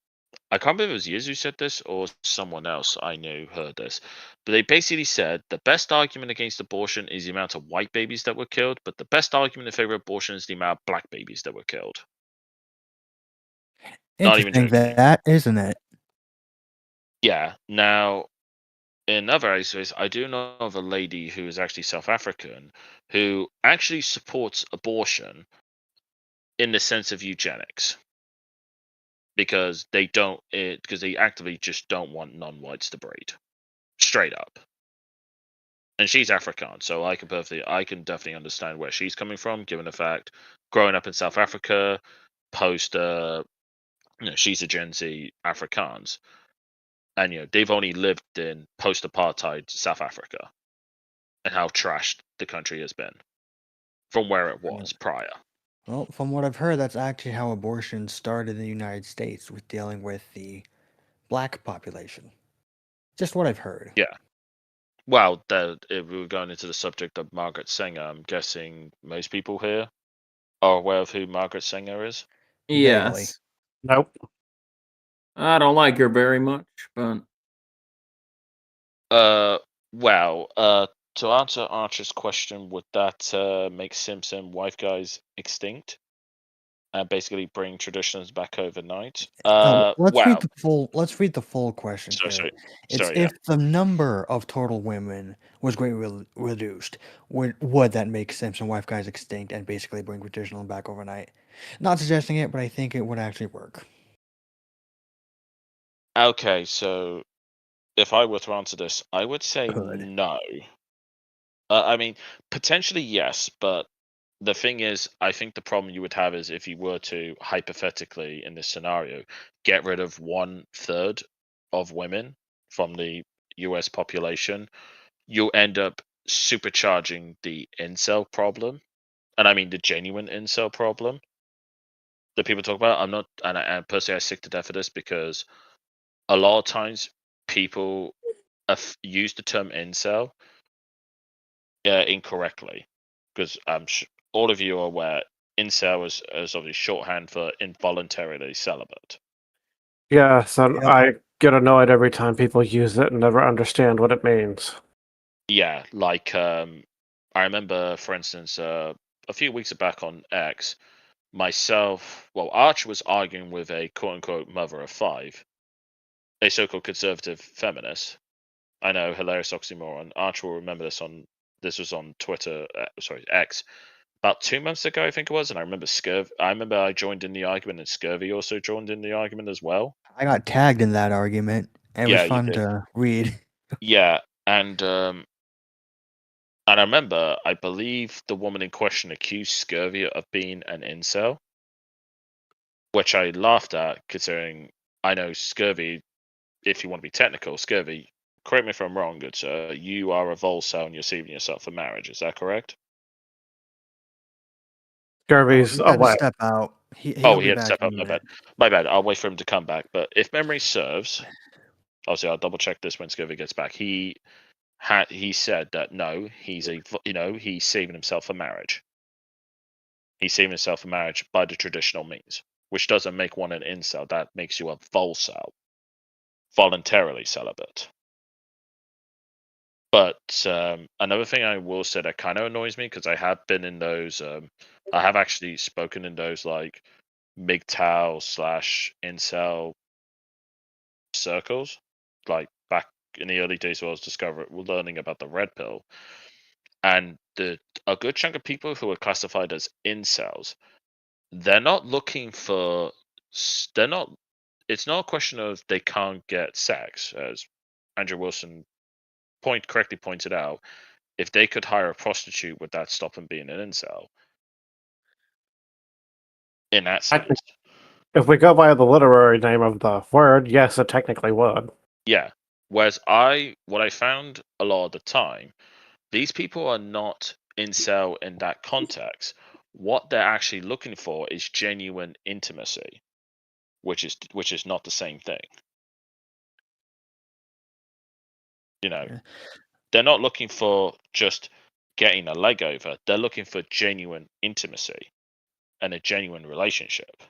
remember if it was Yiz who said this or someone else I knew heard this, but they basically said the best argument against abortion is the amount of white babies that were killed, but the best argument in favor of abortion is the amount of black babies that were killed. Not even Interesting joking. that, isn't it? Yeah. Now, in other areas, I do know of a lady who is actually South African who actually supports abortion in the sense of eugenics because they actively just don't want non-whites to breed, straight up. And she's Afrikaans, so I can definitely understand where she's coming from, given the fact growing up in South Africa, post she's a Gen Z Afrikaans, and they've only lived in post-apartheid South Africa, and how trashed the country has been from where it was prior. Well, from what I've heard, that's actually how abortion started in the United States, with dealing with the black population. Just what I've heard. Yeah. Well, if we were going into the subject of Margaret Sanger, I'm guessing most people here are aware of who Margaret Sanger is. Yes. Nope. I don't like her very much, but To answer Archer's question, would that make Simpson wife guys extinct and basically bring traditions back overnight? Let's read the full. Let's read the full question here. Sorry, It's yeah. if the number of total women was greatly reduced, would that make Simpson wife guys extinct and basically bring traditional back overnight? Not suggesting it, but I think it would actually work. Okay, so if I were to answer this, I would say Could. no. I mean, potentially yes, but the thing is, I think the problem you would have is if you were to hypothetically, in this scenario, get rid of 1/3 of women from the US population, you'll end up supercharging the incel problem. And I mean the genuine incel problem that people talk about. I'm not, and personally, I sick to death of this because a lot of times people use the term incel incorrectly, because all of you are aware incel is obviously shorthand for involuntarily celibate. Yeah, so Yep. I get annoyed every time people use it and never understand what it means. Yeah, like I remember, for instance, a few weeks back on X, Arch was arguing with a quote-unquote mother of five, a so-called conservative feminist. I know, hilarious oxymoron. Arch will remember this was on Twitter, X, about 2 months ago, I think it was, and I remember I joined in the argument, and Scurvy also joined in the argument as well. I got tagged in that argument. It Yeah, was you fun did. to read. Yeah, and I remember, I believe the woman in question accused Scurvy of being an incel, which I laughed at, considering I know Scurvy. If you want to be technical, Scurvy, correct me if I'm wrong, good sir, you are a volcel and you're saving yourself for marriage. Is that correct? Scurvy's He had to away. step out. He'll He be had to back step in up. a My minute. bad. My bad. I'll wait for him to come back. But if memory serves, obviously I'll double check this when Scurvy gets back. He said that no, he's saving himself for marriage. He's saving himself for marriage by the traditional means, which doesn't make one an incel. That makes you a volcel, voluntarily celibate. But another thing I will say that kind of annoys me, because I have been in those, I have actually spoken in those like MGTOW / incel circles, like back in the early days when I was learning about the red pill, and a good chunk of people who are classified as incels, they're not looking for, they're not. It's not a question of they can't get sex, as Andrew Wilson correctly pointed out. If they could hire a prostitute, would that stop them being an incel? In that sense, If we go by the literary name of the word, yes, it technically would. yeah. Whereas what I found a lot of the time, these people are not incel in that context. What they're actually looking for is genuine intimacy, which is not the same thing. Yeah. They're not looking for just getting a leg over. They're looking for genuine intimacy and a genuine relationship.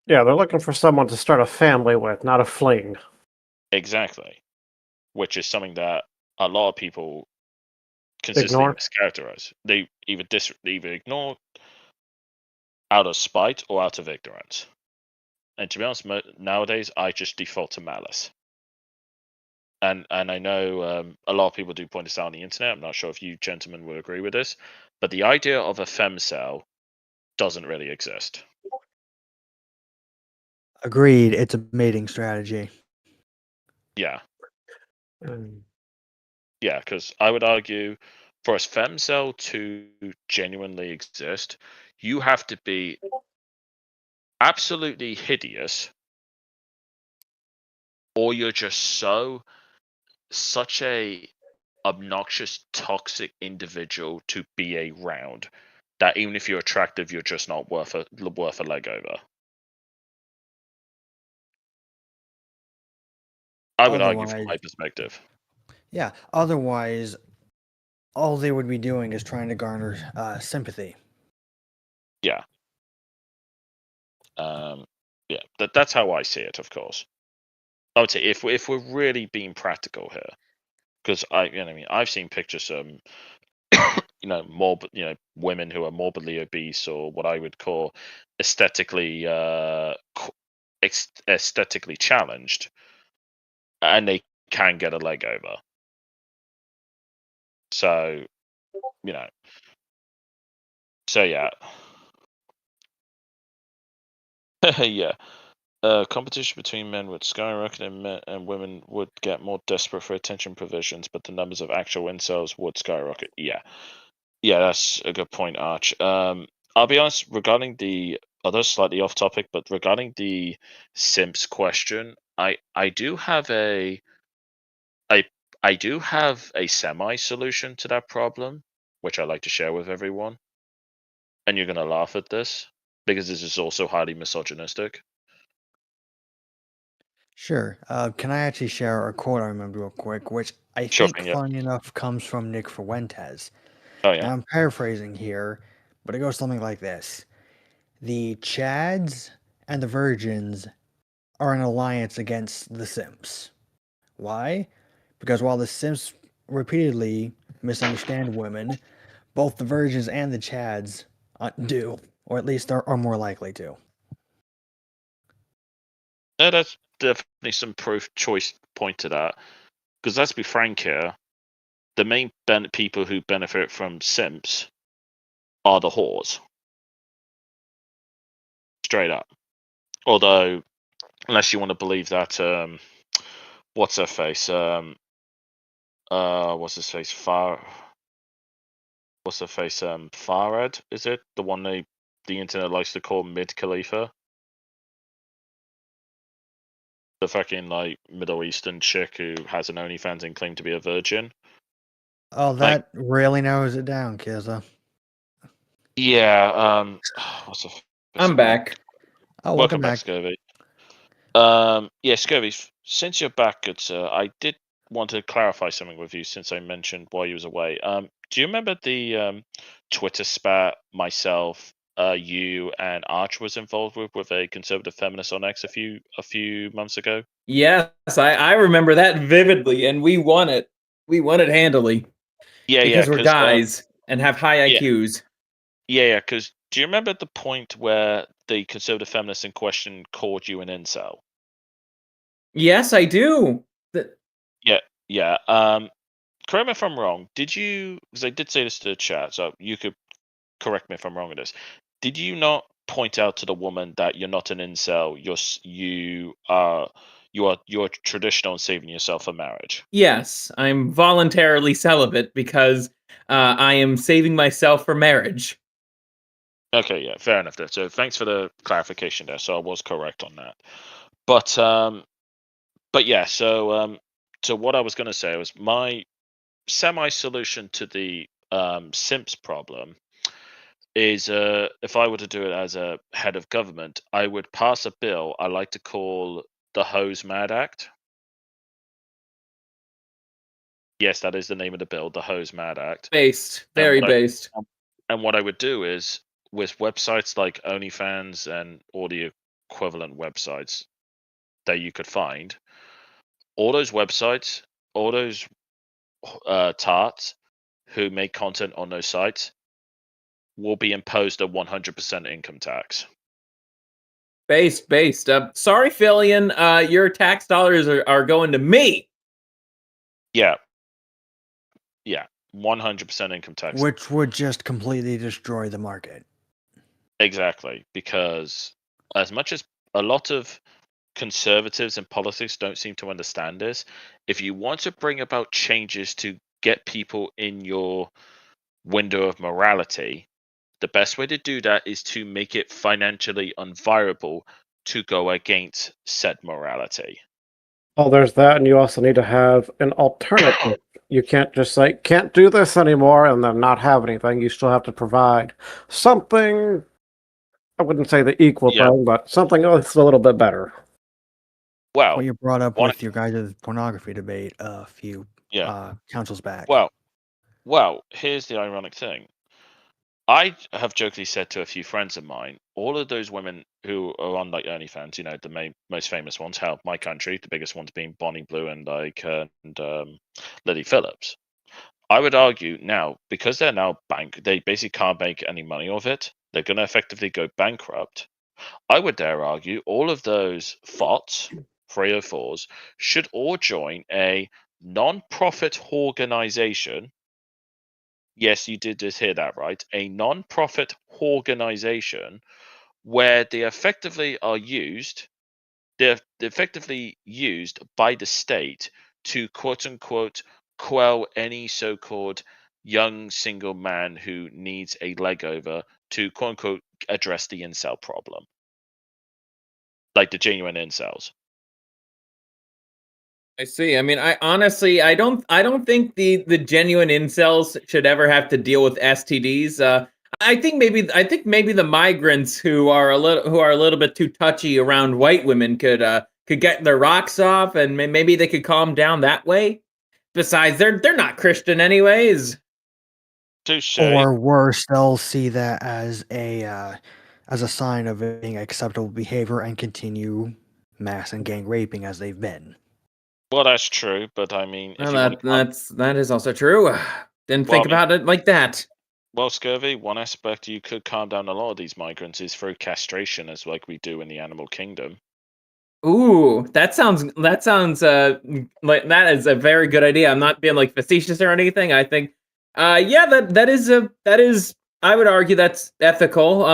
Yeah, they're looking for someone to start a family with, not a fling. Exactly. Which is something that a lot of people consistently Ignore. mischaracterize. They either ignore out of spite or out of ignorance. And to be honest, nowadays I just default to malice. and I know a lot of people do point this out on the internet. I'm not sure if you gentlemen will agree with this, but the idea of a femcel doesn't really exist. Agreed. It's a mating strategy. Yeah, Mm. yeah, because I would argue for a femcel to genuinely exist, you have to be absolutely hideous, or you're just such a obnoxious, toxic individual to be around that even if you're attractive, you're just not worth a leg over. I would argue from Otherwise, my perspective. yeah. Otherwise, all they would be doing is trying to garner sympathy. Yeah. Yeah. That's how I see it. Of course, I would say if we're really being practical here, because I've seen pictures women who are morbidly obese or what I would call aesthetically aesthetically challenged, and they can get a leg over. So yeah. Yeah. Competition between men would skyrocket, and women would get more desperate for attention provisions, but the numbers of actual incels would skyrocket. Yeah, that's a good point, Arch. I'll be honest regarding the other slightly off topic, but regarding the simps question, I do have a semi solution to that problem, which I like to share with everyone. And you're gonna laugh at this because this is also highly misogynistic. Sure. Can I actually share a quote I remember real quick, which I Sure think, thing. Yeah. funny enough, comes from Nick Fuentes. Oh And yeah. I'm paraphrasing here, but it goes something like this: the Chads and the Virgins are an alliance against the Simps. Why? Because while the Simps repeatedly misunderstand women, both the Virgins and the Chads do, or at least are more likely to. Yeah, that's definitely some proof choice point to that. Because let's be frank here, the main people who benefit from simps are the whores. Straight up. Although, unless you want to believe that, what's her face? What's his face? What's her face? Farad, is it the one the internet likes to call Mid Khalifa? The fucking like Middle Eastern chick who has an OnlyFans and claimed to be a virgin. Oh, that really narrows it down, Kizza. Yeah. What's the? I'm back. Oh, Welcome welcome back, back. Scurvy. Yeah, Scurvy. Since you're back, good sir, I did want to clarify something with you since I mentioned while you was away. Do you remember the Twitter spat myself, you and Arch was involved with a conservative feminist on X a few months ago? Yes, I remember that vividly, and we won it. We won it handily. Yeah, because we're guys and have high yeah. IQs. Yeah, because do you remember the point where the conservative feminist in question called you an incel? Yes, I do. Yeah. Correct me if I'm wrong. Did you? Because I did say this to the chat, so you could correct me if I'm wrong with this. Did you not point out to the woman that you're not an incel? You're traditional and saving yourself for marriage. Yes, I'm voluntarily celibate because I am saving myself for marriage. Okay, yeah, fair enough there. So thanks for the clarification there. So I was correct on that. But yeah. So what I was going to say was my semi solution to the simps problem is if I were to do it as a head of government, I would pass a bill I like to call the Hose Mad Act. Yes, that is the name of the bill, the Hose Mad Act. Based, very based. And what I would do is with websites like OnlyFans and all the equivalent websites that you could find, all those websites, all those tarts who make content on those sites will be imposed a 100% income tax. Based. Sorry, Fillion, your tax dollars are going to me. Yeah, yeah, 100% income tax. which would just completely destroy the market. Exactly, because as much as a lot of conservatives in politics don't seem to understand this, if you want to bring about changes to get people in your window of morality, the best way to do that is to make it financially unviable to go against said morality. Oh, there's that, and you also need to have an alternative. You can't just say, can't do this anymore, and then not have anything. You still have to provide something, I wouldn't say the equal Yeah. thing, but something that's a little bit better. Well, What you brought up one- with your guys' pornography debate a few yeah. councils back. Well, here's the ironic thing. I have jokingly said to a few friends of mine, all of those women who are on like OnlyFans, you know, the most famous ones, hell, My Country, the biggest ones being Bonnie Blue and Lily Phillips. I would argue now, because they're now they basically can't make any money off it. They're going to effectively go bankrupt. I would dare argue all of those FOTs, 304s, should all join a non-profit organization. Yes, you did just hear that right. A non-profit organization where they effectively are used. They're effectively used by the state to quote unquote quell any so-called young single man who needs a leg over to quote unquote address the incel problem. Like the genuine incels. I see. I mean, I honestly, I don't think the genuine incels should ever have to deal with STDs. I think maybe the migrants who are a little bit too touchy around white women could get their rocks off, and maybe they could calm down that way. Besides, they're not Christian anyways. Touche. Or worse, they'll see that as a sign of it being acceptable behavior and continue mass and gang raping as they've been. Well, that's true, but I mean, if Well, you want that is also true. Didn't think about it like that. Well, Scurvy, one aspect you could calm down a lot of these migrants is through castration, as like we do in the animal kingdom. Ooh, that sounds like that is a very good idea. I'm not being like facetious or anything. I think yeah, that is I would argue that's ethical.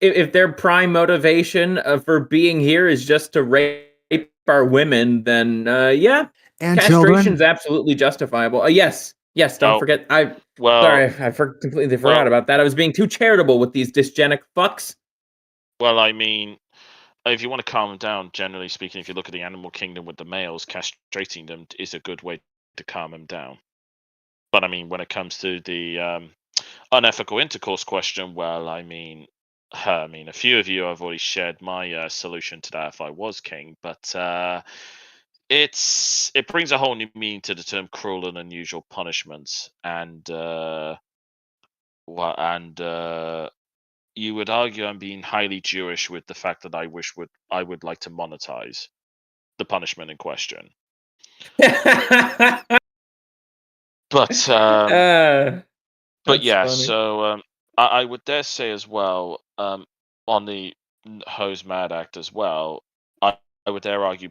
If their prime motivation for being here is just to rape our women, then yeah, And castration's children. absolutely justifiable. Yes. Don't forget. Well, I completely forgot about that. I was being too charitable with these dysgenic fucks. Well, I mean, if you want to calm them down, generally speaking, if you look at the animal kingdom with the males, castrating them is a good way to calm them down. But I mean, when it comes to the unethical intercourse question, well, I mean, a few of you have already shared my solution to that if I was king, but it brings a whole new meaning to the term cruel and unusual punishments, and you would argue I'm being highly Jewish with the fact that I would like to monetize the punishment in question. But yeah, funny. So I would dare say as well, on the Hose Mad Act as well, I would dare argue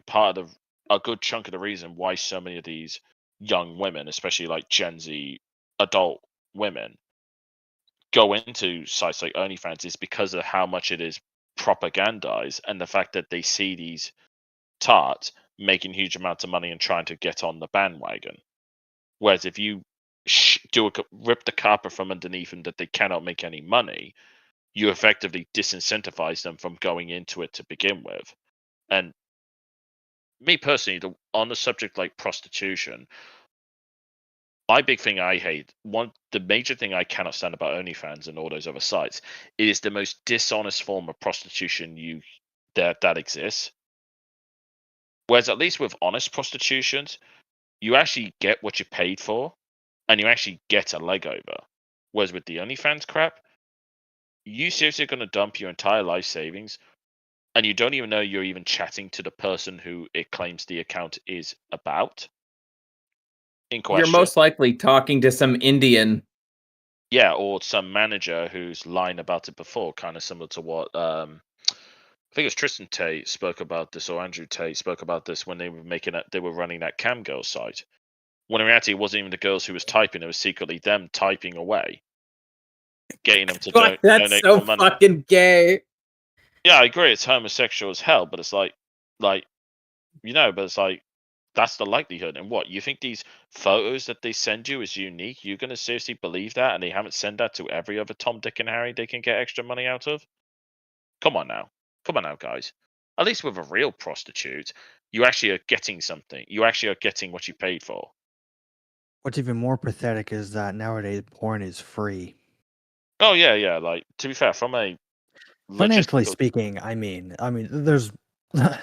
a good chunk of the reason why so many of these young women, especially like Gen Z adult women, go into sites like OnlyFans is because of how much it is propagandized and the fact that they see these tarts making huge amounts of money and trying to get on the bandwagon. Whereas if you rip the carpet from underneath them that they cannot make any money, you effectively disincentivize them from going into it to begin with. And me personally, on the subject like prostitution, my big thing I hate, the major thing I cannot stand about OnlyFans and all those other sites, it is the most dishonest form of prostitution that exists. Whereas at least with honest prostitutions, you actually get what you paid for, and you actually get a leg over. Whereas with the OnlyFans crap, you seriously going to dump your entire life savings, and you don't even know you're even chatting to the person who it claims the account is about? In question. You're most likely talking to some Indian. Yeah, or some manager who's lying about it before, kind of similar to what I think it was Tristan Tate spoke about this, or Andrew Tate spoke about this when they were running that Camgirl site. when in reality it wasn't even the girls who was typing; it was secretly them typing away, getting them to Fuck, that's donate so more money. fucking gay. Yeah, I agree. It's homosexual as hell, but it's like, but it's like that's the likelihood. And what you think these photos that they send you is unique? You're gonna seriously believe that, and they haven't sent that to every other Tom, Dick, and Harry they can get extra money out of? Come on now, guys. At least with a real prostitute, you actually are getting something. You actually are getting what you paid for. What's even more pathetic is that nowadays porn is free. Oh yeah. Like, to be fair, from a Financially logistical, speaking, I mean, there's yeah.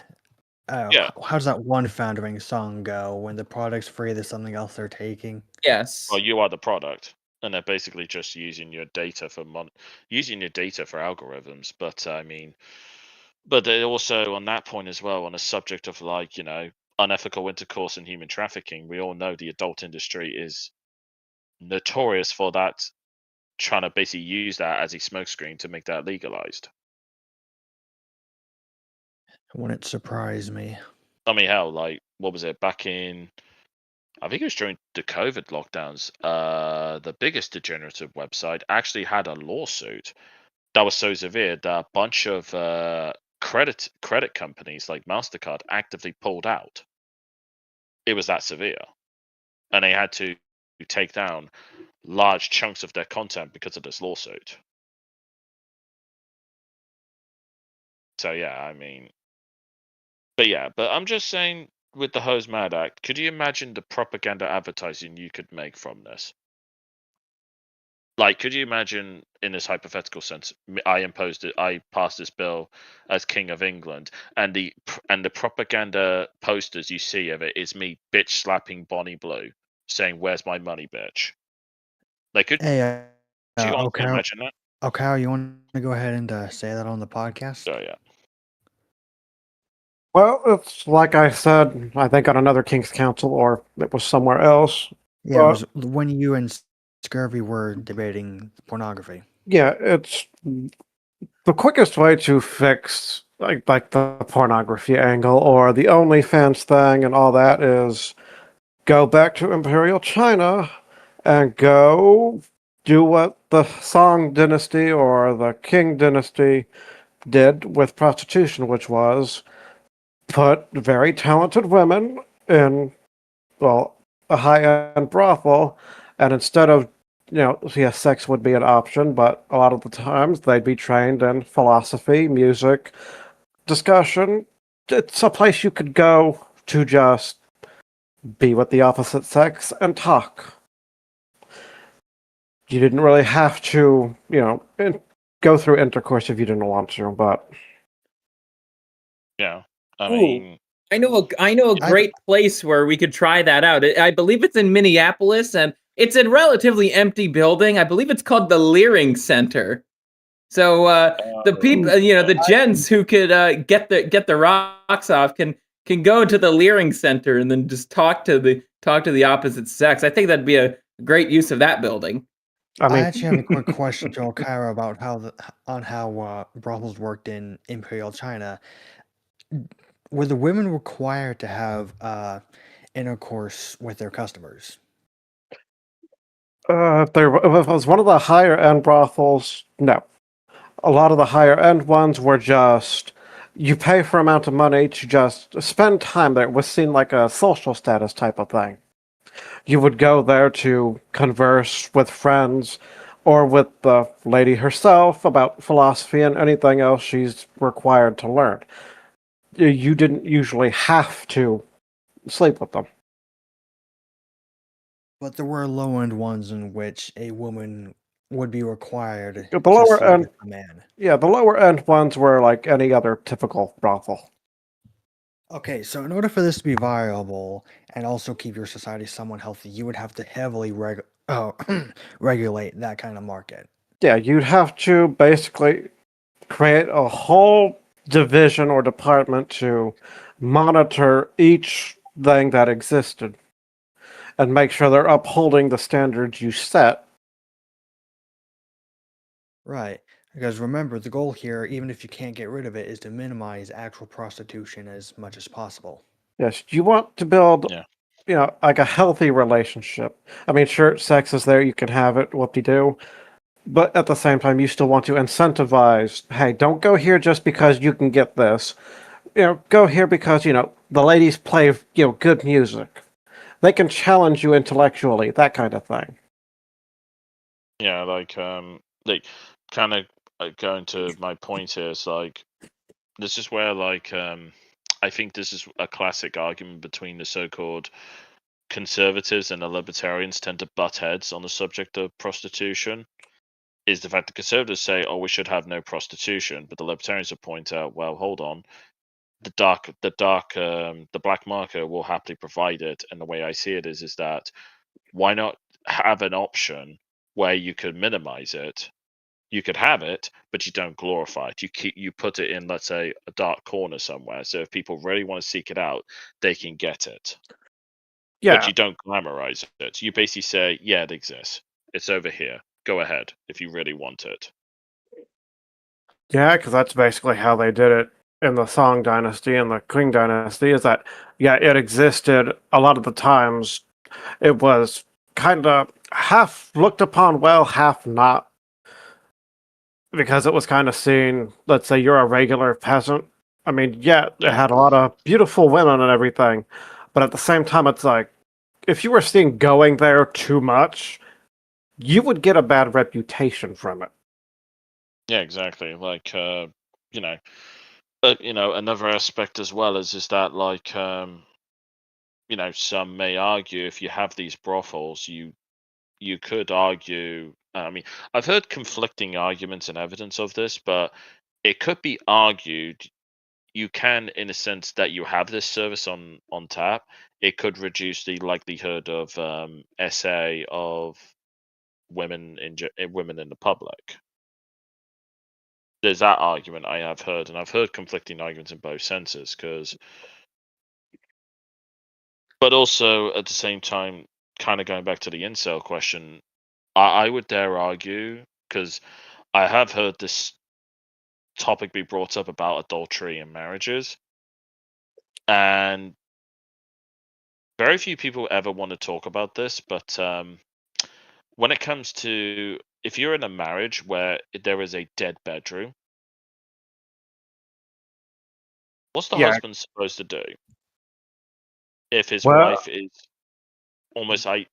how does that one Foundering song go? When the product's free, there's something else they're taking. Yes. Well, you are the product, and they're basically just using your data for algorithms. But I mean, but they also on that point as well, on a subject of like unethical intercourse and human trafficking. We all know the adult industry is notorious for that, trying to basically use that as a smokescreen to make that legalized. Wouldn't surprise me. I mean, hell, like what was it back in? I think it was during the COVID lockdowns. The biggest degenerative website actually had a lawsuit that was so severe that a bunch of credit companies like MasterCard actively pulled out. It was that severe, and they had to take down large chunks of their content because of this lawsuit. So yeah, I mean, but I'm just saying, with the Hose Mad Act, could you imagine the propaganda advertising you could make from this? Like, could you imagine, in this hypothetical sense, I passed this bill as King of England, and the propaganda posters you see of it is me bitch slapping Bonnie Blue, saying, "Where's my money, bitch?" Like, could Hey, you honestly Okao, imagine that? Okao, you want to go ahead and say that on the podcast? Oh yeah. Well, it's like I said, I think on another King's Council, or it was somewhere else. Yeah, it was when you and Scurvy were debating pornography. Yeah, it's the quickest way to fix like the pornography angle or the OnlyFans thing and all that is go back to Imperial China and go do what the Song Dynasty or the Qing Dynasty did with prostitution, which was put very talented women in, well, a high-end brothel, and instead of, yes, sex would be an option, but a lot of the times they'd be trained in philosophy, music, discussion. It's a place you could go to just be with the opposite sex and talk. You didn't really have to, go through intercourse if you didn't want to, but Yeah. I Ooh. mean, I know a great place where we could try that out. I believe it's in Minneapolis, and it's a relatively empty building. I believe it's called the Leering Center. So the people, the gents who could get the rocks off can go to the Leering Center and then just talk to the opposite sex. I think that'd be a great use of that building. I actually have a quick question to Okara about how brothels worked in Imperial China. Were the women required to have intercourse with their customers? if it was one of the higher end brothels, no. A lot of the higher end ones were just you pay for amount of money to just spend time there. It was seen like a social status type of thing. You would go there to converse with friends or with the lady herself about philosophy and anything else she's required to learn. You didn't usually have to sleep with them. But there were low-end ones in which a woman would be required The to lower sleep end, with a man. yeah, the lower end ones were like any other typical brothel. Okay, so in order for this to be viable and also keep your society somewhat healthy, you would have to heavily regulate that kind of market. Yeah, you'd have to basically create a whole division or department to monitor each thing that existed and make sure they're upholding the standards you set. Right. Because remember, the goal here, even if you can't get rid of it, is to minimize actual prostitution as much as possible. Yes, you want to build Yeah. like a healthy relationship. I mean, sure, sex is there, you can have it, whoop-de-doo, but at the same time, you still want to incentivize, hey, don't go here just because you can get this. Go here because, the ladies play, good music. They can challenge you intellectually, that kind of thing. Yeah, like kind of going to my point here is like this is where I think this is a classic argument between the so-called conservatives and the libertarians tend to butt heads on the subject of prostitution. Is the fact that conservatives say, "Oh, we should have no prostitution," but the libertarians will point out, "Well, hold on, the black market will happily provide it." And the way I see it is that why not have an option where you could minimize it? You could have it, but you don't glorify it. You put it in, let's say, a dark corner somewhere. So if people really want to seek it out, they can get it. But Yeah, you don't glamorize it. You basically say, "Yeah, it exists. It's over here. Go ahead if you really want it." yeah, because that's basically how they did it in the Song Dynasty and the Qing Dynasty, is that, yeah, it existed a lot of the times. It was kind of half looked upon well, half not, because it was kind of seen, let's say you're a regular peasant. I mean, yeah, it Yeah. had a lot of beautiful women and everything, but at the same time, it's like, if you were seen going there too much, you would get a bad reputation from it. Yeah, exactly. Like another aspect as well is that some may argue if you have these brothels, you could argue. I mean, I've heard conflicting arguments and evidence of this, but it could be argued you can, in a sense, that you have this service on tap. It could reduce the likelihood of SA of women in the public. There's that argument I have heard, and I've heard conflicting arguments in both senses. But also at the same time, kind of going back to the incel question, I would dare argue, because I have heard this topic be brought up about adultery in marriages, and very few people ever want to talk about this. But when it comes to if you're in a marriage where there is a dead bedroom, what's the Yeah, husband supposed to do if his well, wife is almost like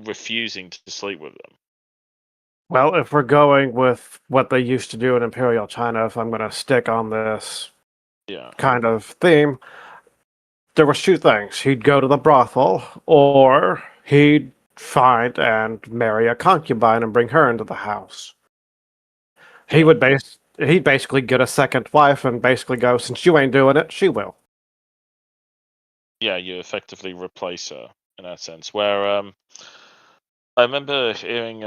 refusing to sleep with them? well, if we're going with what they used to do in Imperial China, if I'm going to stick on this Yeah. kind of theme, there was two things. He'd go to the brothel, or he'd find and marry a concubine and bring her into the house. Yeah. He'd basically get a second wife and basically go, since you ain't doing it, she will. Yeah, you effectively replace her in that sense. Where I remember hearing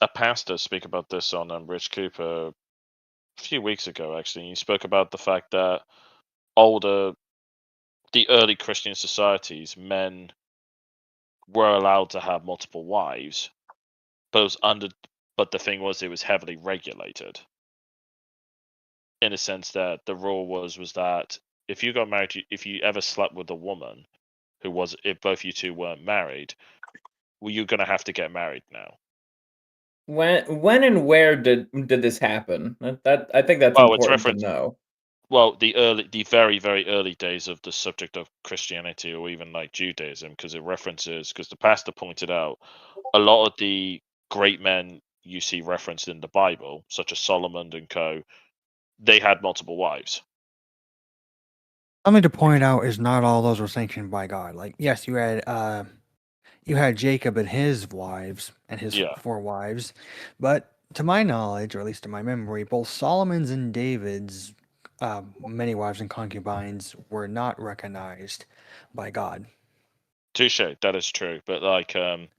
a pastor speak about this on Rich Cooper a few weeks ago. Actually, he spoke about the fact that the early Christian societies, men were allowed to have multiple wives, but it was But the thing was, it was heavily regulated in a sense that the rule was that if you got married, if you ever slept with a woman if both you two weren't married, well, you're gonna have to get married now. When and where did this happen? That I think that's Well, it's important to reference. know. Well, the very, very early days of the subject of Christianity, or even like Judaism, because the pastor pointed out a lot of the great men you see referenced in the Bible, such as Solomon and co, they had multiple wives. Something to point out is not all those were sanctioned by God. Like, yes, you had Jacob and his wives and his Yeah. 4 wives, but to my knowledge, or at least to my memory, both Solomon's and David's many wives and concubines were not recognized by God. Touche, that is true. But I think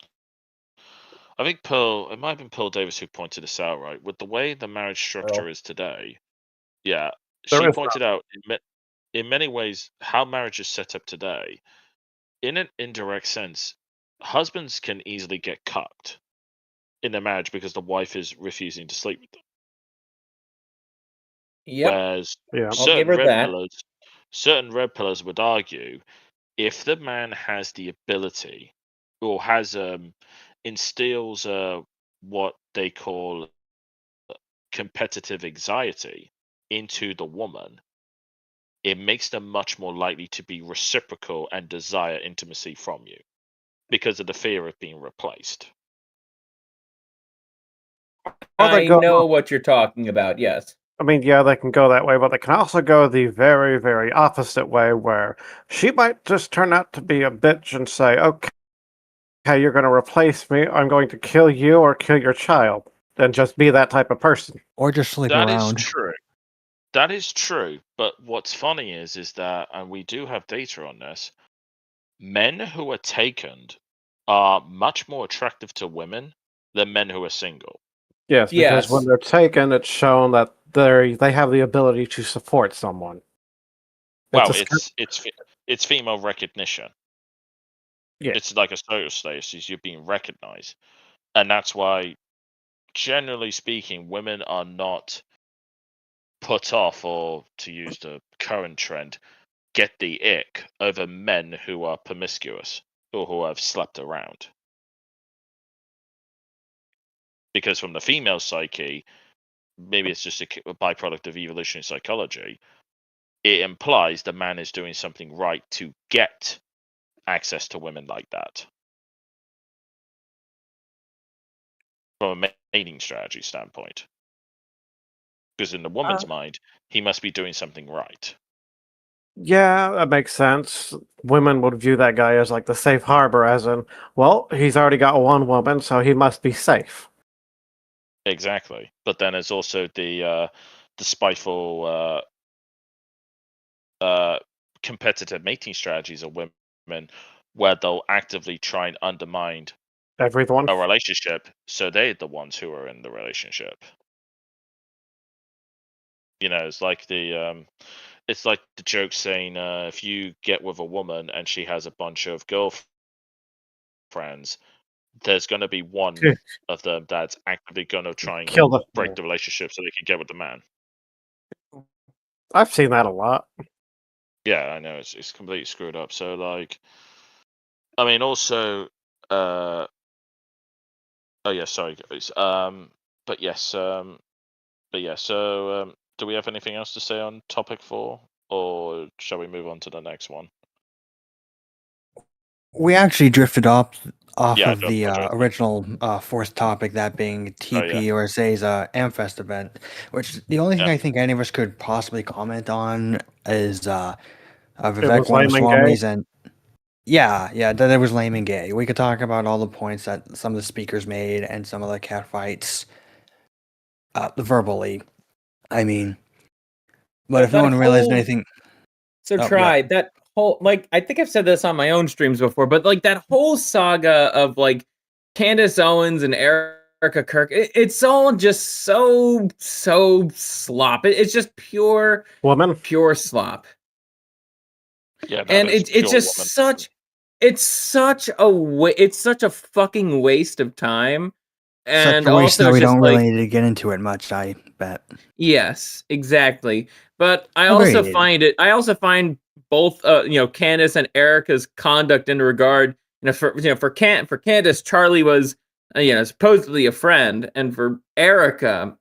it might have been Pearl Davis who pointed this out, right? With the way the marriage structure is today, yeah, There she is pointed out in many ways how marriage is set up today. In an indirect sense, husbands can easily get cucked in their marriage because the wife is refusing to sleep with them. Yep, Whereas Yeah. I'll give her that. certain red pillars would argue if the man has the ability or has instills what they call competitive anxiety into the woman, it makes them much more likely to be reciprocal and desire intimacy from you because of the fear of being replaced. Or they I go- know what you're talking about. Yes. I mean, yeah, they can go that way, but they can also go the very, very opposite way where she might just turn out to be a bitch and say, okay, you're going to replace me. I'm going to kill you or kill your child. And just be that type of person. Or just sleep That is around. true. That is true. But what's funny is that, and we do have data on this, men who are taken are much more attractive to women than men who are single. Yes, because Yes. when they're taken, it's shown that they have the ability to support someone. Well, a sc- it's female recognition. Yeah. It's like a social status, is you're being recognized. And that's why, generally speaking, women are not put off, or to use the current trend, get the ick over men who are promiscuous or who have slept around. Because from the female psyche, maybe it's just a byproduct of evolutionary psychology, it implies the man is doing something right to get access to women like that. From a mating strategy standpoint. Because in the woman's mind, he must be doing something right. Yeah, that makes sense. Women would view that guy as like the safe harbor, as in, well, he's already got one woman, so he must be safe. Exactly. But then there's also the spiteful competitive mating strategies of women where they'll actively try and undermine Everyone. a relationship, so they're the ones who are in the relationship. You know, it's like the joke saying, if you get with a woman and she has a bunch of girlfriends, there's going to be one of them that's actively going to try and break the relationship so they can get with the man. I've seen that a lot. Yeah, I know, it's completely screwed up. So, like, I mean, also, oh yeah, sorry guys. But yes, but yeah. So, do we have anything else to say on topic 4, or shall we move on to the next one? We actually drifted off Yeah, of the original fourth topic, that being TP-USA's Amfest event, which the only thing I think any of us could possibly comment on is Vivek Ramaswamy's and that it was lame and gay. We could talk about all the points that some of the speakers made and some of the catfights verbally. I mean, but if no one realized anything... So that whole, like, I think I've said this on my own streams before, but like that whole saga of like Candace Owens and Erica Kirk, it's all just so slop. It's just pure slop. Yeah, and it's just such a fucking waste of time. And such a waste that we don't really need to get into it much, I bet. Yes, exactly. But I also find both Candace and Erica's conduct in regard, for Candace, Charlie was supposedly a friend, and for Erica,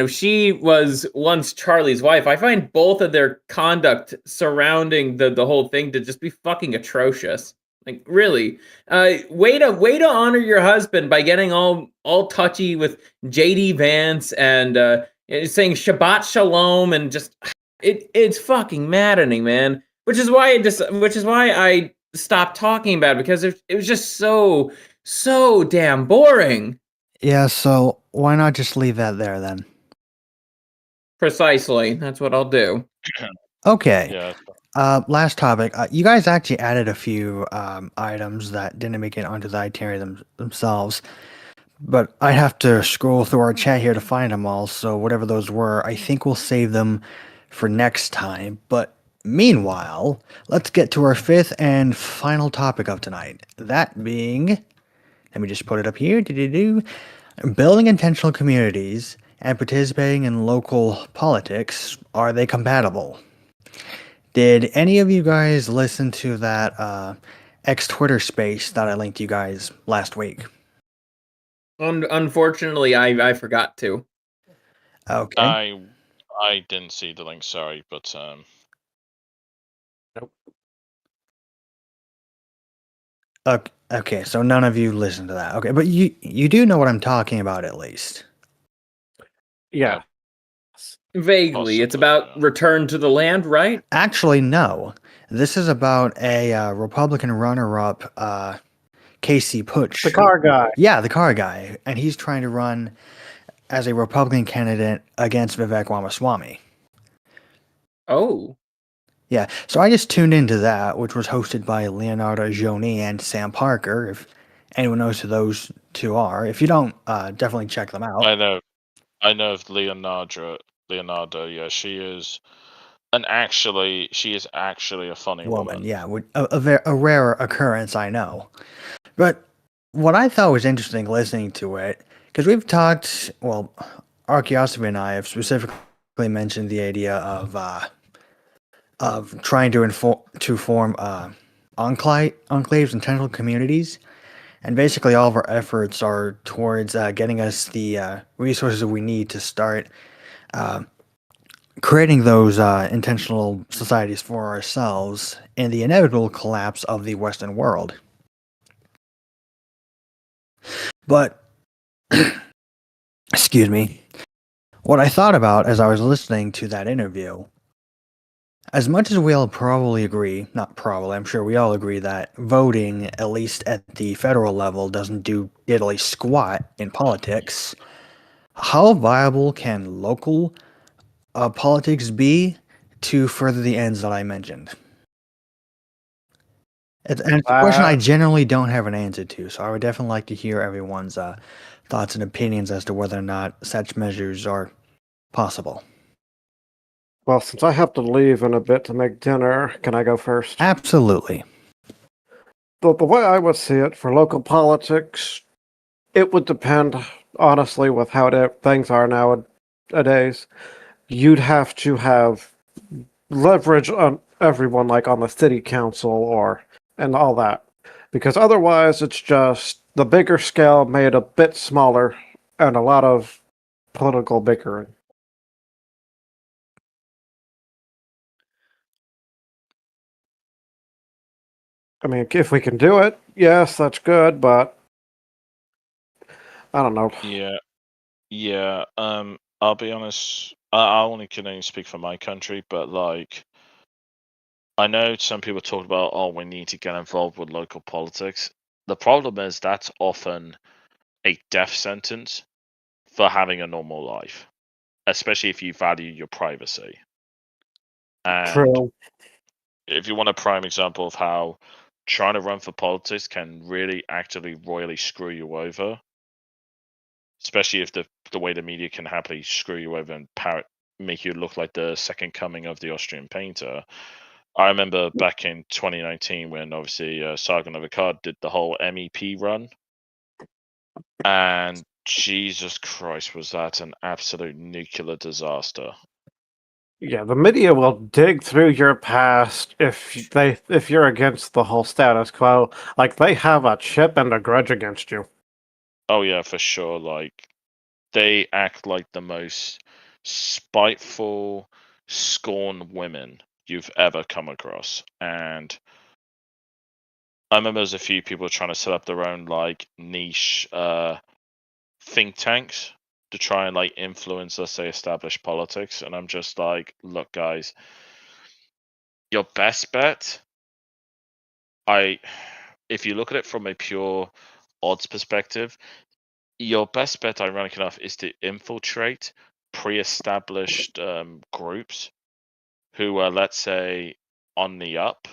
she was once Charlie's wife. I find both of their conduct surrounding the whole thing to just be fucking atrocious. Like, really, way to honor your husband by getting all touchy with JD Vance and saying Shabbat Shalom, and just it's fucking maddening, man. Which is why I stopped talking about it, because it was just so damn boring. Yeah, so why not just leave that there then? Precisely, that's what I'll do. Okay. Yeah. Last topic. You guys actually added a few items that didn't make it onto the itinerary themselves, but I have to scroll through our chat here to find them all. So whatever those were, I think we'll save them for next time. But meanwhile, let's get to our fifth and final topic of tonight. That being, let me just put it up here. Building intentional communities and participating in local politics, are they compatible? Did any of you guys listen to that X Twitter space that I linked you guys last week? Unfortunately, I forgot to. Okay. I didn't see the link, sorry, but Okay, so none of you listened to that. Okay, but you do know what I'm talking about at least. Yeah. Vaguely, it's Possibly, about yeah. return to the land, right? Actually, no. This is about a Republican runner-up, Casey Putsch. The car guy. Yeah, the car guy, and he's trying to run as a Republican candidate against Vivek Ramaswamy. Oh, Yeah, so I just tuned into that, which was hosted by Leonardo Joni and Sam Parker. If anyone knows who those two are, if you don't, definitely check them out. I know of Leonardo. Yeah, she is actually a funny woman. Yeah, a rare occurrence, I know. But what I thought was interesting listening to it, because we've talked, well, Archaeosophy and I have specifically mentioned the idea of trying to form enclaves, intentional communities, and basically all of our efforts are towards getting us the resources we need to start creating those intentional societies for ourselves in the inevitable collapse of the Western world. But, excuse me, what I thought about as I was listening to that interview, as much as we all probably agree, not probably, I'm sure we all agree that voting, at least at the federal level, doesn't do diddly squat in politics, how viable can local politics be to further the ends that I mentioned? And it's a question I generally don't have an answer to, so I would definitely like to hear everyone's thoughts and opinions as to whether or not such measures are possible. Well, since I have to leave in a bit to make dinner, can I go first? Absolutely. The way I would see it for local politics, it would depend, honestly, with how things are nowadays. You'd have to have leverage on everyone, like on the city council and all that. Because otherwise, it's just the bigger scale made a bit smaller and a lot of political bickering. I mean, if we can do it, yes, that's good, but I don't know. Yeah. I'll be honest. I only can only speak for my country, but like, I know some people talk about, oh, we need to get involved with local politics. The problem is that's often a death sentence for having a normal life, especially if you value your privacy. And True. if you want a prime example of how trying to run for politics can really actually royally screw you over, especially if the way the media can happily screw you over and make you look like the second coming of the Austrian painter. I remember back in 2019 when obviously Sargon of Akkad did the whole MEP run, and Jesus Christ, was that an absolute nuclear disaster. Yeah, the media will dig through your past if you're against the whole status quo. Like they have a chip and a grudge against you. Oh yeah, for sure. Like they act like the most spiteful, scorned women you've ever come across. And I remember there's a few people trying to set up their own like niche think tanks to try and like influence, let's say, established politics. And I'm just like, look, guys, your best bet, if you look at it from a pure odds perspective, your best bet, ironic enough, is to infiltrate pre-established groups who are, let's say, on the up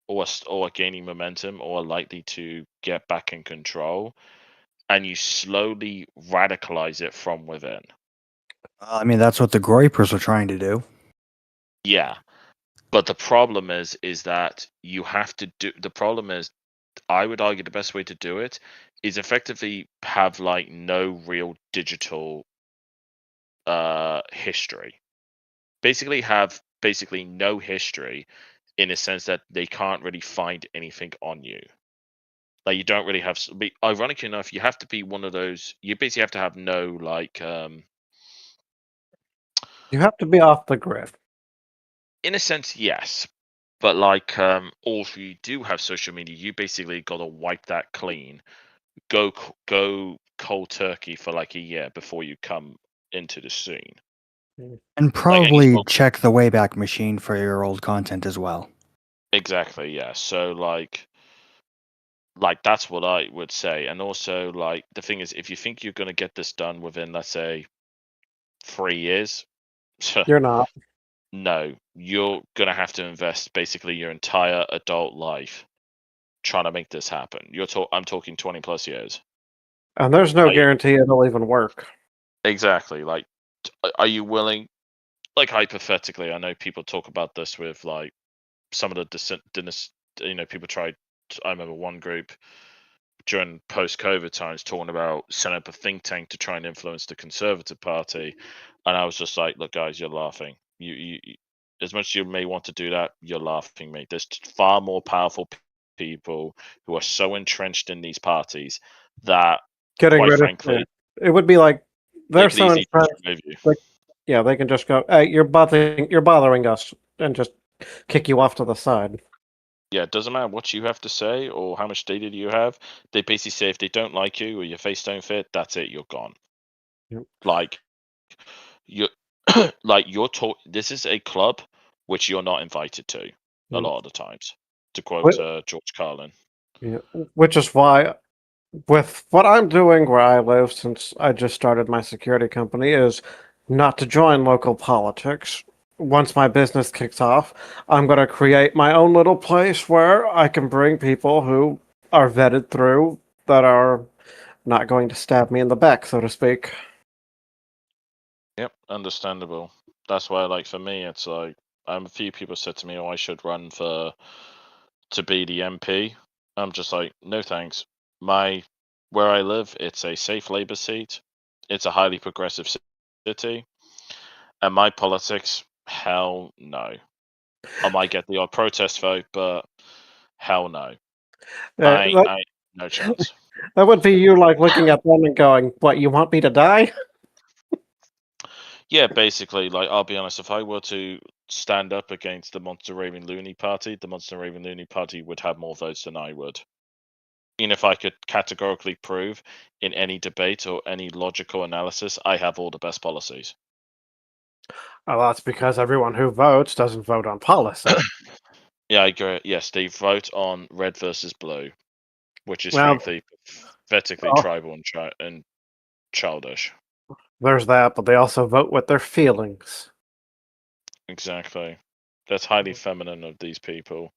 or gaining momentum or are likely to get back in control, and you slowly radicalize it from within. I mean, that's what the Groypers are trying to do. Yeah, but the problem is that you have to do. The problem is, I would argue the best way to do it is effectively have like no real digital history. Basically, have basically no history, in a sense that they can't really find anything on you. Like you don't really have. Ironically enough, you have to be one of those. You basically have to have no like. You have to be off the grid. In a sense, yes, but like, or if you do have social media, you basically got to wipe that clean. Go cold turkey for like a year before you come into the scene. And any probably smoke- check the Wayback Machine for your old content as well. Exactly, yeah. So like that's what I would say. And also, like, the thing is, if you think you're going to get this done within, let's say, 3 years, You're not. no, you're going to have to invest basically your entire adult life trying to make this happen. I'm talking 20 plus years. And there's no Like- guarantee it'll even work. Exactly. Like, are you willing? Like, hypothetically, I know people talk about this with like some of the people tried. I remember one group during post-COVID times talking about setting up a think tank to try and influence the Conservative Party, and I was just like, "Look, guys, you're laughing. You as much as you may want to do that, you're laughing, mate. There's far more powerful people who are so entrenched in these parties that, Getting quite rid frankly, of it would be like they they're could so easily entrenched. remove you. Yeah, they can just go, "Hey, you're bothering us," and just kick you off to the side. Yeah, it doesn't matter what you have to say or how much data do you have. They basically say if they don't like you or your face don't fit, that's it. You're gone. Yep. Like you're This is a club which you're not invited to a Mm. lot of the times. To quote What- George Carlin. Yeah, which is why, with what I'm doing where I live, since I just started my security company, is not to join local politics. Once my business kicks off, I'm going to create my own little place where I can bring people who are vetted through that are not going to stab me in the back, so to speak. Yep, understandable. That's why, like, for me, it's like a few people said to me, "Oh, I should run to be the MP." I'm just like, no thanks. Where I live, it's a safe Labour seat. It's a highly progressive city, and my politics, hell no. I might get the odd protest vote, but hell no. No chance. That would be you like looking at them and going, "What, you want me to die?" Yeah, basically, like, I'll be honest, if I were to stand up against the Monster Raving Looney Party, the Monster Raving Looney Party would have more votes than I would. Even if I could categorically prove in any debate or any logical analysis, I have all the best policies. Oh, that's because everyone who votes doesn't vote on policy. Yeah, I agree. Yes, they vote on red versus blue, which is Well- frankly pathetically Oh. tribal and childish. There's that, but they also vote with their feelings. Exactly. That's highly feminine of these people.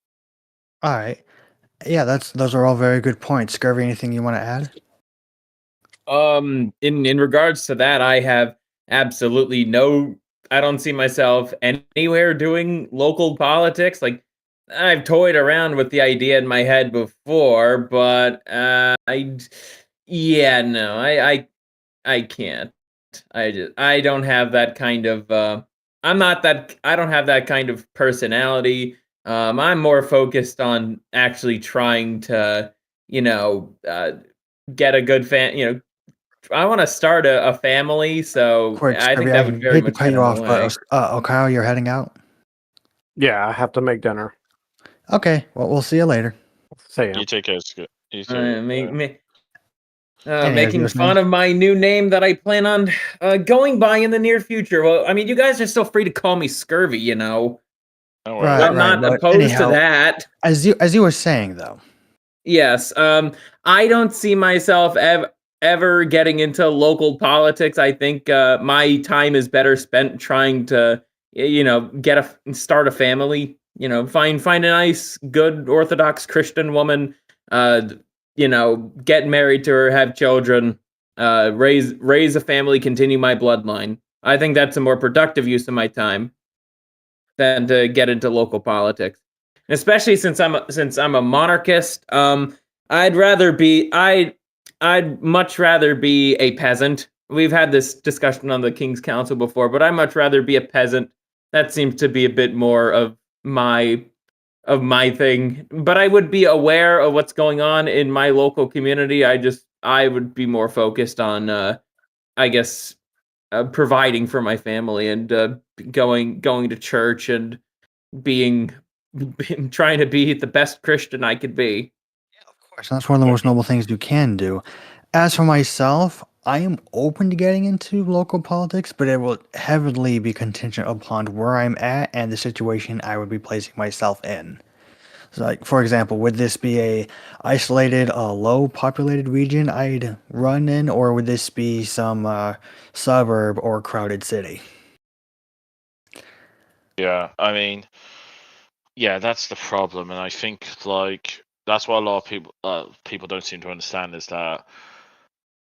All right. Yeah, those are all very good points. Scurvy, anything you want to add? In regards to that, I have absolutely no. I don't see myself anywhere doing local politics. Like, I've toyed around with the idea in my head before, but no, I can't. I don't have that kind of. I don't have that kind of personality. I'm more focused on actually trying to, get a good fan. I want to start a family, so Quick, I think Scurvy, that would very hate to much cut get you in off, the way. but Kyle, you're heading out. Yeah, I have to make dinner. Okay, well, we'll see you later. See ya. You take care. You take Anyways, you Making were fun saying? of my new name that I plan on going by in the near future. Well, I mean, you guys are still free to call me Scurvy, Don't worry. Right. I'm not but opposed anyhow, to that. As you were saying though, Yes, I don't see myself ever getting into local politics. I think my time is better spent trying to, start a family. Find a nice, good Orthodox Christian woman. Get married to her, have children, raise a family, continue my bloodline. I think that's a more productive use of my time than to get into local politics. And especially since I'm a monarchist, I'd much rather be a peasant. We've had this discussion on the King's Council before, but I'd much rather be a peasant That seems to be a bit more of my thing. But I would be aware of what's going on in my local community. I would be more focused on I guess providing for my family and going to church and being trying to be the best Christian I could be. Of course, that's one of the most noble things you can do. As for myself, I am open to getting into local politics, but it will heavily be contingent upon where I'm at and the situation I would be placing myself in. So, like, for example, would this be a isolated, low populated region I'd run in, or would this be some suburb or crowded city? Yeah, I mean, yeah, that's the problem, and I think like that's what a lot of people don't seem to understand is that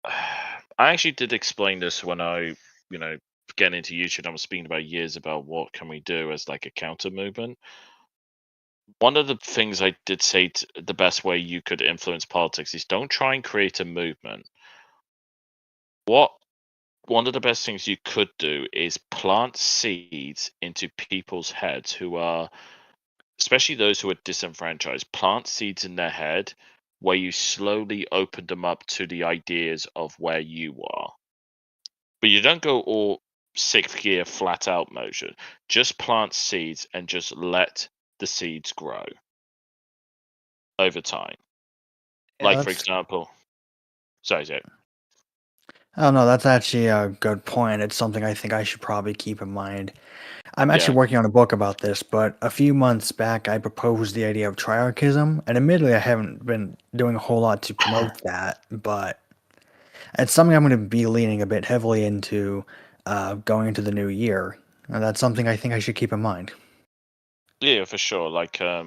I actually did explain this when I, you know, get into YouTube. I was speaking about years about what can we do as like a counter movement. One of the things I did say the best way you could influence politics is don't try and create a movement. What One of the best things you could do is plant seeds into people's heads who are, especially those who are disenfranchised, plant seeds in their head where you slowly open them up to the ideas of where you are. But you don't go all sixth gear flat out motion. Just plant seeds and just let the seeds grow over time. Yeah, Like, for that's. example, sorry, Jake. I don't know. That's actually a good point. It's something I think I should probably keep in mind. I'm Yeah. actually working on a book about this, but a few months back I proposed the idea of triarchism, and admittedly I haven't been doing a whole lot to promote that, but it's something I'm going to be leaning a bit heavily into going into the new year. And that's something I think I should keep in mind. Yeah, for sure. Like, I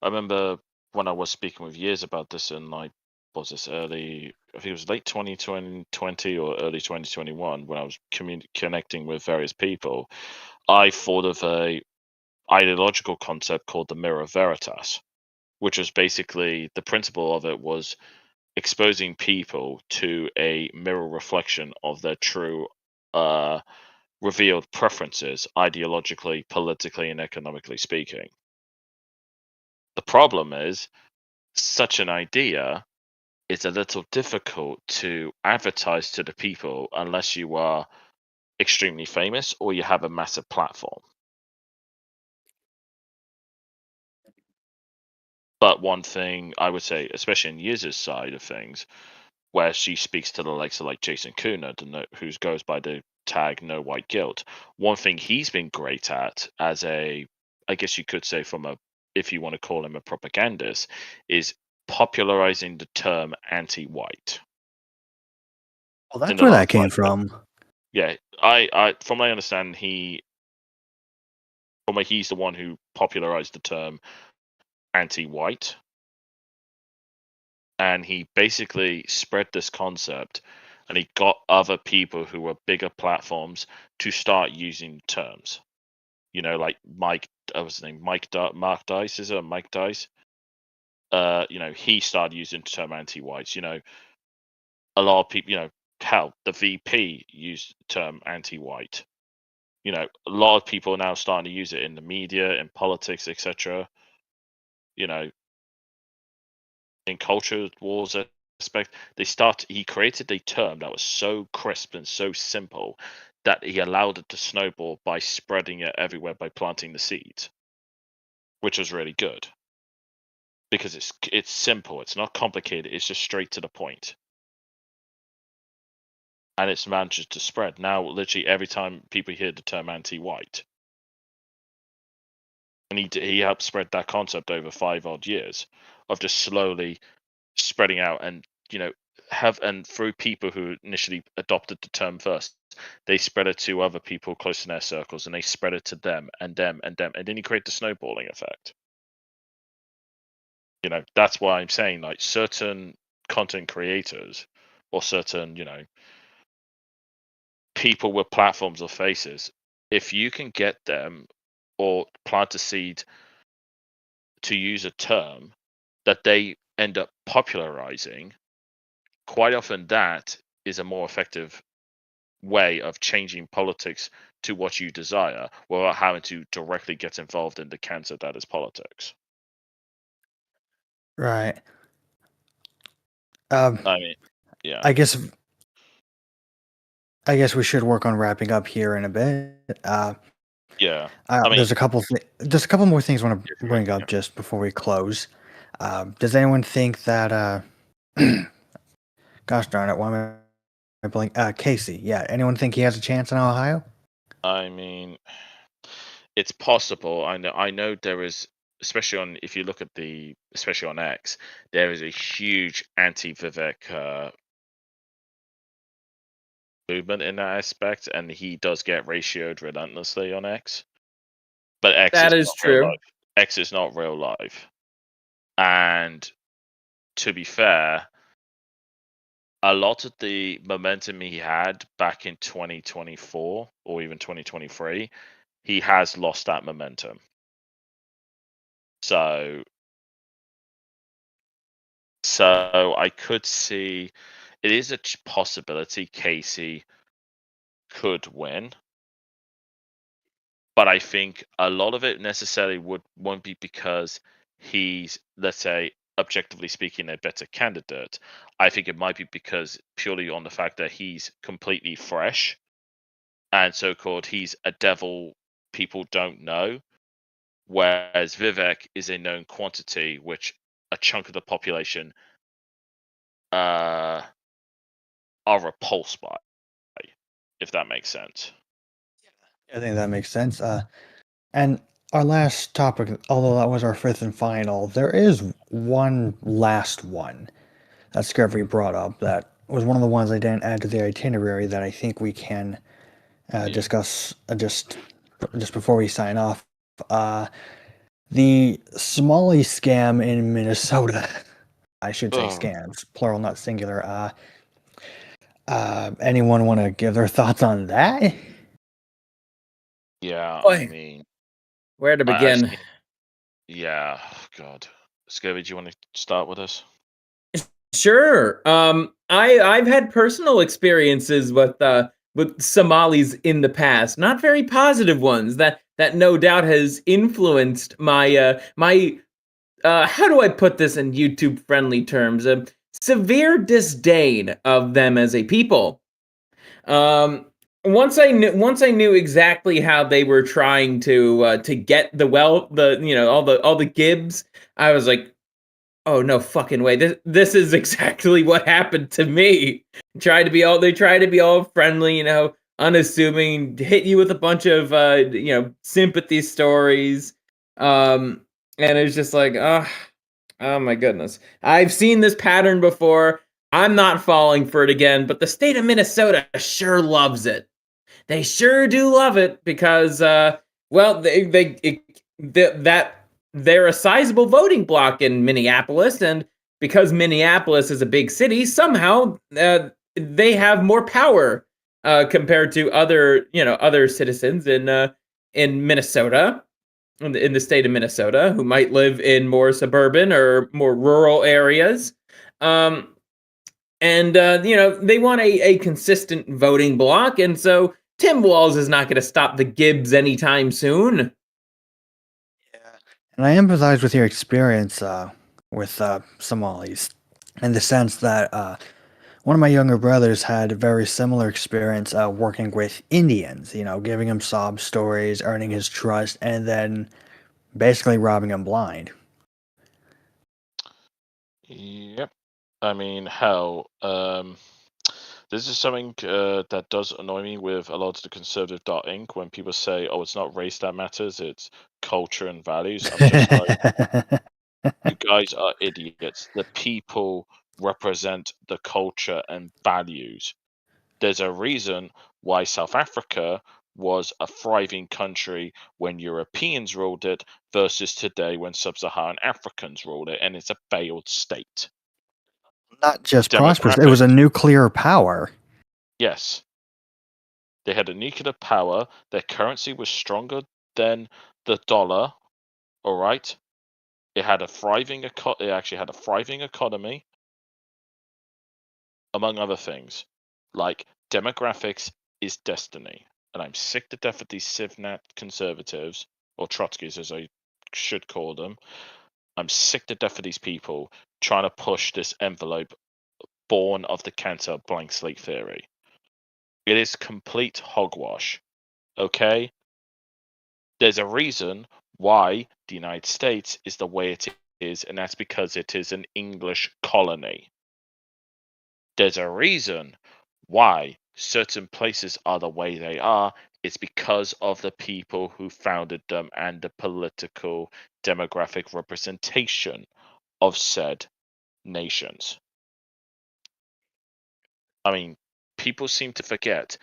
remember when I was speaking with years about this in like, what was this early? I think it was late 2020 or early 2021 when I was connecting with various people. I thought of a ideological concept called the mirror veritas, which was basically the principle of it was exposing people to a mirror reflection of their true uh, revealed preferences, ideologically, politically, and economically speaking. The problem is, such an idea is a little difficult to advertise to the people unless you are extremely famous or you have a massive platform. But one thing I would say, especially in Yiz's side of things, where she speaks to the likes of like Jason Kuna, who goes by the tag No White Guilt. One thing he's been great at, as a, I guess you could say, from a, if you want to call him a propagandist, is popularizing the term anti-white Well, in that's the where that last came like, from. yeah, I, from my understanding, he's the one who popularized the term anti-white, and he basically spread this concept and he got other people who were bigger platforms to start using terms. You know, like Mike, what's his name? Mark Dice, is it Mike Dice? You know, he started using the term anti-whites. You know, a lot of people, you know, hell, the VP used the term anti-white. You know, a lot of people are now starting to use it in the media, in politics, etc. You know, in culture wars aspect, he created a term that was so crisp and so simple that he allowed it to snowball by spreading it everywhere by planting the seeds, which was really good because it's simple, it's not complicated, it's just straight to the point, and it's managed to spread. Now literally every time people hear the term anti-white, and he helped spread that concept over 5 odd years of just slowly spreading out, and you know, and through people who initially adopted the term first, they spread it to other people close in their circles, and they spread it to them and them and them, and then you create the snowballing effect. You know, that's why I'm saying like certain content creators or certain, you know, people with platforms or faces, if you can get them or plant a seed to use a term that they end up popularizing, quite often that is a more effective way of changing politics to what you desire without having to directly get involved in the cancer that is politics. Right. I mean, yeah. I guess we should work on wrapping up here in a bit. Yeah. I mean, there's a couple more things I want Yeah, to bring yeah. up just before we close. Does anyone think that gosh darn it, why am I blank? Casey, yeah. Anyone think he has a chance in Ohio? I mean, it's possible. I know there is, especially if you look at especially on X, there is a huge anti-Vivek movement in that aspect, and he does get ratioed relentlessly on X. But X That is is not real true. life. X is not real life. And to be fair, a lot of the momentum he had back in 2024 or even 2023, he has lost that momentum. So I could see it is a possibility Casey could win. But I think a lot of it necessarily won't be because he's, let's say, objectively speaking, a better candidate. I think it might be because purely on the fact that he's completely fresh, and so-called he's a devil people don't know, whereas Vivek is a known quantity, which a chunk of the population are repulsed by, if that makes sense. I think that makes sense. And our last topic, although that was our fifth and final, there is one last one that Discovery brought up that was one of the ones I didn't add to the itinerary that I think we can discuss just before we sign off. The Somali scam in Minnesota. I should say scams, plural, not singular. Anyone want to give their thoughts on that? Yeah, Boy. I mean, Where to begin? yeah, God. Scobie, do you want to start with us? Sure. I've had personal experiences with Somalis in the past, not very positive ones. That no doubt has influenced my how do I put this in YouTube friendly terms? A severe disdain of them as a people. Once I knew exactly how they were trying to get all the Gibbs, I was like, oh no fucking way! This is exactly what happened to me. They try to be all friendly, unassuming, hit you with a bunch of sympathy stories, and it's just like, oh my goodness, I've seen this pattern before. I'm not falling for it again, but the state of Minnesota sure loves it. They sure do love it because, they're a sizable voting bloc in Minneapolis, and because Minneapolis is a big city, somehow they have more power compared to other citizens in Minnesota, in the state of Minnesota, who might live in more suburban or more rural areas. And they want a consistent voting bloc, and so Tim Walz is not going to stop the Gibbs anytime soon. And I empathize with your experience with Somalis in the sense that one of my younger brothers had a very similar experience working with Indians, giving him sob stories, earning his trust, and then basically robbing him blind. Yep. I mean, hell, this is something that does annoy me with a lot of the conservative.inc when people say, oh, it's not race that matters, it's culture and values. I'm just like, you guys are idiots. The people represent the culture and values. There's a reason why South Africa was a thriving country when Europeans ruled it versus today when sub-Saharan Africans ruled it, and it's a failed state. Not just prosperous, it was a nuclear power. Yes. They had a nuclear power. Their currency was stronger than the dollar. All right. It had a thriving it actually had a thriving economy, among other things, like demographics is destiny. And I'm sick to death of these Civnat conservatives, or Trotskys as I should call them. I'm sick to death of these people trying to push this envelope born of the Cantor blank slate theory. It is complete hogwash. Okay? There's a reason why the United States is the way it is, and that's because it is an English colony. There's a reason why certain places are the way they are. It's because of the people who founded them and the political demographic representation of said nations. I mean, people seem to forget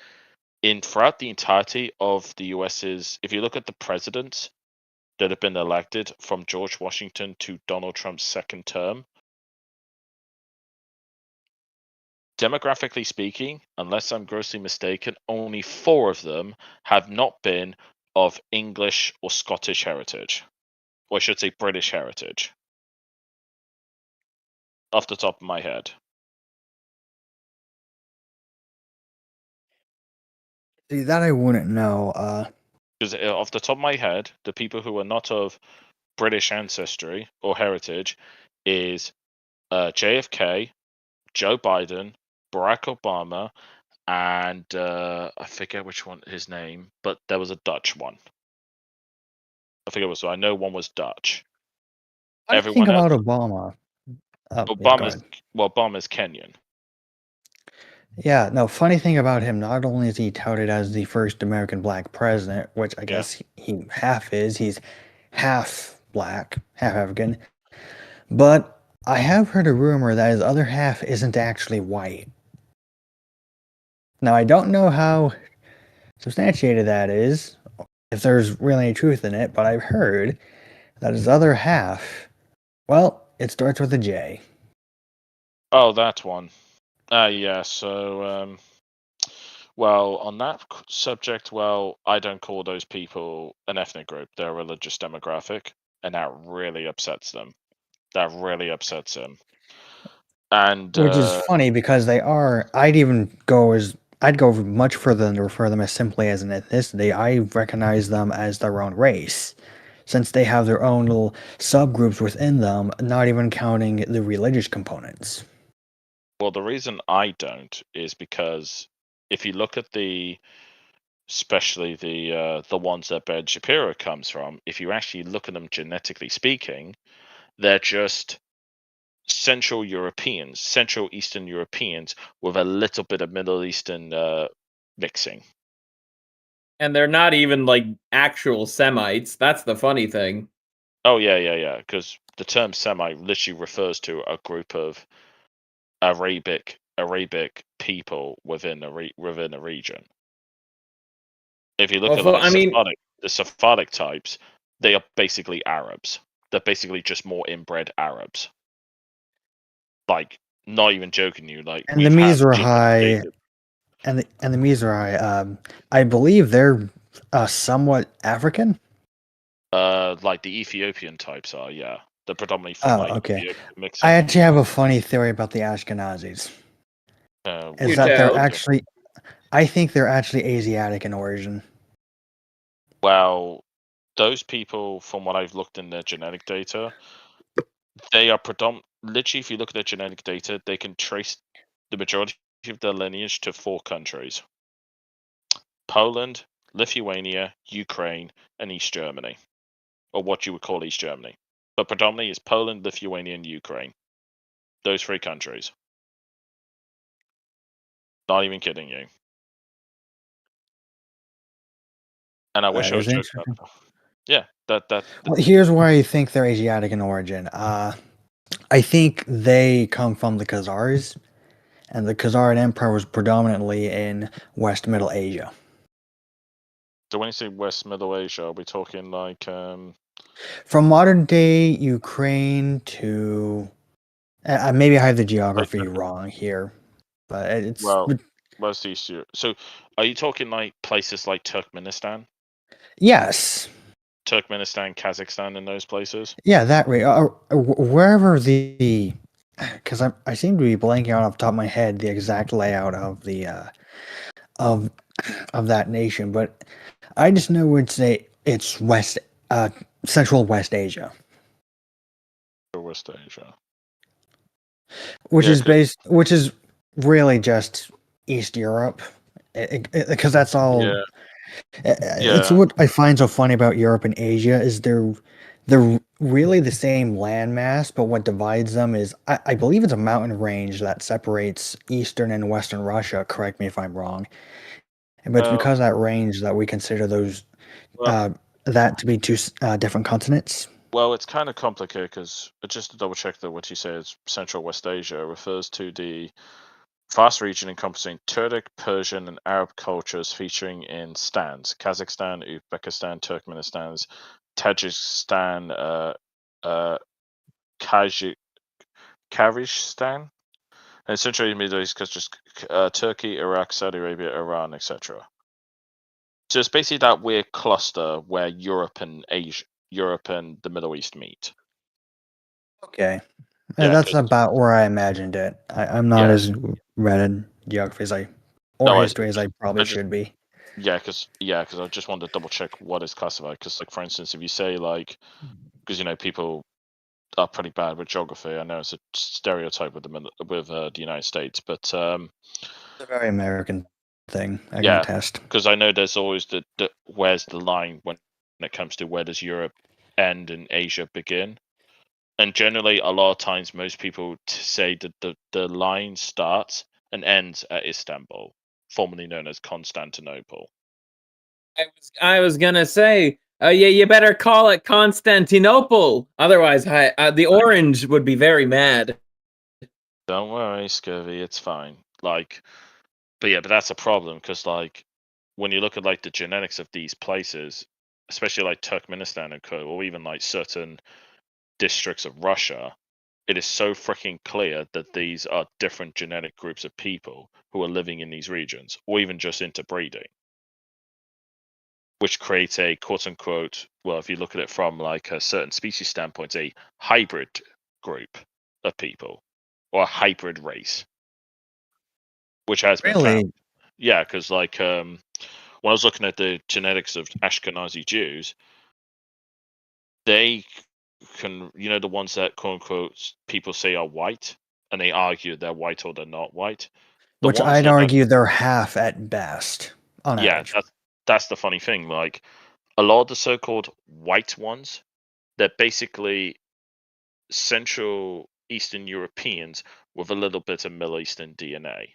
throughout the entirety of the US's, if you look at the presidents that have been elected from George Washington to Donald Trump's second term, demographically speaking, unless I'm grossly mistaken, only 4 of them have not been of English or Scottish heritage, or I should say British heritage, off the top of my head. See, that I wouldn't know. Because off the top of my head, the people who are not of British ancestry or heritage is JFK, Joe Biden, Barack Obama, and I forget which one his name, but there was a Dutch one. I forget what. So I know one was Dutch. What do you think about Obama? Yeah, go ahead. Obama's Kenyan. Yeah, no, funny thing about him, not only is he touted as the first American black president, which I guess he half is, he's half black, half African, but I have heard a rumor that his other half isn't actually white. Now, I don't know how substantiated that is, if there's really any truth in it, but I've heard that his other half, well, it starts with a J. Oh, that one. Yeah, so, well, on that subject, well, I don't call those people an ethnic group. They're a religious demographic, and that really upsets them. That really upsets them. And which is funny because they are. I'd go much further than to refer them as simply as an ethnicity. I recognize them as their own race, since they have their own little subgroups within them, not even counting the religious components. Well, the reason I don't is because if you look at especially the ones that Ben Shapiro comes from, if you actually look at them genetically speaking, they're just Central Europeans, Central Eastern Europeans with a little bit of Middle Eastern mixing. And they're not even like actual Semites. That's the funny thing. Oh yeah. Because the term Semite literally refers to a group of Arabic people within a region. If you look at the Sephardic types, they are basically Arabs. They're basically just more inbred Arabs. Like, not even joking you. Like, and the Mizrahi, and the Mizrahi, I believe they're somewhat African. Like the Ethiopian types are, yeah. They're predominantly from okay. I actually have a funny theory about the Ashkenazis. Is that they're actually, I think they're actually Asiatic in origin. Well, those people, from what I've looked in their genetic data, they are literally, if you look at their genetic data, they can trace the majority of their lineage to 4 countries: Poland, Lithuania, Ukraine, and East Germany, or what you would call East Germany. But predominantly it's Poland, Lithuania, and Ukraine. Those 3 countries. Not even kidding you. And I wish I was joking about that. Yeah, Well, here's where I think they're Asiatic in origin. I think they come from the Khazars, and the Khazarian Empire was predominantly in West Middle Asia. So when you say West Middle Asia, are we talking like from modern day Ukraine to maybe I have the geography wrong here, but it's West East Europe. So are you talking like places like Turkmenistan? Yes. Turkmenistan, Kazakhstan, and those places? Yeah, that way. Wherever because I seem to be blanking out off the top of my head the exact layout of the of of that nation, but I just know it's Central West Asia, For West Asia. which Yeah, is 'cause- which is really just East Europe, because that's all. yeah, It's yeah. what I find so funny about Europe and Asia is they're really the same landmass, but what divides them is I believe it's a mountain range that separates Eastern and Western Russia. Correct me if I'm wrong. But it's because of that range that we consider those Well, uh, that to be two different continents. well, it's kind of complicated because just to double check that what you say is Central West Asia refers to the vast region encompassing Turkic, Persian, and Arab cultures featuring in stands: Kazakhstan, Uzbekistan, Turkmenistan, Tajikistan, Kyrgyzstan, and essentially Middle East, because just Turkey, Iraq, Saudi Arabia, Iran, etc. So it's basically that weird cluster where Europe and the Middle East meet. Okay. Yeah, That's 'cause- about where I imagined it. I'm not Yeah. as read in geography or No, history as I probably should be. Yeah, because I just wanted to double check what is classified. Because, like, for instance, if you say because people are pretty bad with geography. I know it's a stereotype with the United States, but It's a very American thing. I can yeah, attest. because I know there's always the where's the line when it comes to where does Europe end and Asia begin. And generally, a lot of times, most people say that the line starts and ends at Istanbul, formerly known as Constantinople. I was gonna say, yeah, you better call it Constantinople. Otherwise, the Orange would be very mad. Don't worry, Scurvy, it's fine. But that's a problem because, when you look at the genetics of these places, especially like Turkmenistan and or even like certain districts of Russia, it is so freaking clear that these are different genetic groups of people who are living in these regions, or even just interbreeding, which creates a quote unquote, well, if you look at it from like a certain species standpoint, a hybrid group of people or a hybrid race, which has been Really? found. Yeah, because when I was looking at the genetics of Ashkenazi Jews, they can, the ones that quote unquote people say are white, and they argue they're white or they're not white. The Which ones I'd that are, argue they're half at best on yeah, average. that's the funny thing. Like a lot of the so-called white ones, they're basically Central Eastern Europeans with a little bit of Middle Eastern DNA.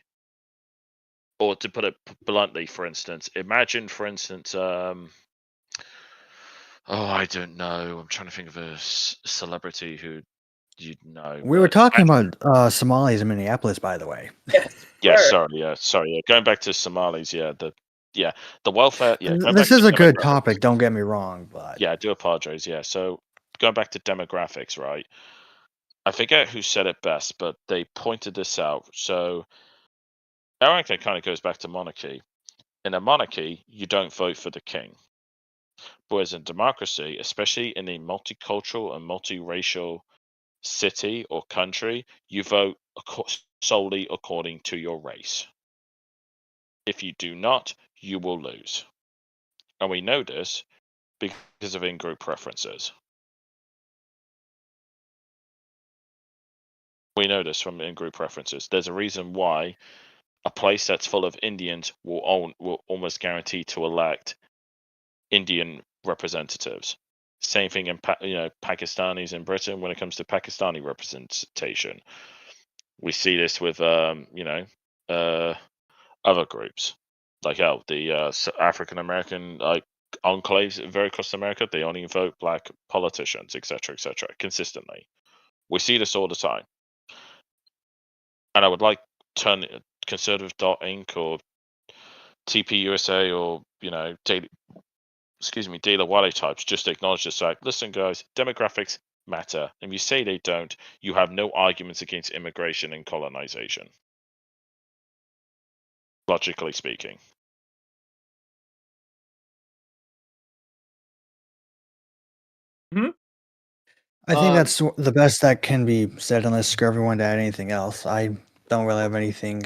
Or to put it bluntly, for instance, imagine, for instance, I don't know. I'm trying to think of a celebrity who you'd know. We were but talking about Somalis in Minneapolis, by the way. Yeah, Sure. sorry. Yeah, going back to Somalis. The welfare. Yeah, going This back is to a good demographics. topic. Don't get me wrong, but Yeah, I do apologize. Yeah, so going back to demographics, right? I forget who said it best, but they pointed this out. So I think it kind of goes back to monarchy. In a monarchy, you don't vote for the king. Whereas in democracy, especially in a multicultural and multiracial city or country, you vote solely according to your race. If you do not, you will lose. And we know this because of in-group preferences. We know this from in-group preferences. There's a reason why a place that's full of Indians will almost guarantee to elect Indian representatives. Same thing in Pakistanis in Britain when it comes to Pakistani representation. We see this with other groups like the African American enclaves very across America. They only vote black politicians, etc., consistently. We see this all the time, and I would like turn Conservative.Inc. or TPUSA or Dealer Wally types just acknowledge this fact. Listen, guys, demographics matter, and if you say they don't, you have no arguments against immigration and colonization. Logically speaking. I think that's the best that can be said unless Scurvy wanted to add anything else. I don't really have anything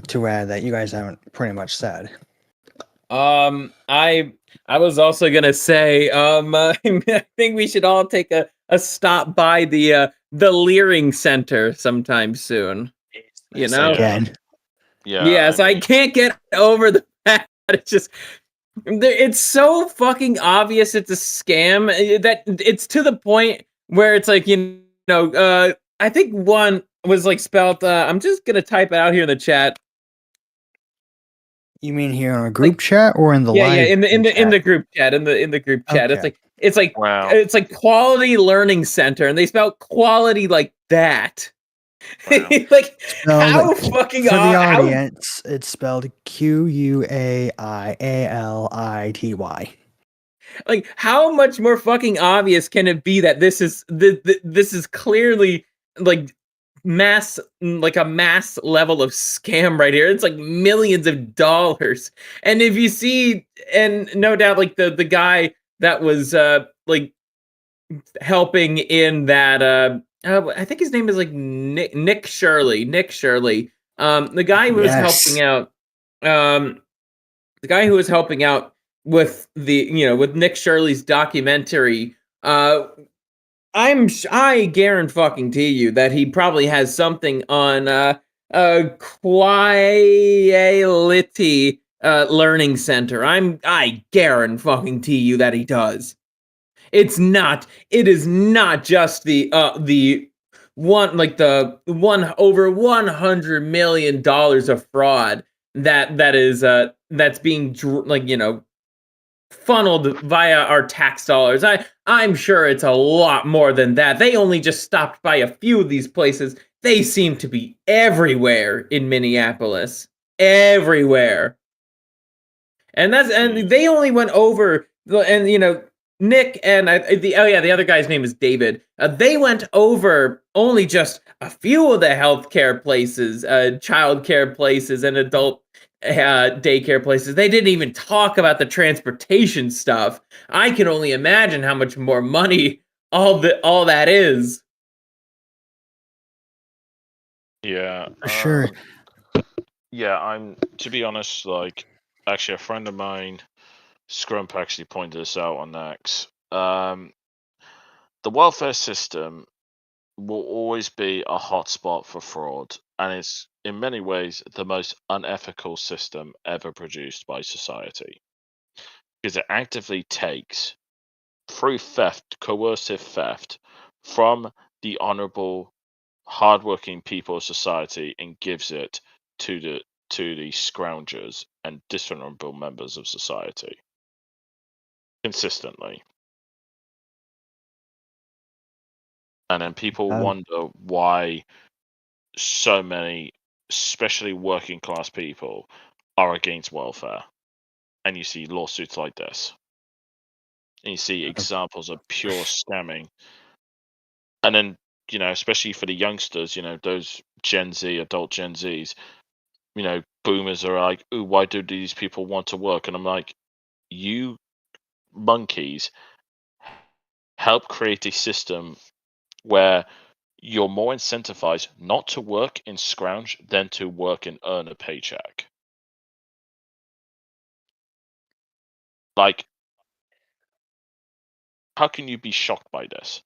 to add that you guys haven't pretty much said. I was also gonna say, I think we should all take a stop by the Leering Center sometime soon. You Yes, know? again. Yeah, Yes, I mean, can't get over the fact that it's so fucking obvious it's a scam that it's to the point where it's like, I think one was like spelled, I'm just gonna type it out here in the chat. You mean here in our group chat or in the Yeah, live? in the group chat, in the group chat. Okay. wow. It's like Quality Learning Center, and they spell quality like that. Wow. Like No, how like, fucking for the how audience, it's spelled QUAIALITY. like how much more fucking obvious can it be that this is clearly like a mass level of scam right here. It's like millions of dollars. And if you see, and no doubt like the guy that was like helping in that I think his name is like Nick Shirley. The guy who was helping out the guy who was helping out with with Nick Shirley's documentary, I guarantee you that he probably has something on Quality Learning Center. I guarantee you that he does. It is not just the over $100 million of fraud that's being funneled via our tax dollars. I'm sure it's a lot more than that. They only just stopped by a few of these places. They seem to be everywhere in Minneapolis. Everywhere. And they only went over, and Nick and the other guy's name is David. They went over only just a few of the healthcare places, childcare places, and adult daycare places. They didn't even talk about the transportation stuff. I can only imagine how much more money all that is. Yeah. For sure. Yeah, to be honest, like, actually, a friend of mine, Scrump, actually pointed this out on X. The welfare system will always be a hotspot for fraud, and it's in many ways the most unethical system ever produced by society, because it actively takes, through theft, coercive theft, from the honorable, hardworking people of society and gives it to the scroungers and dishonorable members of society consistently. And then people wonder why so many, especially working class people, are against welfare. And you see lawsuits like this. And you see examples of pure scamming. And then, especially for the youngsters, those adult Gen Zs, boomers are like, ooh, why do these people want to work? And I'm like, you monkeys help create a system where you're more incentivized not to work and scrounge than to work and earn a paycheck. Like, how can you be shocked by this?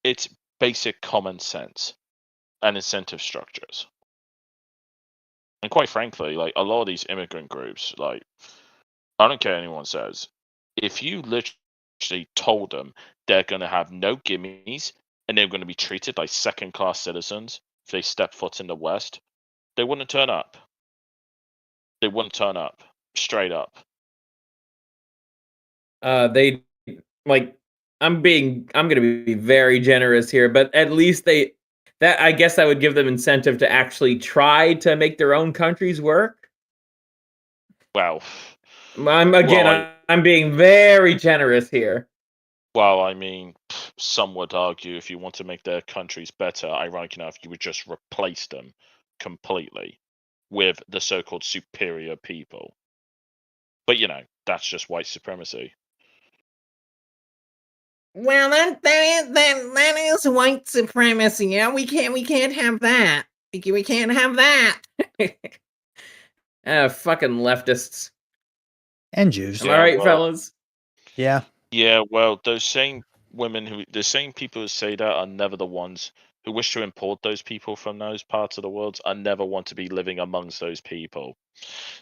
It's basic common sense and incentive structures. And quite frankly, like, a lot of these immigrant groups, like, I don't care what anyone says, if you literally told them they're going to have no gimmies and they're going to be treated like second-class citizens if they step foot in the West, they wouldn't turn up. They wouldn't turn up. Straight up. They like I'm gonna be very generous here, but at least I guess that would give them incentive to actually try to make their own countries work. Well, I'm being very generous here. Well, I mean, some would argue if you want to make their countries better, ironic enough, you would just replace them completely with the so-called superior people. But that's just white supremacy. Well, that is white supremacy. Yeah, we can't have that. We can't have that. Fucking leftists. And Jews. Am Yeah, I right, well- fellas? Yeah. Yeah, well, the same people who say that are never the ones who wish to import those people from those parts of the world are never want to be living amongst those people.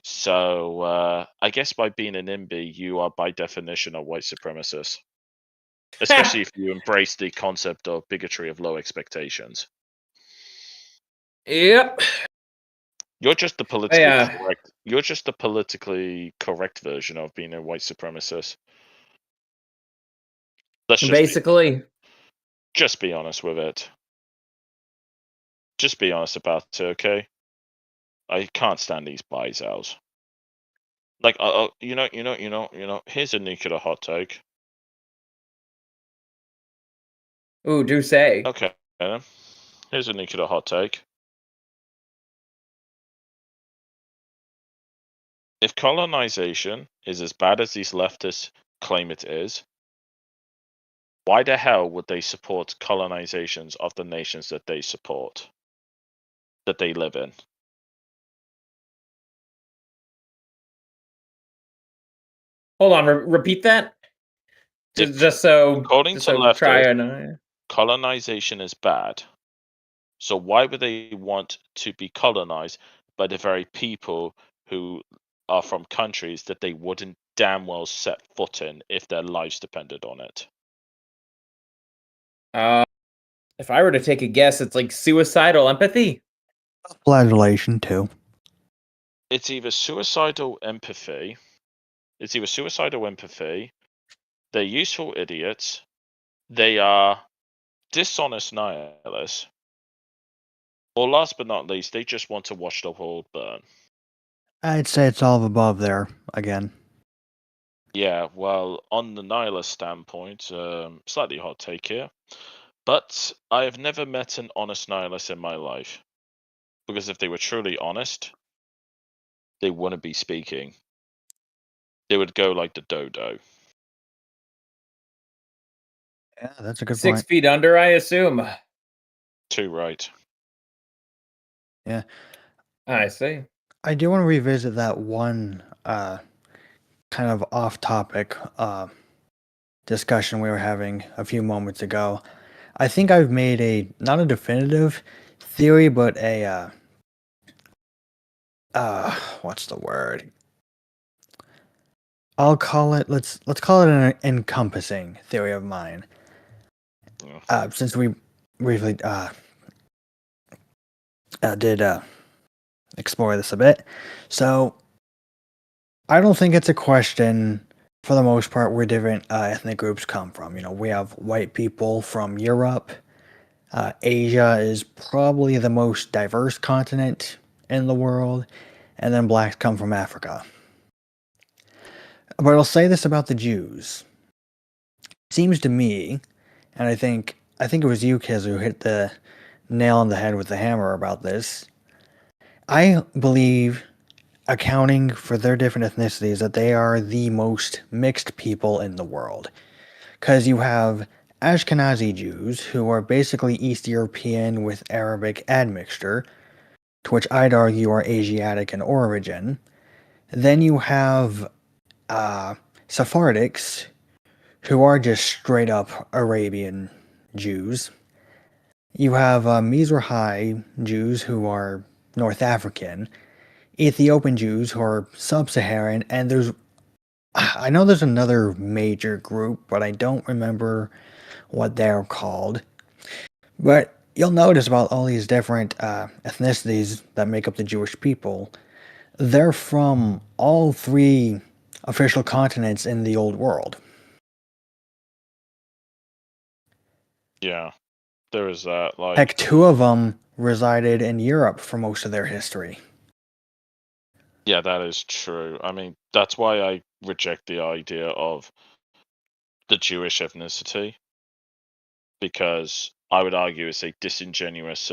So I guess by being an NIMBY, you are by definition a white supremacist. Especially if you embrace the concept of bigotry of low expectations. Yep. You're just the politically Yeah. correct. You're just the politically correct version of being a white supremacist. Let's Basically. just be honest with it. Just be honest about it, okay? I can't stand these buys out. Like, here's a nuclear hot take. Ooh, do say. Okay, then. Here's a nuclear hot take. If colonization is as bad as these leftists claim it is, why the hell would they support colonizations of the nations that they support, that they live in? Hold on, repeat that. If- Just so. according just to so leftists- try and. Colonization is bad. So why would they want to be colonized by the very people who are from countries that they wouldn't damn well set foot in if their lives depended on it? If I were to take a guess, it's like suicidal empathy. Flagellation too. It's either suicidal empathy. They're useful idiots. They are dishonest nihilists. Or last but not least, they just want to watch the world burn. I'd say it's all of above there again. Yeah, well, on the nihilist standpoint, slightly hot take here, but I have never met an honest nihilist in my life. Because if they were truly honest, they wouldn't be speaking. They would go like the dodo. Yeah, that's a good 6 point. feet under, I assume. Too right. I see. I do want to revisit that one kind of off-topic discussion we were having a few moments ago. I think I've made a not a definitive theory, but a what's the word? I'll call it let's call it an encompassing theory of mine. Yeah. Since we briefly did explore this a bit, so I don't think it's a question for the most part where different ethnic groups come from. You know, we have white people from Europe. Asia is probably the most diverse continent in the world, and then blacks come from Africa. But I'll say this about the Jews. Seems to me, and I think it was you, Kiz, who hit the nail on the head with the hammer about this. I believe, accounting for their different ethnicities, that they are the most mixed people in the world. Because you have Ashkenazi Jews, who are basically East European with Arabic admixture, to which I'd argue are Asiatic in origin. Then you have Sephardics, who are just straight up Arabian Jews. You have Mizrahi Jews, who are North African. Ethiopian Jews, who are sub-Saharan, and I know there's another major group, but I don't remember what they're called. But you'll notice about all these different ethnicities that make up the Jewish people, they're from all three official continents in the old world. Yeah. There is that. Like, Heck, two of them resided in Europe for most of their history. yeah, that is true. I mean, that's why I reject the idea of the Jewish ethnicity. Because I would argue it's a disingenuous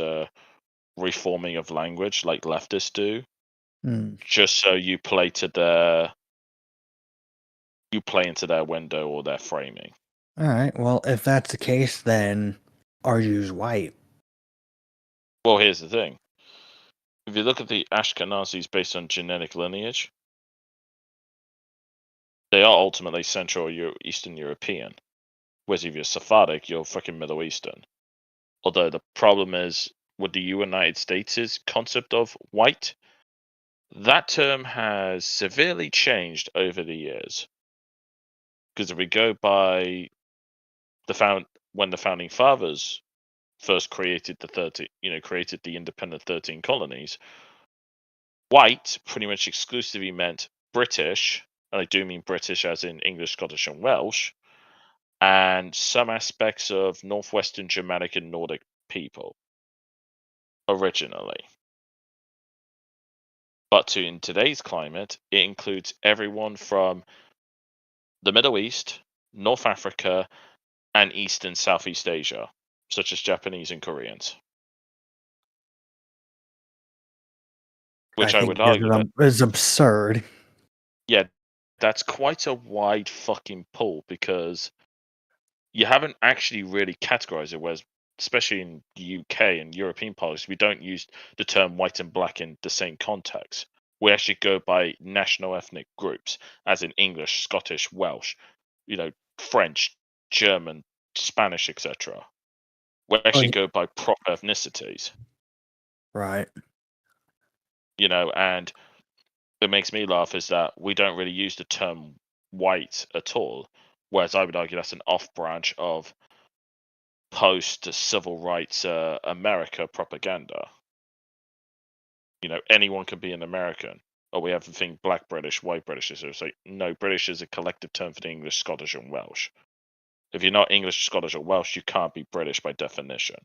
reforming of language like leftists do. Just so you play into their window or their framing. Alright, well, if that's the case, then are Jews white? Well, here's the thing. If you look at the Ashkenazis based on genetic lineage, They are ultimately Central Eastern European. Whereas if you're Sephardic, you're fucking Middle Eastern. Although the problem is with the United States' concept of white, that term has severely changed over the years. Because if we go by when the founding fathers first created created the independent 13 colonies, white pretty much exclusively meant British, and I do mean British as in English, Scottish, and Welsh, and some aspects of Northwestern Germanic and Nordic people originally. But in today's climate, it includes everyone from the Middle East, North Africa, and East and Southeast Asia, such as Japanese and Koreans. Which I would argue is absurd. Yeah, that's quite a wide fucking pull because you haven't actually really categorized it, whereas especially in the UK and European politics, we don't use the term white and black in the same context. We actually go by national ethnic groups, as in English, Scottish, Welsh, French, German, Spanish, etc. We actually go by proper ethnicities. Right. And what makes me laugh is that we don't really use the term white at all, whereas I would argue that's an off branch of post-civil rights America propaganda. Anyone can be an American. Or we have the thing black British, white British. So it's like, no, British is a collective term for the English, Scottish, and Welsh. If you're not English, Scottish, or Welsh, you can't be British by definition.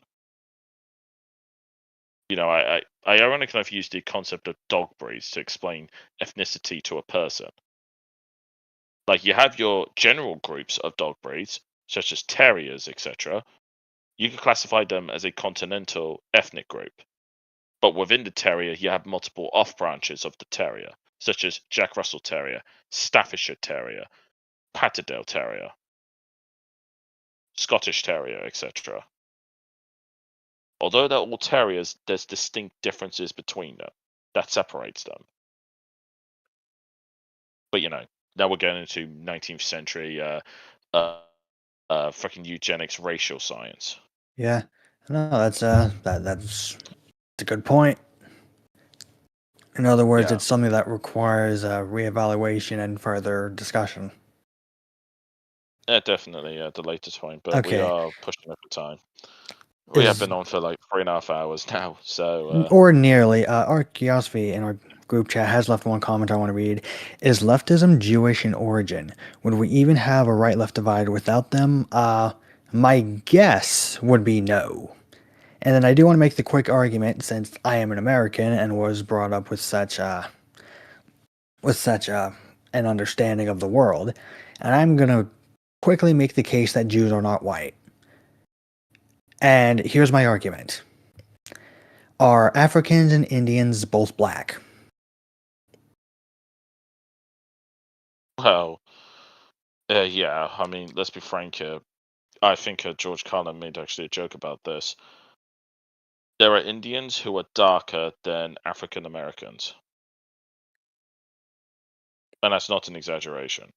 I ironically enough used the concept of dog breeds to explain ethnicity to a person. Like, you have your general groups of dog breeds, such as terriers, etc. You can classify them as a continental ethnic group. But within the terrier, you have multiple off-branches of the terrier, such as Jack Russell Terrier, Staffordshire Terrier, Patterdale Terrier, Scottish Terrier, etc. Although they're all terriers, there's distinct differences between them that separates them. But now we're going into 19th century fucking eugenics, racial science. Yeah, no, that's a good point. In other words, it's something that requires reevaluation and further discussion. Yeah, definitely. The latest point, but we are pushing up the time. We have been on for like 3.5 hours now, so or nearly. Archaeosophy in our group chat has left one comment I want to read. Is leftism Jewish in origin? Would we even have a right-left divide without them? My guess would be no. And then I do want to make the quick argument, since I am an American and was brought up with such an understanding of the world, and I'm gonna quickly make the case that Jews are not white. And here's my argument. Are Africans and Indians both black? Well, yeah. I mean, let's be frank here. I think George Carlin made actually a joke about this. There are Indians who are darker than African Americans. And that's not an exaggeration.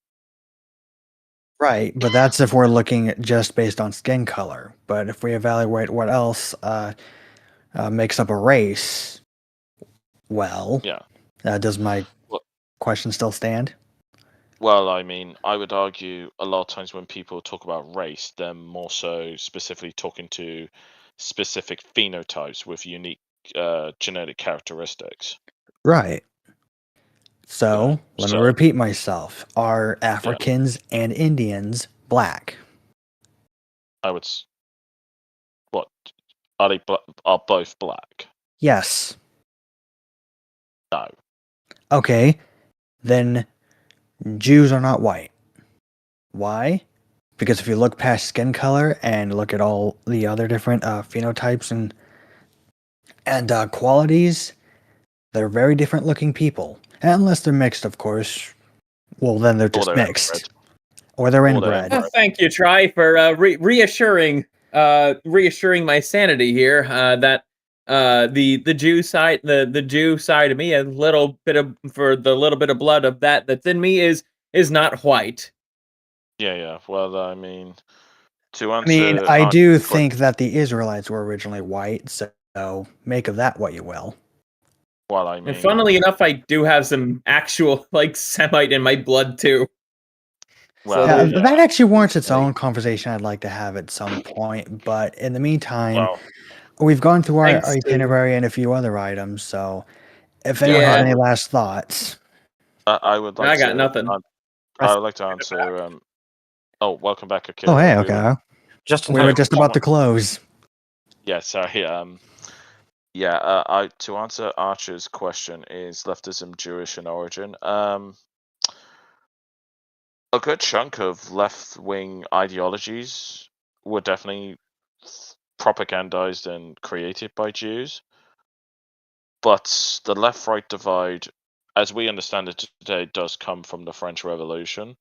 Right, but that's if we're looking just based on skin color. But if we evaluate what else makes up a race, well, does my question still stand? Well, I mean, I would argue a lot of times when people talk about race, they're more so specifically talking to specific phenotypes with unique genetic characteristics. Right. So, let me repeat myself. Are Africans and Indians black? What? Are both black? Yes. No. Okay. Then Jews are not white. Why? Because if you look past skin color and look at all the other different phenotypes and qualities, they're very different looking people. Unless they're mixed, of course. Well, then they're just mixed. Or they're inbred. Thank you, Tri, for reassuring my sanity here. That the Jew side, the Jew side of me, for the little bit of blood of that's in me is is not white. Yeah. Well, I mean, to I mean, answer, I do Archie's think that the Israelites were originally white, so make of that what you will. well, I And mean, funnily enough, I do have some actual like Semite in my blood too. well, Yeah, there's- that actually warrants its like, own conversation I'd like to have at some point. But in the meantime, well, we've gone through our Thanks to- itinerary and a few other items. So if anyone has Yeah. any last thoughts, I would like I got to. nothing. I would like to answer. Oh, welcome back, Akira. oh hey, We were- okay, Just in we time were for just about to close. Yeah, sorry. To answer Archer's question, is leftism Jewish in origin? A good chunk of left-wing ideologies were definitely propagandized and created by Jews, but the left-right divide, as we understand it today, does come from the French Revolution,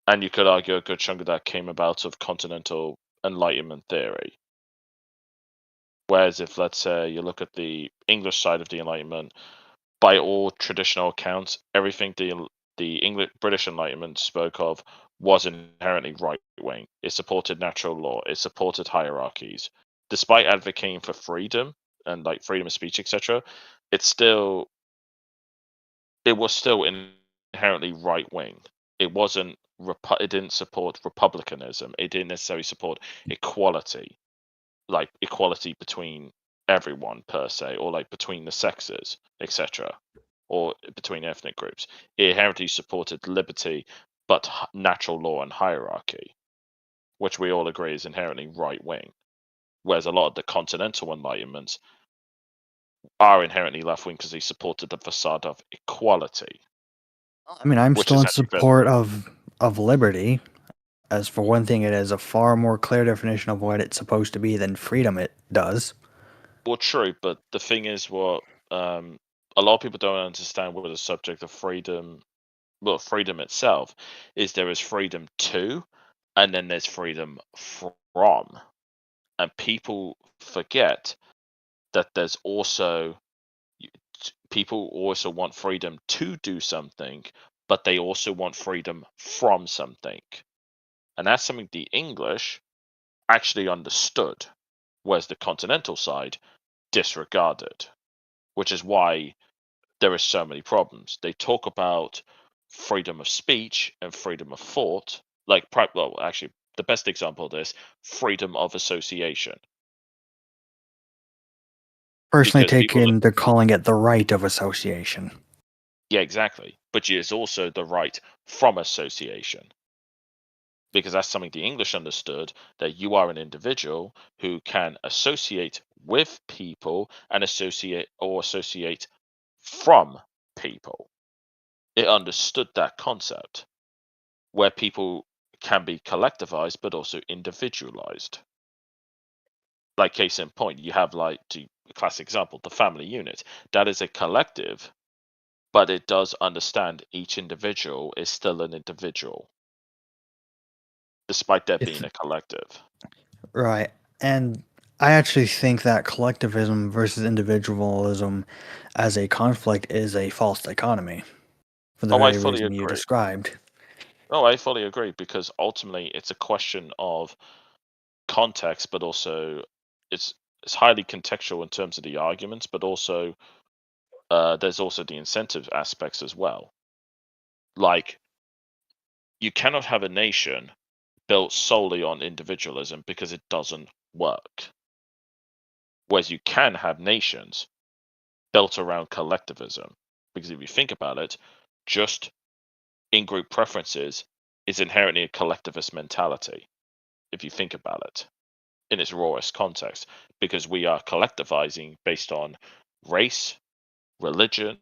and you could argue a good chunk of that came about of continental Enlightenment theory. Whereas if, let's say, you look at the English side of the Enlightenment, by all traditional accounts, everything the English British Enlightenment spoke of was inherently right wing. It supported natural law. It supported hierarchies. Despite advocating for freedom and like freedom of speech, etc., it was still inherently right wing. It wasn't. It didn't support republicanism. It didn't necessarily support equality, like equality between everyone per se, or like between the sexes, etc., or between ethnic groups. It inherently supported liberty, but natural law and hierarchy, which we all agree is inherently right wing. Whereas a lot of the continental enlightenments are inherently left wing because they supported the facade of equality. I mean, I'm Which still is in actually very support of liberty. As for one thing, it has a far more clear definition of what it's supposed to be than freedom it does. Well, true, but the thing is, what a lot of people don't understand with the subject of freedom. Well, freedom itself is there is freedom to, and then there's freedom from, and people forget that there's also people also want freedom to do something, but they also want freedom from something, and that's something the English actually understood, whereas the continental side disregarded, which is why there are so many problems. They talk about freedom of speech and freedom of thought. Well, actually, the best example of this, freedom of association. Personally, Because people look, they're calling it the right of association. yeah, exactly. But it's also the right from association. Because that's something the English understood, that you are an individual who can associate with people and associate from people. It understood that concept where people can be collectivized but also individualized. Like case in point, you have a classic example, the family unit. That is a collective, but it does understand each individual is still an individual, despite there being a collective. Right. And I actually think that collectivism versus individualism as a conflict is a false dichotomy for the Oh, I very fully reason you agree. described. Oh, I fully agree because ultimately it's a question of context, but also it's highly contextual in terms of the arguments, but also there's also the incentive aspects as well. Like, you cannot have a nation built solely on individualism because it doesn't work. Whereas you can have nations built around collectivism. Because if you think about it, just in group preferences is inherently a collectivist mentality, if you think about it in its rawest context, because we are collectivizing based on race, religion,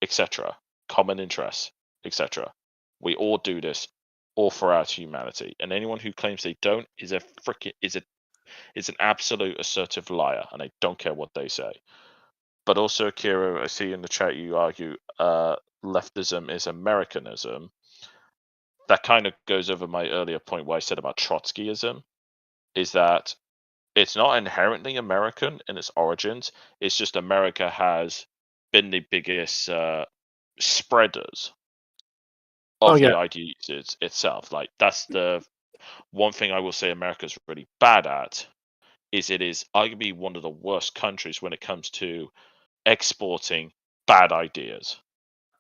etc., common interests, etc. We all do this all throughout humanity, and anyone who claims they don't is an absolute assertive liar, and I don't care what they say. But also, Akira, I see in the chat you argue leftism is Americanism. That kind of goes over my earlier point where I said about Trotskyism, is that it's not inherently American in its origins. It's just America has been the biggest spreaders Oh, of the yeah. ideas itself. Like that's the one thing I will say America's really bad at is it is arguably one of the worst countries when it comes to exporting bad ideas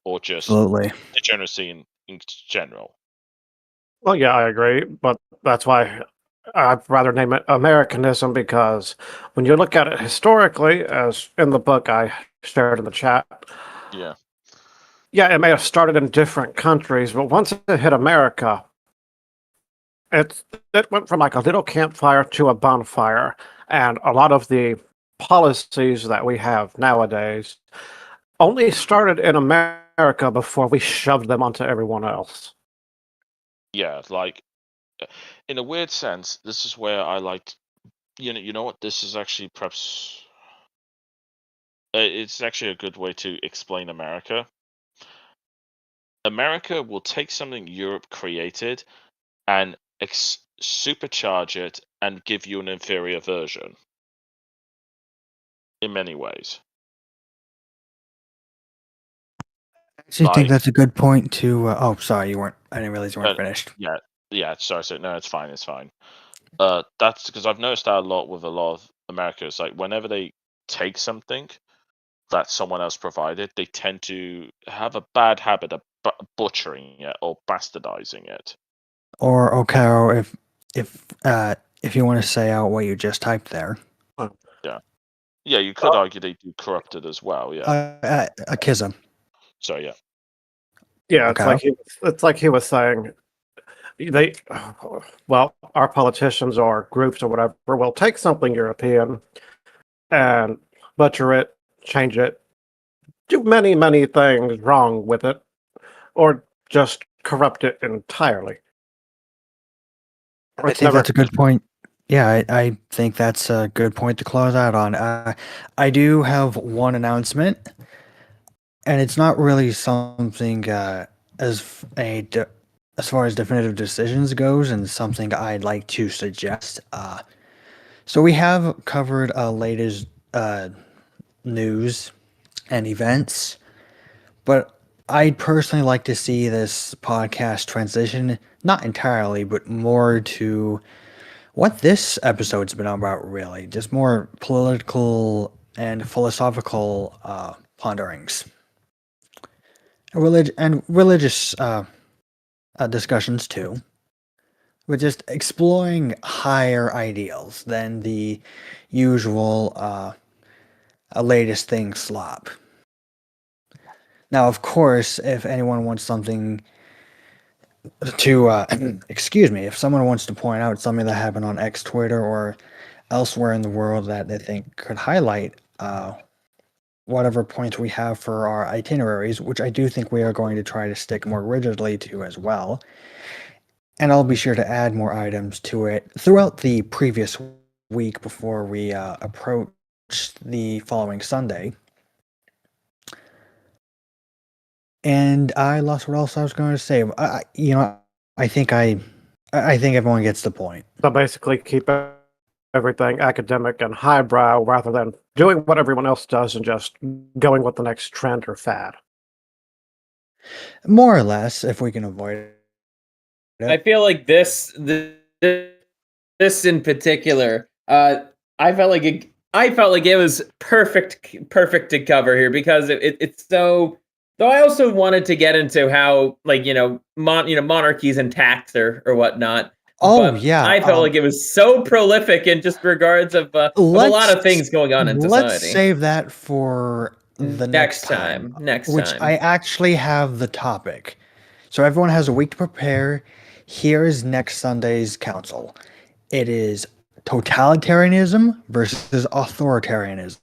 or just Absolutely. degeneracy in general. Well, yeah, I agree, but that's why I'd rather name it Americanism, because when you look at it historically, as in the book I shared in the chat, Yeah. yeah, it may have started in different countries, but once it hit America, it went from like a little campfire to a bonfire, and a lot of the policies that we have nowadays only started in America before we shoved them onto everyone else. Yeah, like in a weird sense, this is where I liked you know what, this is actually perhaps it's actually a good way to explain America. America will take something Europe created and supercharge it and give you an inferior version in many ways. I actually think Like, that's a good point to. Oh, sorry, you weren't. I didn't realize you weren't finished. yeah. Sorry, no, it's fine. It's fine. That's because I've noticed that a lot with a lot of America. It's like whenever they take something that someone else provided, they tend to have a bad habit of butchering it or bastardizing it. Or okay, or if you want to say out what you just typed there, Yeah, you could argue they do corrupt it as well. Yeah. a kism. So yeah. Yeah, Okay. it's like he was saying. They, well, our politicians or groups or whatever will take something European and butcher it, change it, do many, many things wrong with it, or just corrupt it entirely. I think that's a good point. Yeah, I think that's a good point to close out on. I do have one announcement, and it's not really something as far as definitive decisions goes, and something I'd like to suggest. So we have covered latest news and events, but I'd personally like to see this podcast transition, not entirely, but more to what this episode's been about, really. Just more political and philosophical ponderings. Religious discussions, too. But just exploring higher ideals than the usual latest thing slop. Now, of course, if anyone wants something to, excuse me, if someone wants to point out something that happened on X Twitter or elsewhere in the world that they think could highlight whatever points we have for our itineraries, which I do think we are going to try to stick more rigidly to as well. And I'll be sure to add more items to it throughout the previous week before we approach the following Sunday. And I lost what else I was going to say. I think everyone gets the point. So basically, keep everything academic and highbrow rather than doing what everyone else does and just going with the next trend or fad. More or less, if we can avoid it. I feel like this in particular, I felt like it was perfect to cover here because it's so. Though I also wanted to get into how, like, monarchies and tax or whatnot. Oh, but yeah. I felt like it was so prolific in just regards of a lot of things going on in society. Let's save that for the next time. Which I actually have the topic. So everyone has a week to prepare. Here is next Sunday's council. It is totalitarianism versus authoritarianism.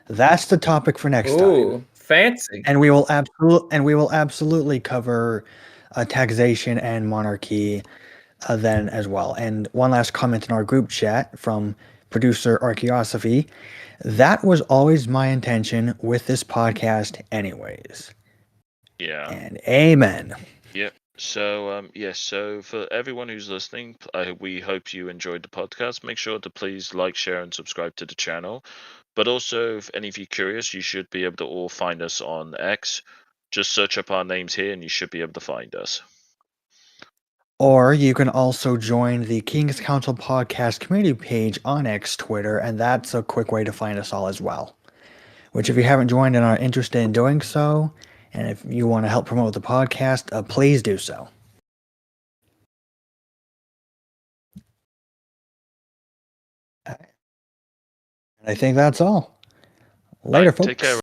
That's the topic for next time. Fancy. And we will absolutely cover taxation and monarchy then as well. And one last comment in our group chat from producer Archaeosophy. That was always my intention with this podcast anyways. Yeah. And amen. Yep. So so for everyone who's listening, we hope you enjoyed the podcast. Make sure to please like, share, and subscribe to the channel. But also, if any of you are curious, you should be able to all find us on X. Just search up our names here and you should be able to find us. Or you can also join the King's Council podcast community page on X Twitter, and that's a quick way to find us all as well. Which, if you haven't joined and are interested in doing so, and if you want to help promote the podcast, please do so. I think that's all. Later, Alright, folks. take care.